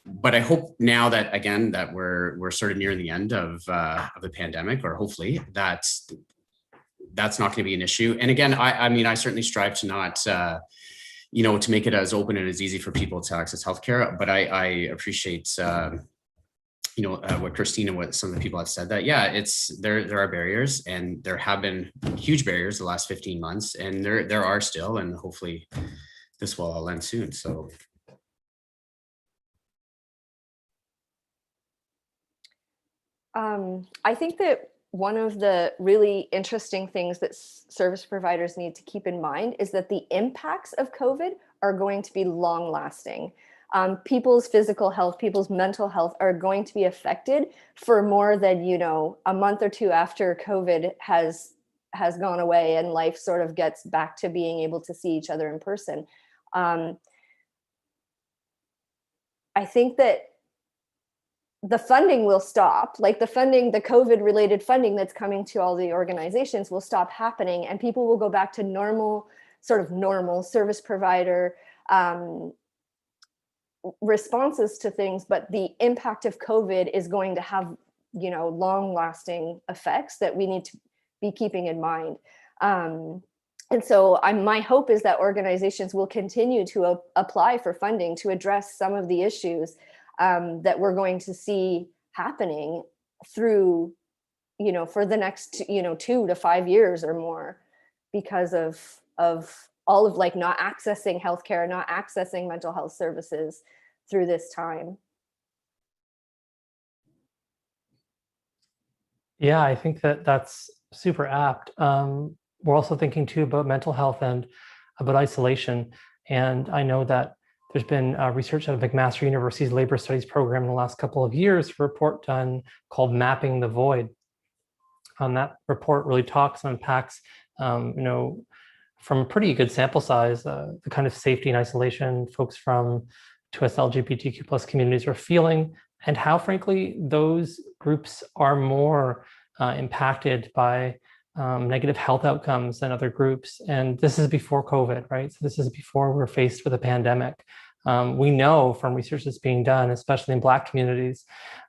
But I hope now that, again, that we're sort of near the end of the pandemic, or hopefully that's not going to be an issue. And again, I certainly strive to not, to make it as open and as easy for people to access healthcare. But I appreciate, what Christine and what some of the people have said, that, yeah, there are barriers, and there have been huge barriers the last 15 months, and there are still, and hopefully this will all end soon. So. I think that one of the really interesting things that service providers need to keep in mind is that the impacts of COVID are going to be long lasting. People's physical health, people's mental health are going to be affected for more than, a month or two after COVID has gone away and life sort of gets back to being able to see each other in person. I think that the funding will stop, like the COVID related funding that's coming to all the organizations will stop happening, and people will go back to normal service provider responses to things. But the impact of COVID is going to have, long lasting effects that we need to be keeping in mind. And so my hope is that organizations will continue to apply for funding to address some of the issues that we're going to see happening through, for the next, 2 to 5 years or more, because of all of like not accessing healthcare, not accessing mental health services through this time. Yeah, I think that's super apt. We're also thinking too about mental health and about isolation. And I know that there's been research out of McMaster University's Labor Studies program in the last couple of years, a report done called Mapping the Void. That report really talks and unpacks, from a pretty good sample size, the kind of safety and isolation folks from 2S LGBTQ plus communities are feeling, and how, frankly, those groups are more impacted by negative health outcomes than other groups. And this is before COVID, right? So this is before we're faced with a pandemic. We know from research that's being done, especially in Black communities,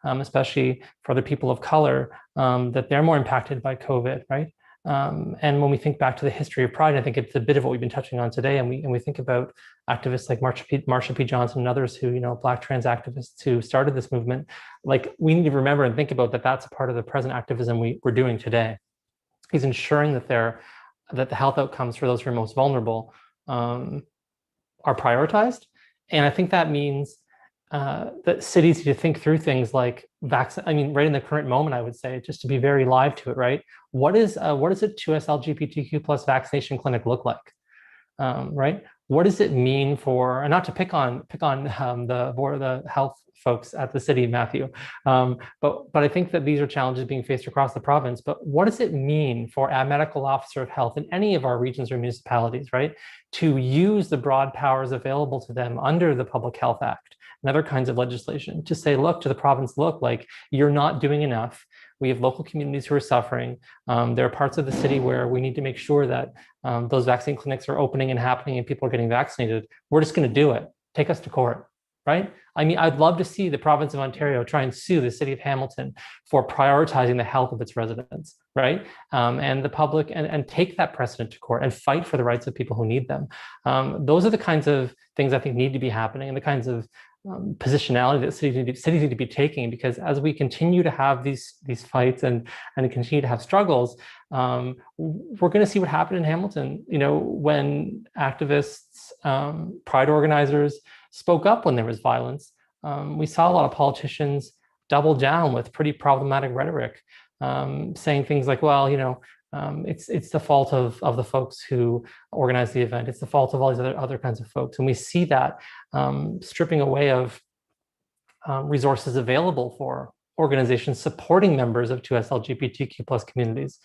especially for the people of color, that they're more impacted by COVID, right? And when we think back to the history of Pride, I think it's a bit of what we've been touching on today. And we think about activists like Marsha P. Johnson and others who, Black trans activists who started this movement. Like, we need to remember and think about that that's a part of the present activism we're doing today. Is ensuring that the health outcomes for those who are most vulnerable are prioritized. And I think that means that cities need to think through things like right in the current moment, I would say, just to be very live to it, right? What does a 2S LGBTQ plus vaccination clinic look like, right? What does it mean for, and not to pick on the health folks at the city, Matthew, but I think that these are challenges being faced across the province. But what does it mean for a medical officer of health in any of our regions or municipalities, right, to use the broad powers available to them under the Public Health Act and other kinds of legislation to say, look, to the province, look, like, you're not doing enough. We have local communities who are suffering. There are parts of the city where we need to make sure that those vaccine clinics are opening and happening and people are getting vaccinated. We're just going to do it. Take us to court, right? I'd love to see the province of Ontario try and sue the city of Hamilton for prioritizing the health of its residents, right? And the public, and take that precedent to court and fight for the rights of people who need them. Those are the kinds of things I think need to be happening, and the kinds of positionality that cities need to be taking, because as we continue to have these fights and continue to have struggles, we're going to see what happened in Hamilton. When activists, Pride organizers spoke up when there was violence, we saw a lot of politicians double down with pretty problematic rhetoric, saying things like, well, it's the fault of the folks who organized the event. It's the fault of all these other kinds of folks. And we see that stripping away of resources available for organizations supporting members of 2S LGBTQ plus communities.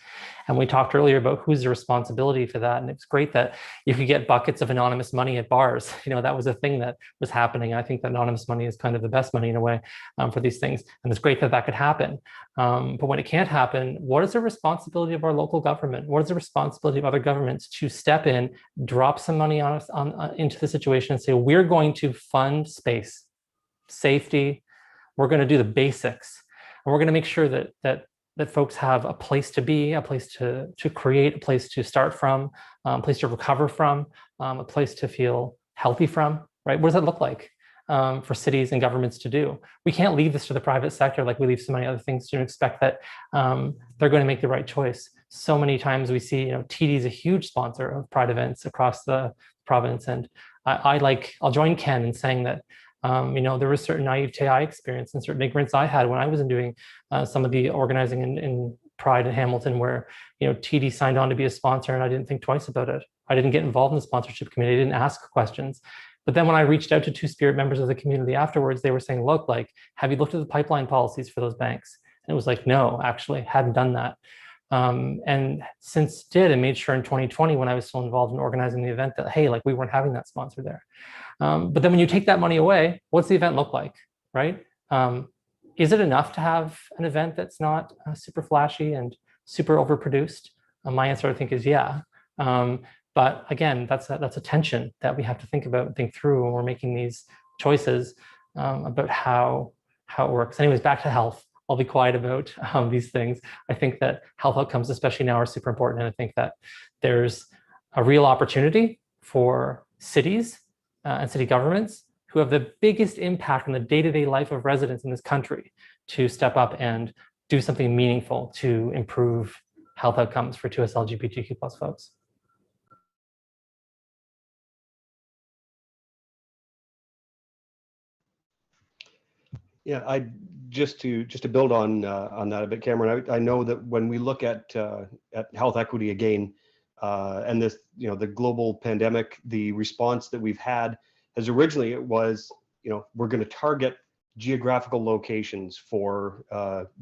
And we talked earlier about who's the responsibility for that. And it's great that you could get buckets of anonymous money at bars. That was a thing that was happening. I think that anonymous money is kind of the best money in a way for these things. And it's great that that could happen. But when it can't happen, what is the responsibility of our local government? What is the responsibility of other governments to step in, drop some money on us into the situation and say, we're going to fund space, safety, we're going to do the basics, and we're going to make sure that folks have a place to be, a place to create, a place to start from, a place to recover from, a place to feel healthy from, right? What does that look like for cities and governments to do? We can't leave this to the private sector like we leave so many other things to expect that they're going to make the right choice. So many times we see, TD is a huge sponsor of Pride events across the province, and I'll join Ken in saying that there was certain naivete I experienced and certain ignorance I had when I was doing some of the organizing in Pride in Hamilton where, TD signed on to be a sponsor and I didn't think twice about it. I didn't get involved in the sponsorship committee. I didn't ask questions. But then when I reached out to two-spirit members of the community afterwards, they were saying, look, like, have you looked at the pipeline policies for those banks? And it was like, no, actually, hadn't done that. And since did and made sure in 2020, when I was still involved in organizing the event, that, hey, like, we weren't having that sponsor there. But then when you take that money away, what's the event look like, right? Is it enough to have an event that's not super flashy and super overproduced? My answer, I think, is yeah. But again, that's a tension that we have to think about and think through when we're making these choices about how it works. Anyways, back to health. I'll be quiet about these things. I think that health outcomes, especially now, are super important. And I think that there's a real opportunity for cities and city governments who have the biggest impact on the day-to-day life of residents in this country to step up and do something meaningful to improve health outcomes for 2S LGBTQ+ folks. Yeah, I just to build on that a bit, Cameron. I know that when we look at health equity again, and this, the global pandemic, the response that we've had is originally it was, we're going to target geographical locations for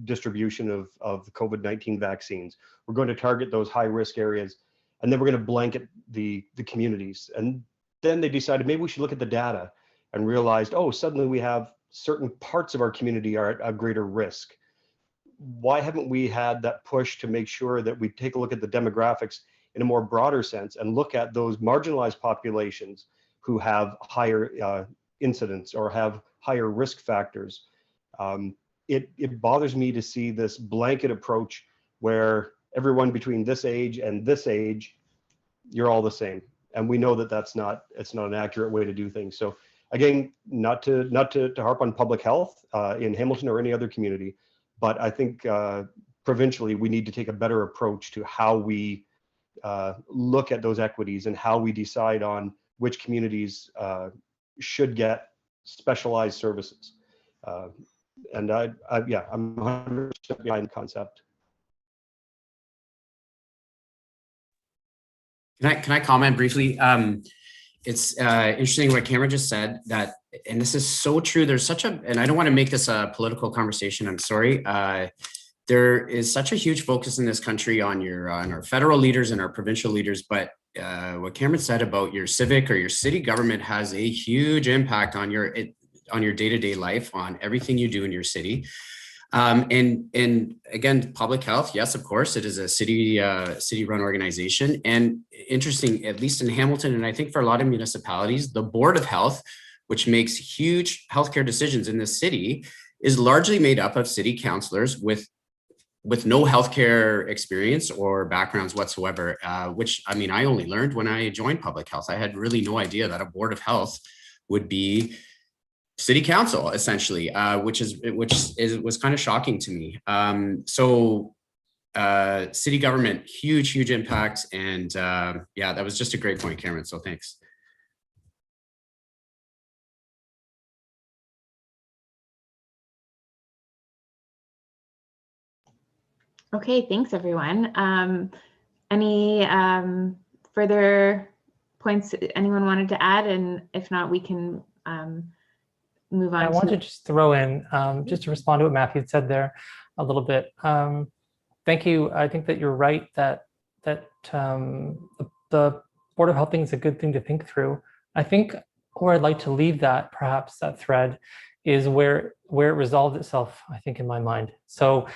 distribution of the COVID-19 vaccines. We're going to target those high risk areas, and then we're going to blanket the communities. And then they decided maybe we should look at the data and realized, oh, suddenly we have certain parts of our community are at a greater risk. Why haven't we had that push to make sure that we take a look at the demographics in a more broader sense and look at those marginalized populations who have higher incidence or have higher risk factors? It bothers me to see this blanket approach where everyone between this age and this age, you're all the same. And we know that it's not an accurate way to do things. So again, not to harp on public health in Hamilton or any other community, but I think provincially we need to take a better approach to how we look at those equities and how we decide on which communities should get specialized services. And I'm 100% behind the concept. Can I comment briefly? It's interesting what Cameron just said, that, and this is so true. There's such a, and I don't want to make this a political conversation, I'm sorry. There is such a huge focus in this country on our federal leaders and our provincial leaders, but what Cameron said about your civic or your city government has a huge impact on your day-to-day life, on everything you do in your city. And again, public health, yes, of course, it is a city-run organization. And interesting, at least in Hamilton, and I think for a lot of municipalities, the Board of Health, which makes huge healthcare decisions in the city, is largely made up of city councillors with no healthcare experience or backgrounds whatsoever, which, I mean, I only learned when I joined public health. I had really no idea that a Board of Health would be city council, essentially, which was kind of shocking to me. So city government, huge impact. And yeah, that was just a great point, Cameron. So thanks. Okay, thanks everyone. Any further points anyone wanted to add? And if not, we can move on. I want to just throw in, just to respond to what Matthew said there a little bit. Thank you. I think that you're right that the Board of Health thing is a good thing to think through. I think where I'd like to leave that, perhaps that thread, is where it resolved itself, I think, in my mind. So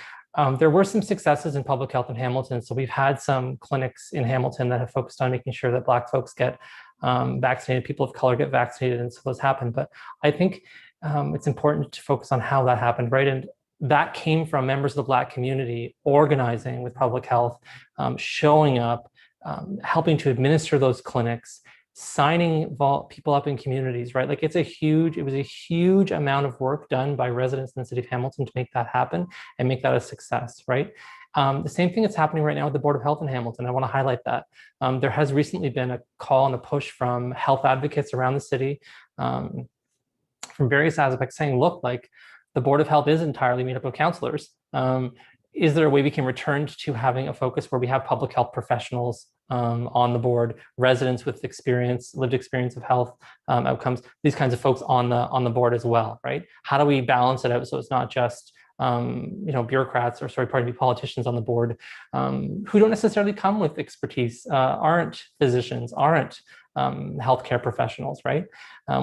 there were some successes in public health in Hamilton. So we've had some clinics in Hamilton that have focused on making sure that Black folks get vaccinated, people of color get vaccinated, and so those happen. But I think it's important to focus on how that happened, right? And that came from members of the Black community organizing with public health, showing up, helping to administer those clinics, signing people up in communities, right? Like it was a huge amount of work done by residents in the city of Hamilton to make that happen and make that a success, right? The same thing that's happening right now with the Board of Health in Hamilton. I want to highlight that. There has recently been a call and a push from health advocates around the city, from various aspects, saying, look, like the Board of Health is entirely made up of councillors. is there a way we can return to having a focus where we have public health professionals on the board, residents with experience, lived experience of health outcomes, these kinds of folks on the board as well, right? How do we balance it out so it's not just bureaucrats or pardon me, politicians on the board who don't necessarily come with expertise, aren't physicians, aren't healthcare professionals, right?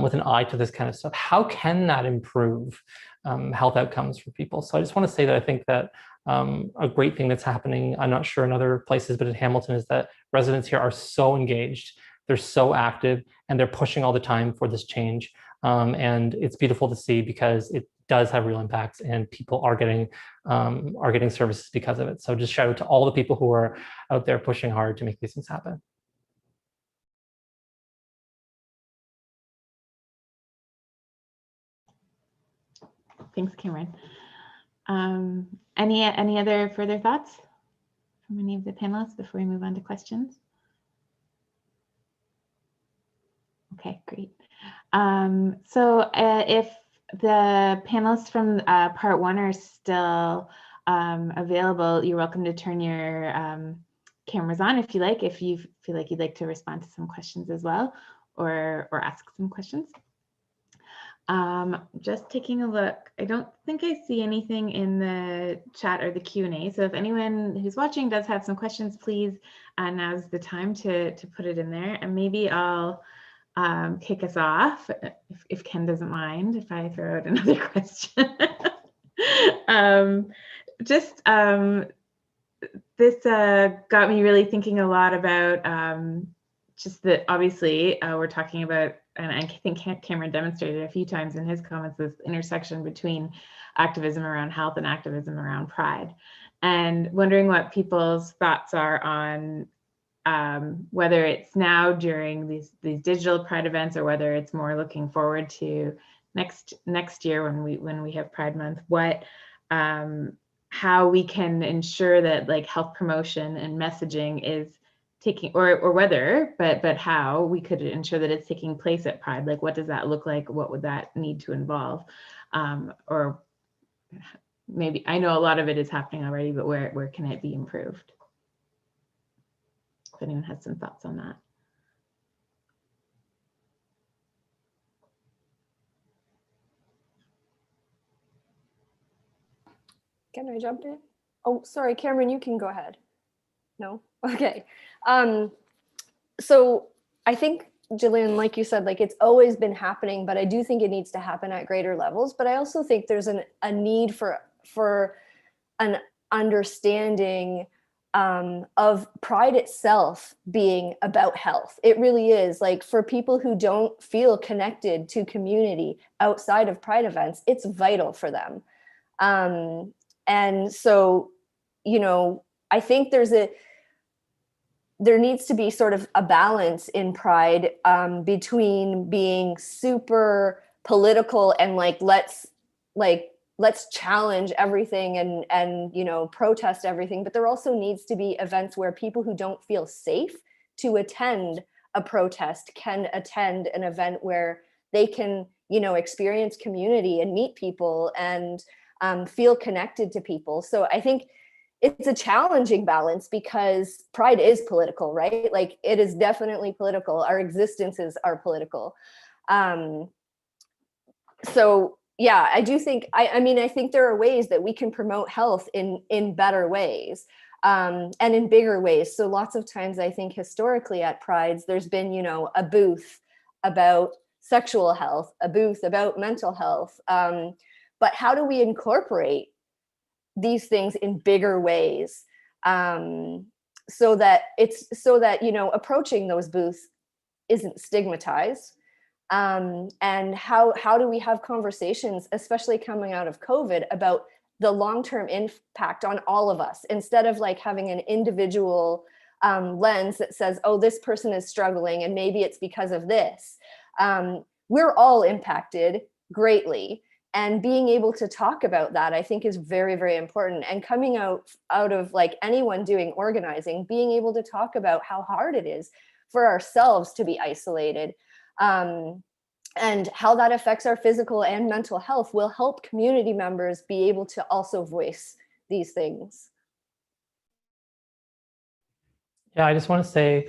With an eye to this kind of stuff. How can that improve health outcomes for people? So I just want to say that I think that a great thing that's happening, I'm not sure in other places, but in Hamilton, is that residents here are so engaged, they're so active, and they're pushing all the time for this change. And it's beautiful to see because it does have real impacts, and people are getting services because of it. So just shout out to all the people who are out there pushing hard to make these things happen. Thanks, Cameron. Any other further thoughts from any of the panelists before we move on to questions? Okay, great. So if the panelists from part one are still available, you're welcome to turn your cameras on if you like, if you feel like you'd like to respond to some questions as well, or ask some questions. Just taking a look. I don't think I see anything in the chat or the Q&A. So if anyone who's watching does have some questions, please, now's the time to put it in there. And maybe I'll kick us off if Ken doesn't mind if I throw out another question. This got me really thinking a lot about just that obviously we're talking about, and I think Cameron demonstrated a few times in his comments, this intersection between activism around health and activism around pride, and wondering what people's thoughts are on whether it's now during these digital pride events, or whether it's more looking forward to next year when we have Pride Month, what how we can ensure that like health promotion and messaging is taking, or whether, but how we could ensure that it's taking place at Pride. Like, what does that look like? What would that need to involve? Or maybe, I know a lot of it is happening already, but where can it be improved? If anyone has some thoughts on that. Can I jump in? Oh, sorry, Cameron, you can go ahead. No? Okay. So I think, Jillian, like you said, like it's always been happening, but I do think it needs to happen at greater levels. But I also think there's a need for an understanding of Pride itself being about health. It really is. Like, for people who don't feel connected to community outside of Pride events, it's vital for them. And so, I think there needs to be sort of a balance in Pride between being super political and let's challenge everything and protest everything. But there also needs to be events where people who don't feel safe to attend a protest can attend an event where they can, experience community and meet people and feel connected to people. So I think it's a challenging balance because Pride is political, right? Like, it is definitely political. Our existences are political. So yeah, I do think, I think there are ways that we can promote health in better ways and in bigger ways. So lots of times I think historically at Prides, there's been, a booth about sexual health, a booth about mental health. But how do we incorporate these things in bigger ways so that approaching those booths isn't stigmatized? And how do we have conversations, especially coming out of COVID, about the long-term impact on all of us, instead of like having an individual lens that says, oh, this person is struggling and maybe it's because of this. We're all impacted greatly. And being able to talk about that, I think, is very, very important. And coming out of like anyone doing organizing, being able to talk about how hard it is for ourselves to be isolated, and how that affects our physical and mental health will help community members be able to also voice these things. Yeah, I just want to say,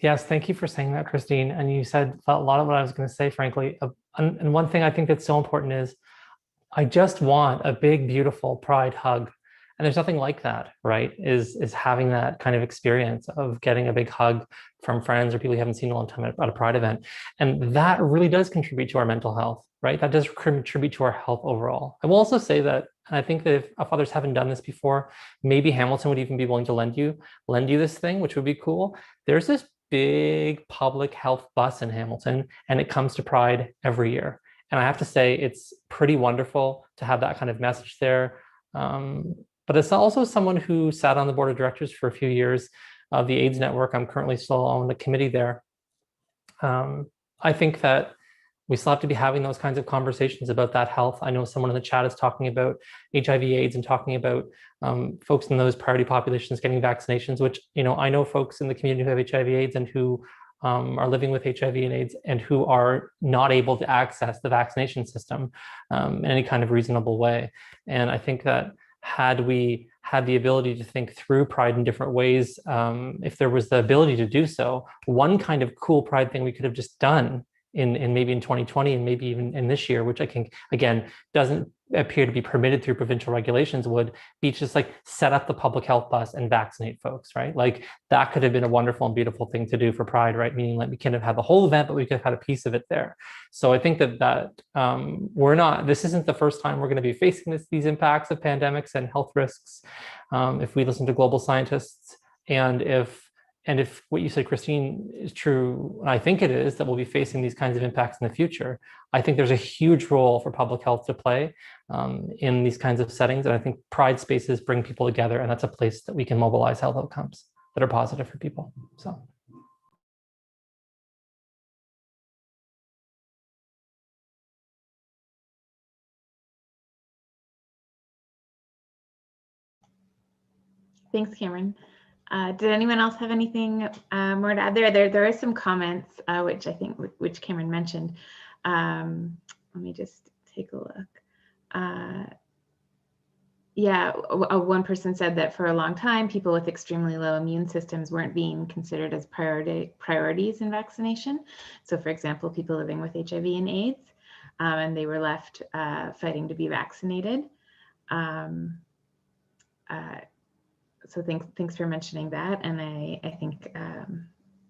yes, thank you for saying that, Christine. And you said a lot of what I was going to say, frankly. And one thing I think that's so important is I just want a big, beautiful pride hug. And there's nothing like that, right? Is having that kind of experience of getting a big hug from friends or people you haven't seen in a long time at a pride event. And that really does contribute to our mental health, right? That does contribute to our health overall. I will also say that, and I think that if others haven't done this before, maybe Hamilton would even be willing to lend you this thing, which would be cool. There's this big public health bus in Hamilton, and it comes to Pride every year. And I have to say, it's pretty wonderful to have that kind of message there. But it's also someone who sat on the board of directors for a few years of the AIDS Network. I'm currently still on the committee there. I think that we still have to be having those kinds of conversations about that health. I know someone in the chat is talking about HIV/AIDS and talking about folks in those priority populations getting vaccinations, which, you know, I know folks in the community who have HIV/AIDS and who are living with HIV and AIDS and who are not able to access the vaccination system in any kind of reasonable way. And I think that had we had the ability to think through Pride in different ways, if there was the ability to do so, one kind of cool Pride thing we could have just done in maybe in 2020 and maybe even in this year, which I think, again, doesn't appear to be permitted through provincial regulations, would be just like set up the public health bus and vaccinate folks, right? Like that could have been a wonderful and beautiful thing to do for Pride, right? Meaning like we couldn't have had the whole event, but we could have had a piece of it there. So I think that this isn't the first time we're going to be facing these impacts of pandemics and health risks. If we listen to global scientists, and if what you said, Christine, is true, and I think it is, that we'll be facing these kinds of impacts in the future, I think there's a huge role for public health to play in these kinds of settings. And I think Pride spaces bring people together, and that's a place that we can mobilize health outcomes that are positive for people. So. Thanks, Cameron. Did anyone else have anything more to add there? There are some comments, which Cameron mentioned. Let me just take a look. Yeah, one person said that for a long time, people with extremely low immune systems weren't being considered as priorities in vaccination. So for example, people living with HIV and AIDS, and they were left fighting to be vaccinated. So thanks for mentioning that. And I think,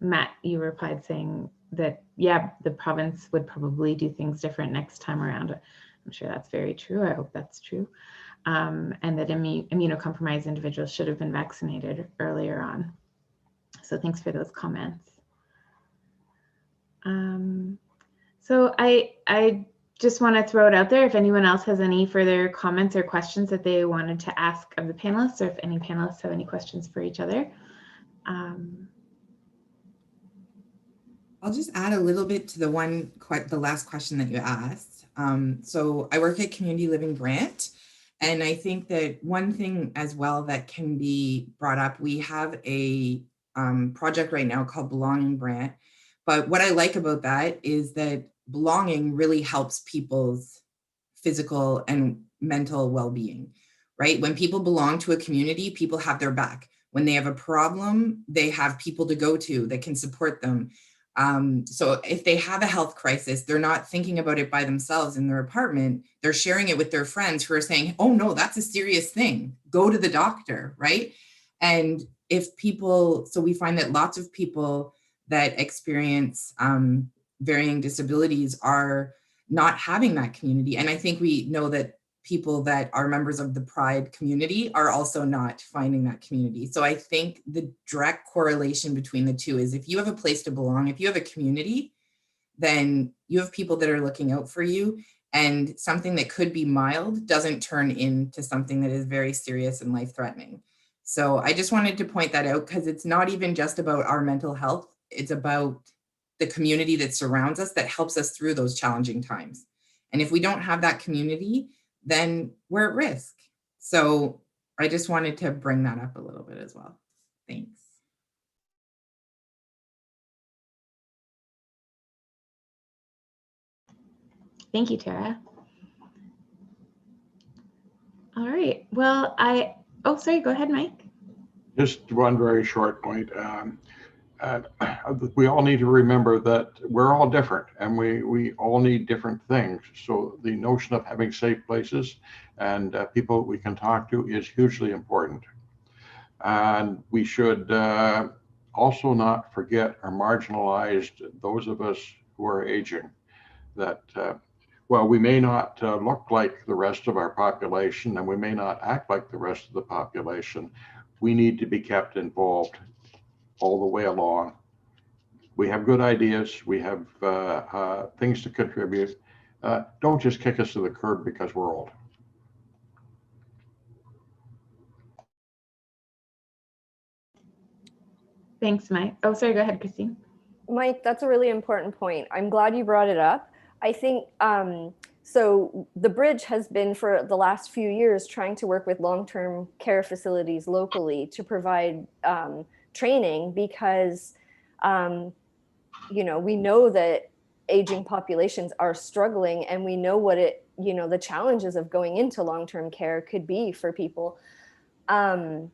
Matt, you replied saying that, yeah, the province would probably do things different next time around. I'm sure that's very true. I hope that's true. And that immunocompromised individuals should have been vaccinated earlier on. So thanks for those comments. So I just want to throw it out there. If anyone else has any further comments or questions that they wanted to ask of the panelists, or if any panelists have any questions for each other. I'll just add a little bit to the last question that you asked. So I work at Community Living Brant, and I think that one thing as well that can be brought up, we have a project right now called Belonging Brant. But what I like about that is that belonging really helps people's physical and mental well-being, right? When people belong to a community, people have their back. When they have a problem, they have people to go to that can support them. So if they have a health crisis, they're not thinking about it by themselves in their apartment. They're sharing it with their friends who are saying, oh no, that's a serious thing. Go to the doctor, right? And so we find that lots of people that experience varying disabilities are not having that community. And I think we know that people that are members of the Pride community are also not finding that community. So I think the direct correlation between the two is if you have a place to belong, if you have a community, then you have people that are looking out for you, and something that could be mild doesn't turn into something that is very serious and life-threatening. So I just wanted to point that out, because it's not even just about our mental health, it's about the community that surrounds us that helps us through those challenging times. And if we don't have that community, then we're at risk. So I just wanted to bring that up a little bit as well. Thanks. Thank you, Tara. All right. Well, oh, sorry, go ahead, Mike. Just one very short point. We all need to remember that we're all different and we all need different things. So the notion of having safe places and people we can talk to is hugely important. And we should also not forget or marginalize those of us who are aging. That, well, we may not look like the rest of our population and we may not act like the rest of the population. We need to be kept involved all the way along. We have good ideas. We have things to contribute. Don't just kick us to the curb because we're old. Thanks, Mike. Oh, sorry, go ahead, Christine. Mike, that's a really important point. I'm glad you brought it up. I think, so the Bridge has been for the last few years trying to work with long-term care facilities locally to provide training because, you know, we know that aging populations are struggling and we know what the challenges of going into long-term care could be for people. And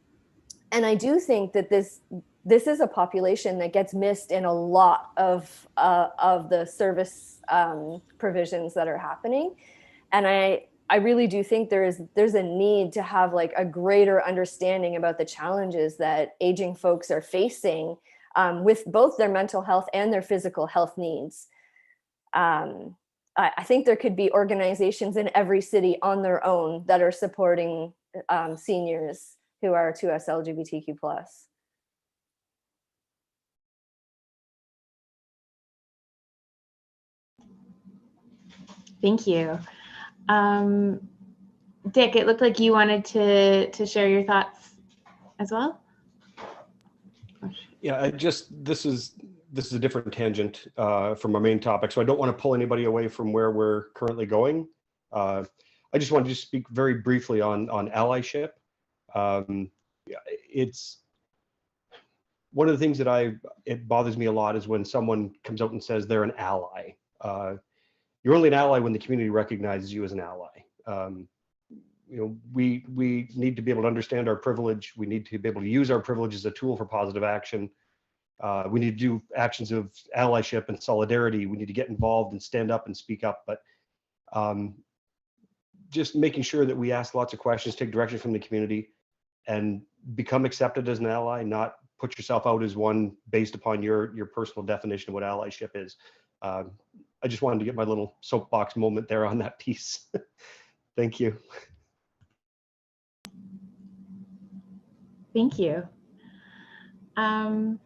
I do think that this is a population that gets missed in a lot of the service provisions that are happening. And I really do think there's a need to have like a greater understanding about the challenges that aging folks are facing with both their mental health and their physical health needs. I think there could be organizations in every city on their own that are supporting seniors who are 2S LGBTQ+. Thank you. Dick, it looked like you wanted to share your thoughts as well. Yeah, this is a different tangent from our main topic, so I don't want to pull anybody away from where we're currently going. I just wanted to speak very briefly on allyship. It's one of the things that it bothers me a lot is when someone comes out and says they're an ally. You're only an ally when the community recognizes you as an ally. You know, we need to be able to understand our privilege. We need to be able to use our privilege as a tool for positive action. We need to do actions of allyship and solidarity. We need to get involved and stand up and speak up. But just making sure that we ask lots of questions, take direction from the community, and become accepted as an ally, not put yourself out as one based upon your personal definition of what allyship is. I just wanted to get my little soapbox moment there on that piece. Thank you. Thank you. Cameron,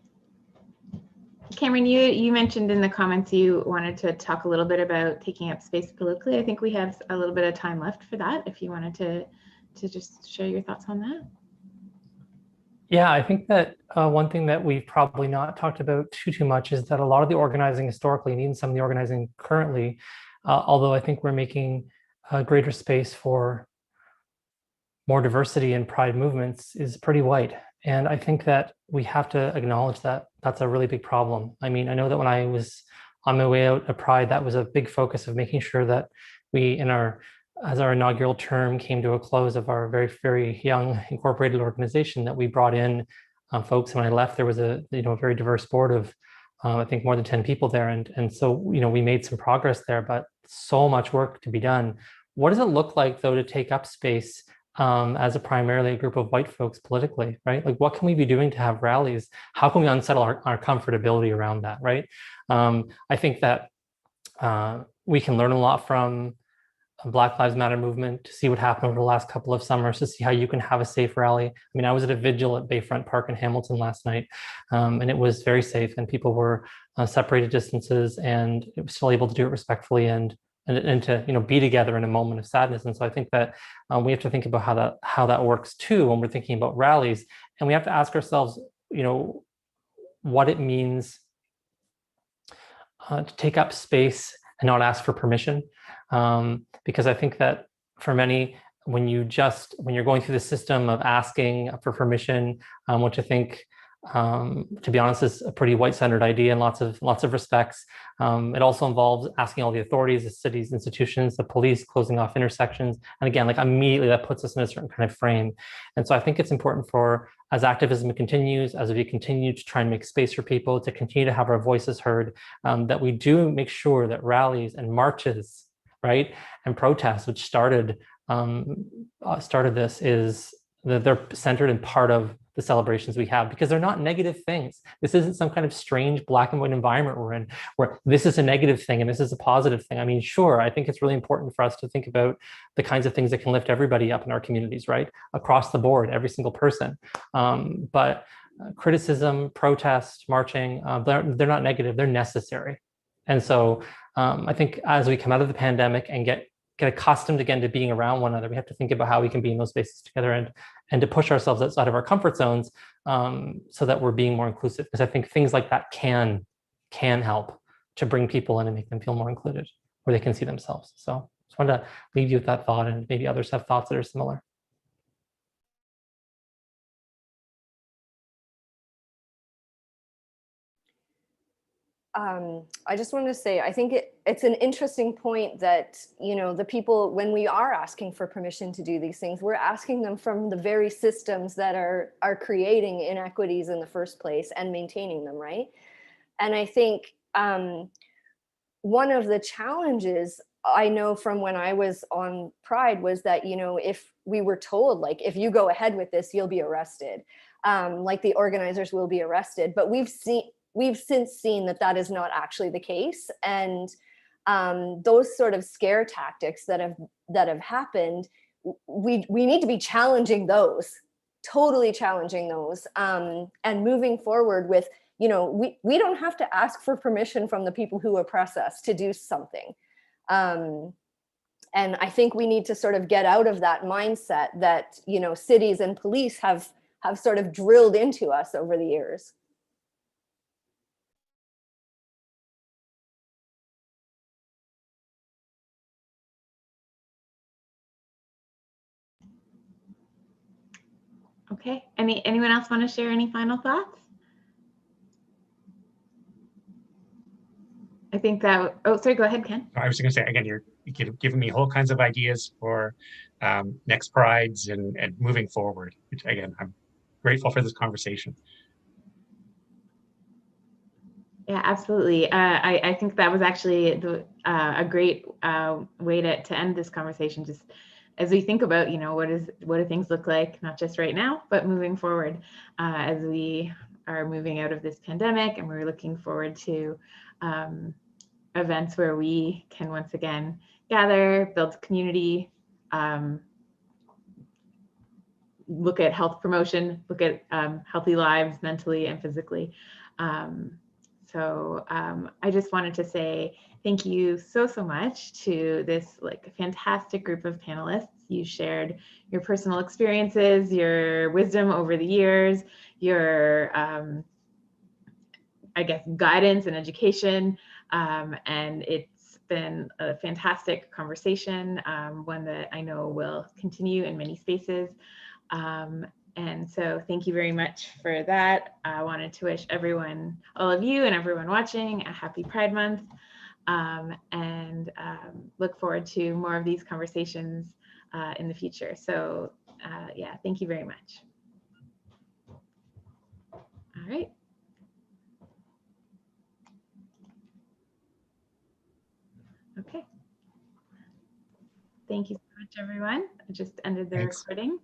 you mentioned in the comments you wanted to talk a little bit about taking up space politically. I think we have a little bit of time left for that, if you wanted to just share your thoughts on that. Yeah, I think that one thing that we've probably not talked about too much is that a lot of the organizing historically, and even some of the organizing currently, although I think we're making a greater space for more diversity in pride movements, is pretty white. And I think that we have to acknowledge that that's a really big problem. I mean, I know that when I was on my way out of Pride, that was a big focus of making sure that we, as our inaugural term came to a close of our very, very young incorporated organization, that we brought in folks. When I left, there was a very diverse board of I think more than 10 people there, and so we made some progress there, but so much work to be done. What does it look like though to take up space as primarily a group of white folks politically, right? Like, what can we be doing to have rallies? How can we unsettle our comfortability around that, right? I think that we can learn a lot from Black Lives Matter movement, to see what happened over the last couple of summers, to see how you can have a safe rally. I mean, I was at a vigil at Bayfront Park in Hamilton last night, and it was very safe, and people were separated distances, and it was still able to do it respectfully and to be together in a moment of sadness. And so I think that we have to think about how that works too when we're thinking about rallies, and we have to ask ourselves, what it means to take up space and not ask for permission. Because I think that for many, when you're going through the system of asking for permission, which I think to be honest, is a pretty white-centered idea in lots of respects. It also involves asking all the authorities, the cities, institutions, the police, closing off intersections. And again, like immediately that puts us in a certain kind of frame. And so I think it's important for, as activism continues, as we continue to try and make space for people to continue to have our voices heard, that we do make sure that rallies and marches, right, and protests, which started this, is that they're centered in part of the celebrations we have, because they're not negative things. This isn't some kind of strange black and white environment we're in where this is a negative thing and this is a positive thing. I mean, sure, I think it's really important for us to think about the kinds of things that can lift everybody up in our communities, right? Across the board, every single person. But criticism, protest, marching, they're not negative, they're necessary. And so I think as we come out of the pandemic and get accustomed again to being around one another, we have to think about how we can be in those spaces together and to push ourselves outside of our comfort zones, so that we're being more inclusive. Because I think things like that can help to bring people in and make them feel more included, where they can see themselves. So just wanted to leave you with that thought, and maybe others have thoughts that are similar. I just wanted to say, I think it's an interesting point that, the people, when we are asking for permission to do these things, we're asking them from the very systems that are creating inequities in the first place and maintaining them, right? And I think one of the challenges I know from when I was on Pride was that, if we were told, like, if you go ahead with this, you'll be arrested, like the organizers will be arrested. But we've since seen that is not actually the case. And those sort of scare tactics that have happened, we need to be challenging those, totally challenging those, and moving forward with, we don't have to ask for permission from the people who oppress us to do something. And I think we need to sort of get out of that mindset that, cities and police have sort of drilled into us over the years. Okay, anyone else want to share any final thoughts? I think that, oh, sorry, go ahead, Ken. I was going to say, again, you're giving me all kinds of ideas for next Prides and moving forward, which again, I'm grateful for this conversation. Yeah, absolutely. I think that was actually a great way to end this conversation. Just as we think about, what do things look like, not just right now, but moving forward, as we are moving out of this pandemic, and we're looking forward to events where we can once again gather, build community, look at health promotion, look at healthy lives mentally and physically. So I just wanted to say thank you so much to this fantastic group of panelists. You shared your personal experiences, your wisdom over the years, your I guess guidance and education, and it's been a fantastic conversation, one that I know will continue in many spaces. And so thank you very much for that. I wanted to wish everyone, all of you and everyone watching, a happy Pride Month, and look forward to more of these conversations in the future. So yeah, thank you very much. All right. Okay. Thank you so much, everyone. I just ended the recording.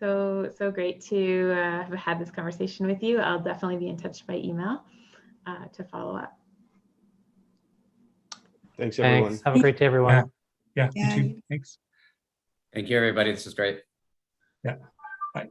So great to have had this conversation with you. I'll definitely be in touch by email to follow up. Thanks, everyone. Thanks. Have a great day, everyone. Yeah, you too. Thanks. Thank you, everybody. This is great. Yeah. Bye.